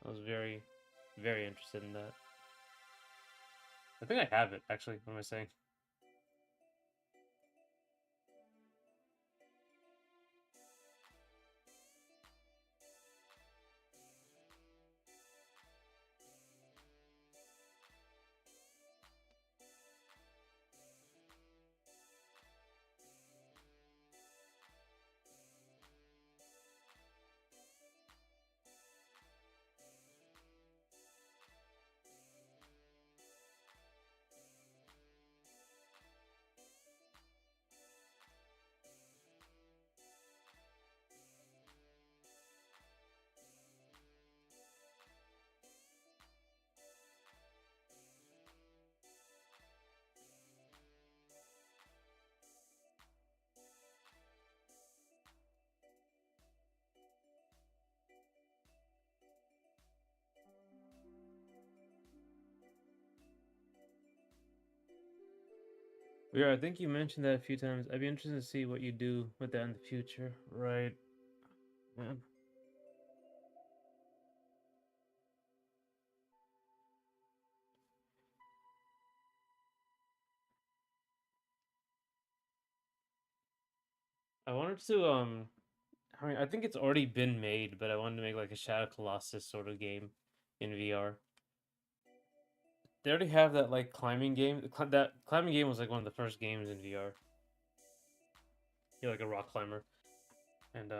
I was very, very interested in that. I think I have it actually. What am I saying? Yeah, I think you mentioned that a few times. I'd be interested to see what you do with that in the future. Right. Yeah. I wanted to I mean I think it's already been made, but I wanted to make like a Shadow Colossus sort of game in VR. They already have that like climbing game. That climbing game was like one of the first games in VR. You're like a rock climber. And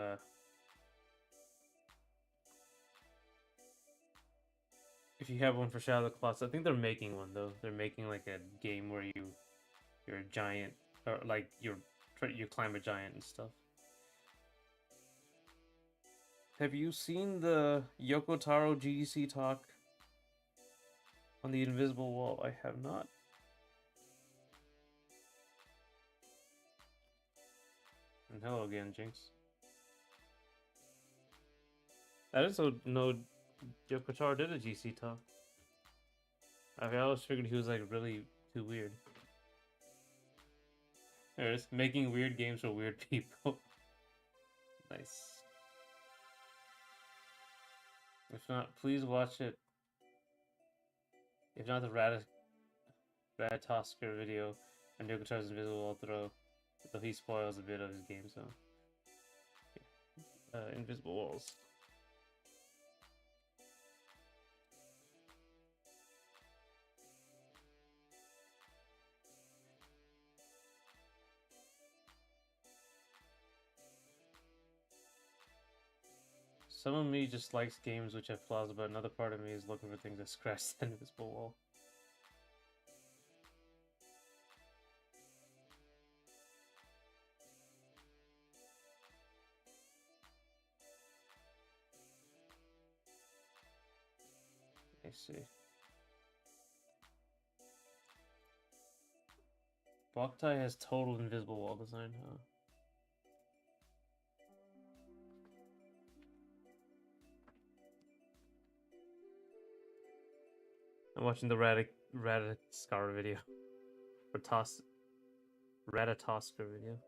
if you have one for Shadow of the Colossus, I think they're making one though. They're making like a game where you're a giant or like you climb a giant and stuff. Have you seen the Yoko Taro GDC talk on the invisible wall? I have not. And hello again, Jinx. I didn't know Yoko Taro did a GC talk. I always figured he was like really too weird. There's making weird games for weird people. Nice. If not, please watch it. If not, the Ratatosker video on Yoko Taro's invisible wall throw, though he spoils a bit of his game, so invisible walls. Some of me just likes games which have flaws, but another part of me is looking for things that scratch the invisible wall. Let's see. Boktai has total invisible wall design, huh? I'm watching the Radatoskar video. Or Ratatoskar video.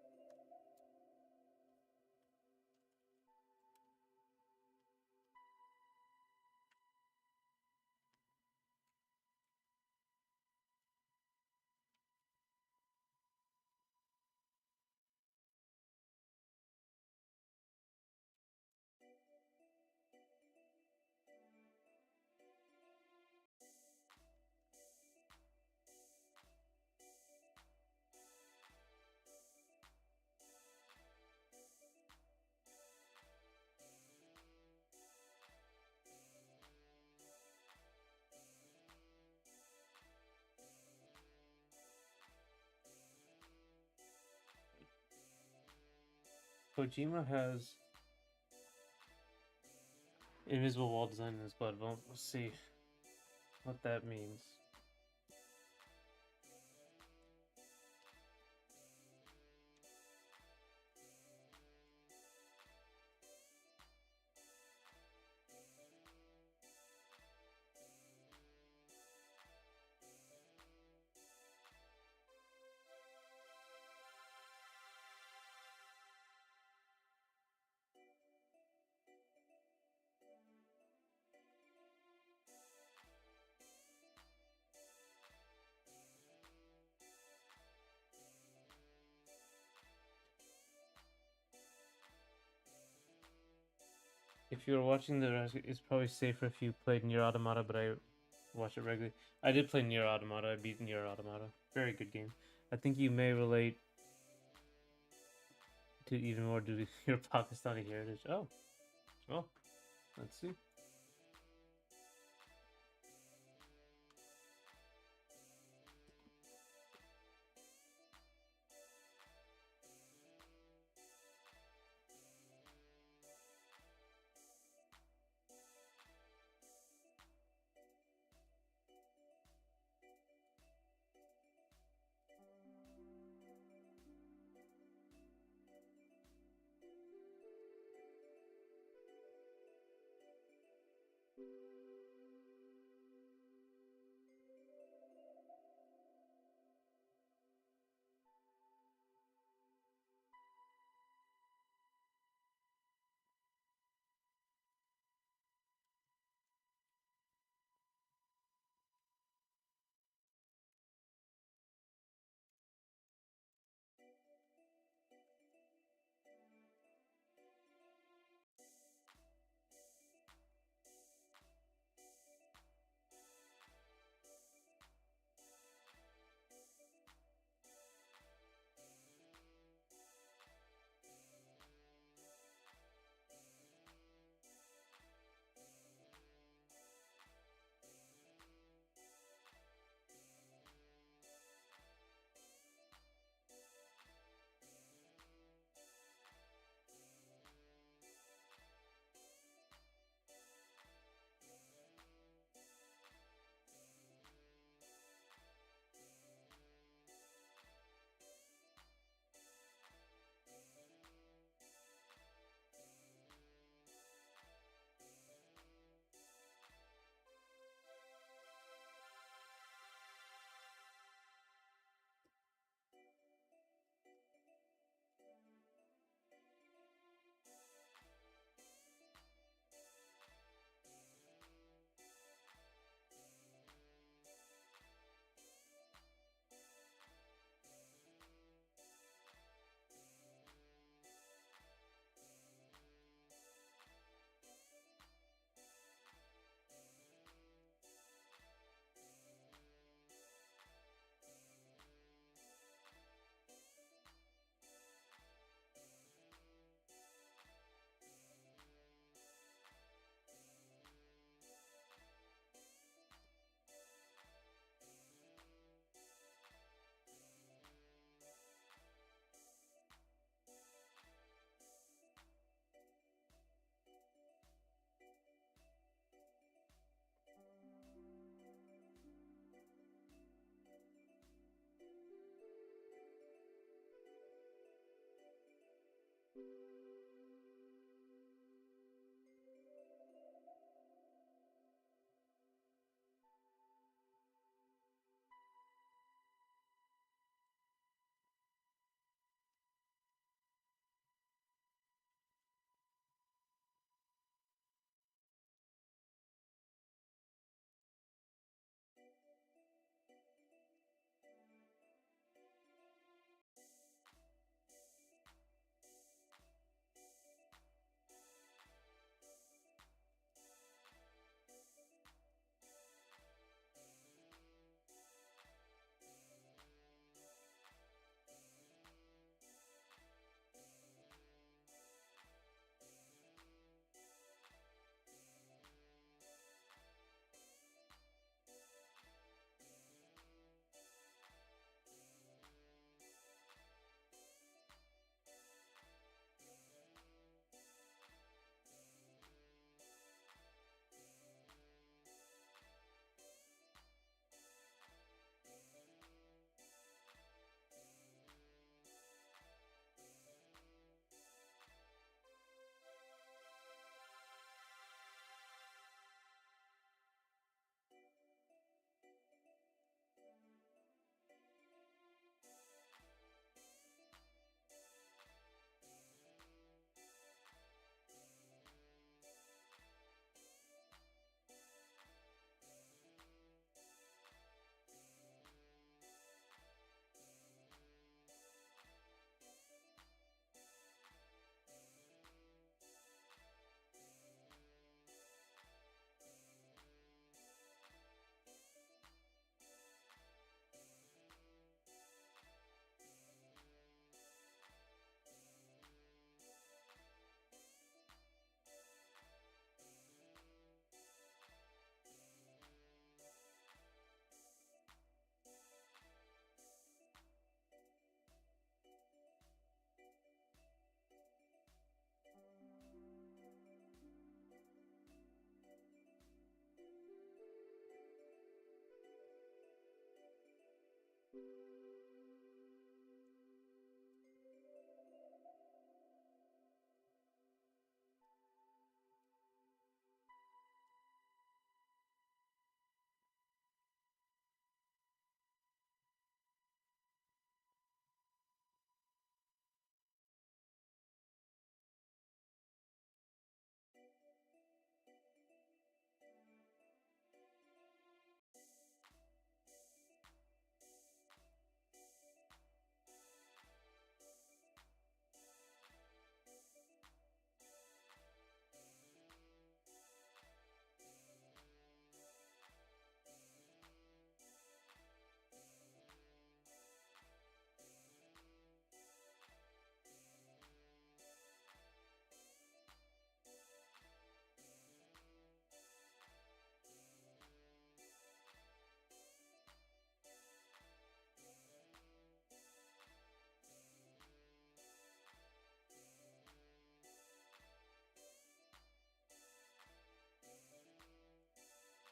Kojima has invisible wall design in his blood. Well, let's see what that means. If you're watching it's probably safer if you played Nier Automata, but I watch it regularly. I did play Nier Automata. I beat Nier Automata. Very good game. I think you may relate to even more due to your Pakistani heritage. Oh, well, let's see.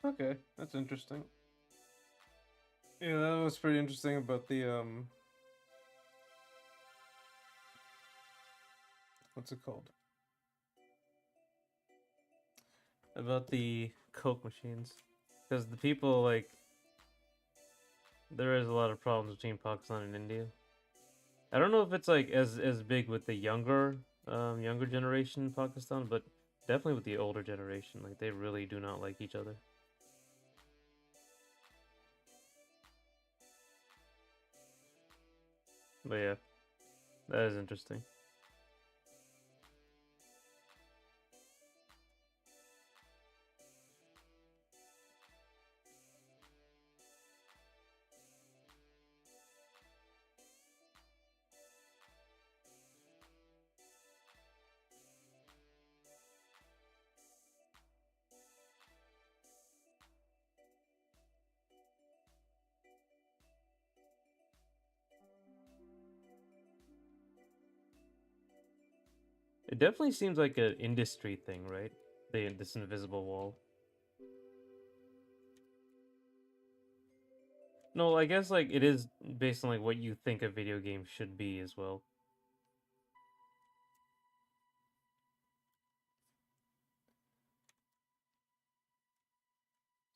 Okay, that's interesting. Yeah, that was pretty interesting about the what's it called? About the Coke machines, because the people like there is a lot of problems between Pakistan and India. I don't know if it's like as big with the younger generation in Pakistan, but definitely with the older generation. Like they really do not like each other. But yeah, that is interesting. It definitely seems like an industry thing, right? This invisible wall. No, I guess like it is based on like what you think a video game should be as well.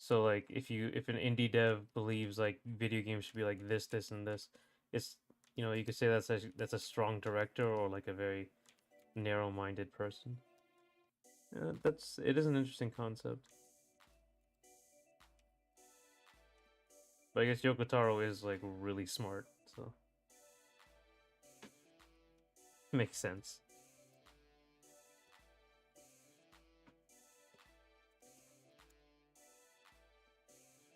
So like if an indie dev believes like video games should be like this, and this, it's you could say that's a strong director or like a very narrow-minded person. Yeah, it is an interesting concept. But I guess Yoko Taro is like really smart, so makes sense.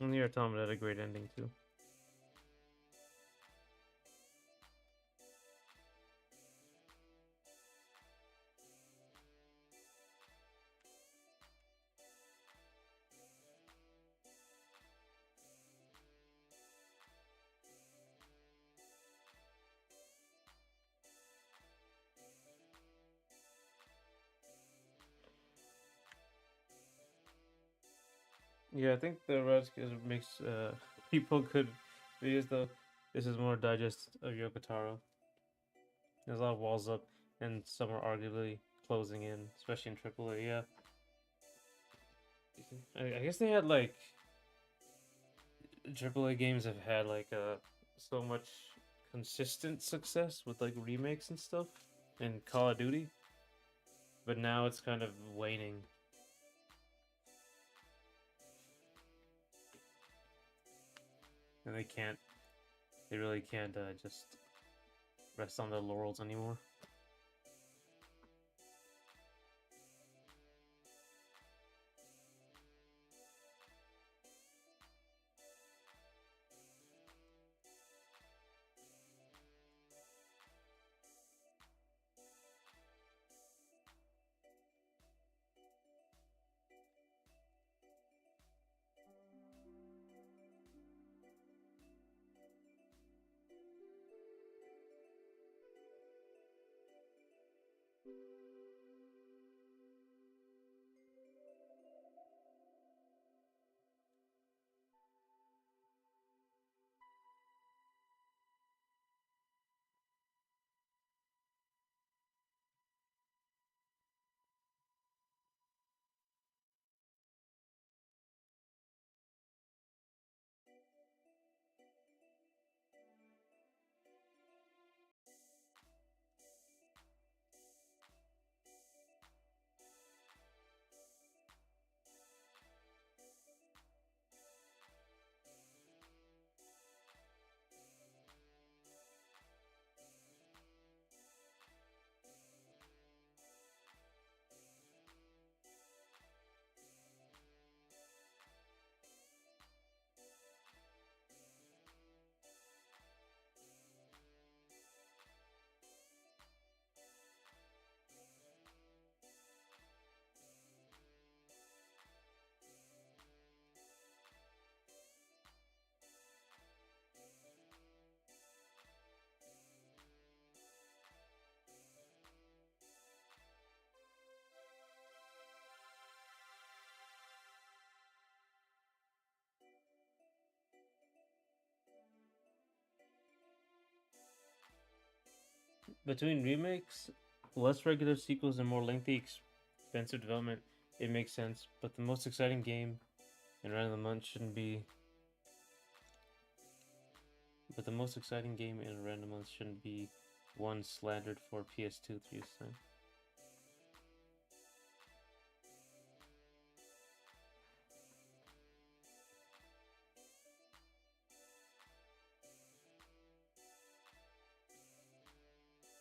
And the Automata had a great ending too. Yeah, I think the rest makes people could videos though. This is more digest of Yoko Taro. There's a lot of walls up, and some are arguably closing in, especially in AAA. Yeah, I guess they had like AAA games have had like so much consistent success with like remakes and stuff in Call of Duty, but now it's kind of waning. And they really can't just rest on their laurels anymore. Between remakes, less regular sequels, and more lengthy, expensive development, it makes sense. But the most exciting game in Random Month shouldn't be. But the most exciting game in Random Month shouldn't be one slandered for PS2 3 time.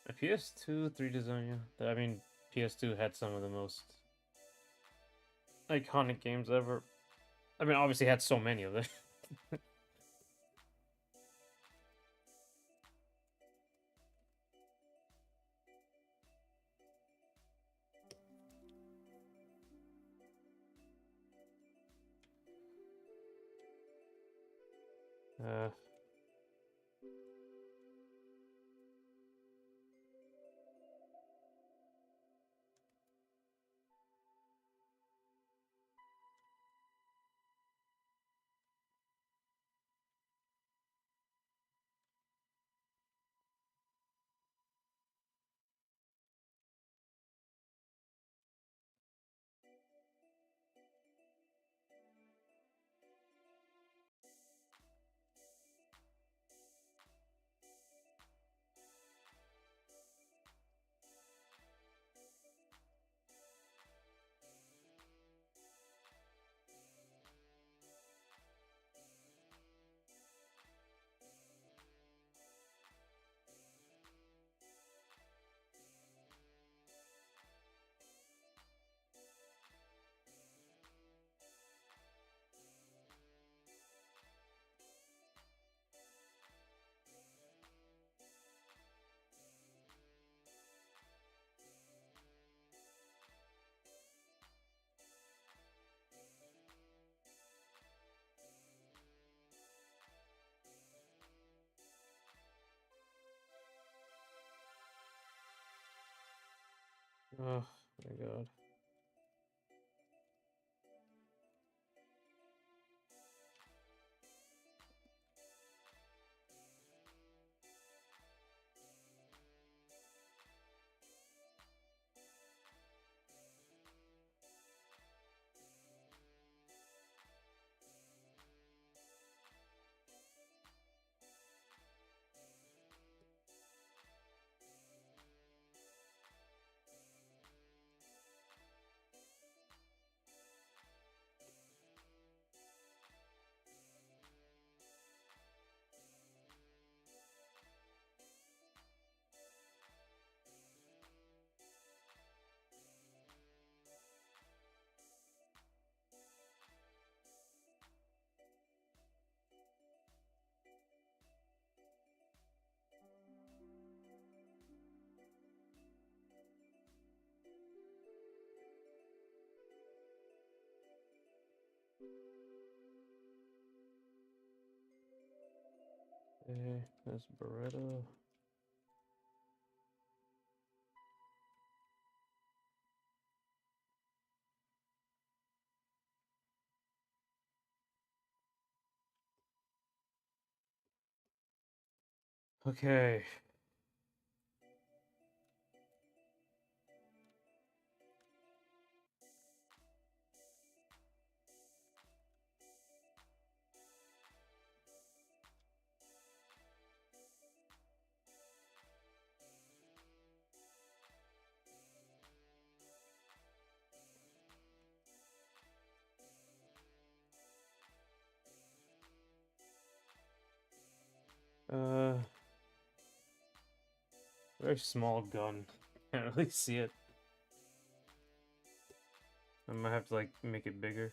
A PS2 3 design, yeah. I mean, PS2 had some of the most iconic games ever. I mean, obviously had so many of them. uh, Oh my god. Okay, that's Beretta. Okay. Uh, very small gun. Can't really see it. I might have to like make it bigger,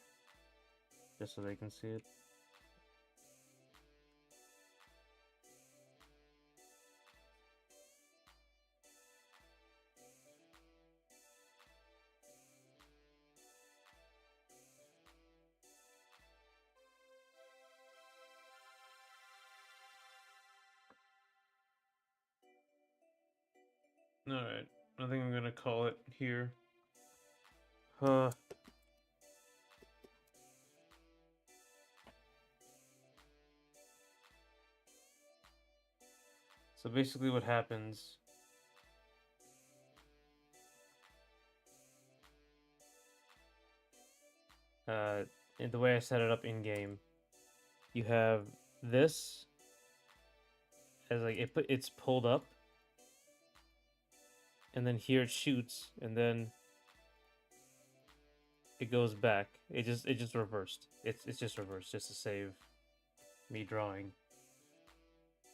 just so they can see it. Alright, I think I'm gonna call it here. Uh, so basically what happens, in the way I set it up in game, you have this as like it's pulled up, and then here it shoots, and then it goes back. It just reversed. It's just reversed just to save me drawing.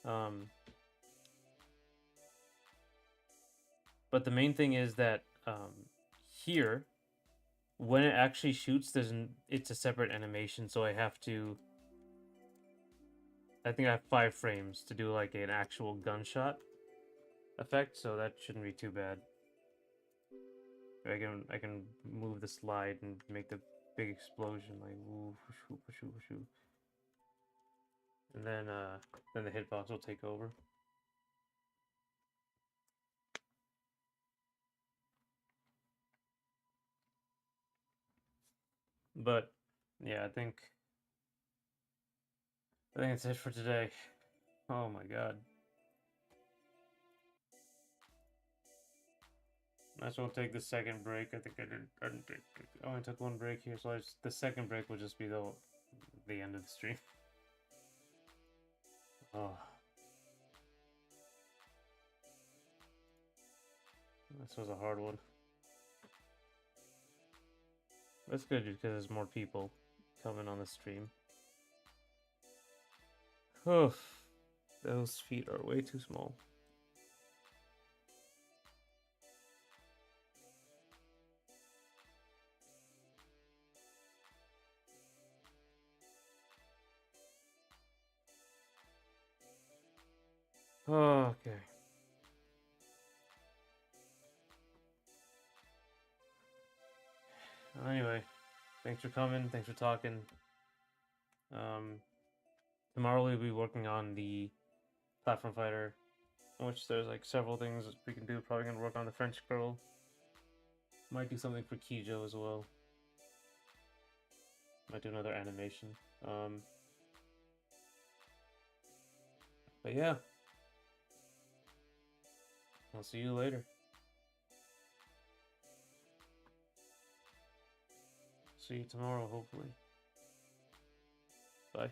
Um, but the main thing is that here, when it actually shoots, it's a separate animation, so I have to. I think I have 5 frames to do like an actual gunshot effect, so that shouldn't be too bad. I can move the slide and make the big explosion like woo, shoo, shoo, shoo. And then the hitbox will take over. But yeah, I think that's it for today. Oh my god. Might as well take the second break. I think I only took one break here, so the second break will just be the end of the stream. Oh, this was a hard one. That's good because there's more people coming on the stream. Oh, those feet are way too small. Oh, okay. Anyway, thanks for coming. Thanks for talking. Tomorrow we'll be working on the platform fighter, in which there's like several things we can do. Probably gonna work on the French girl. Might do something for Kijo as well. Might do another animation. But yeah. I'll see you later. See you tomorrow, hopefully. Bye.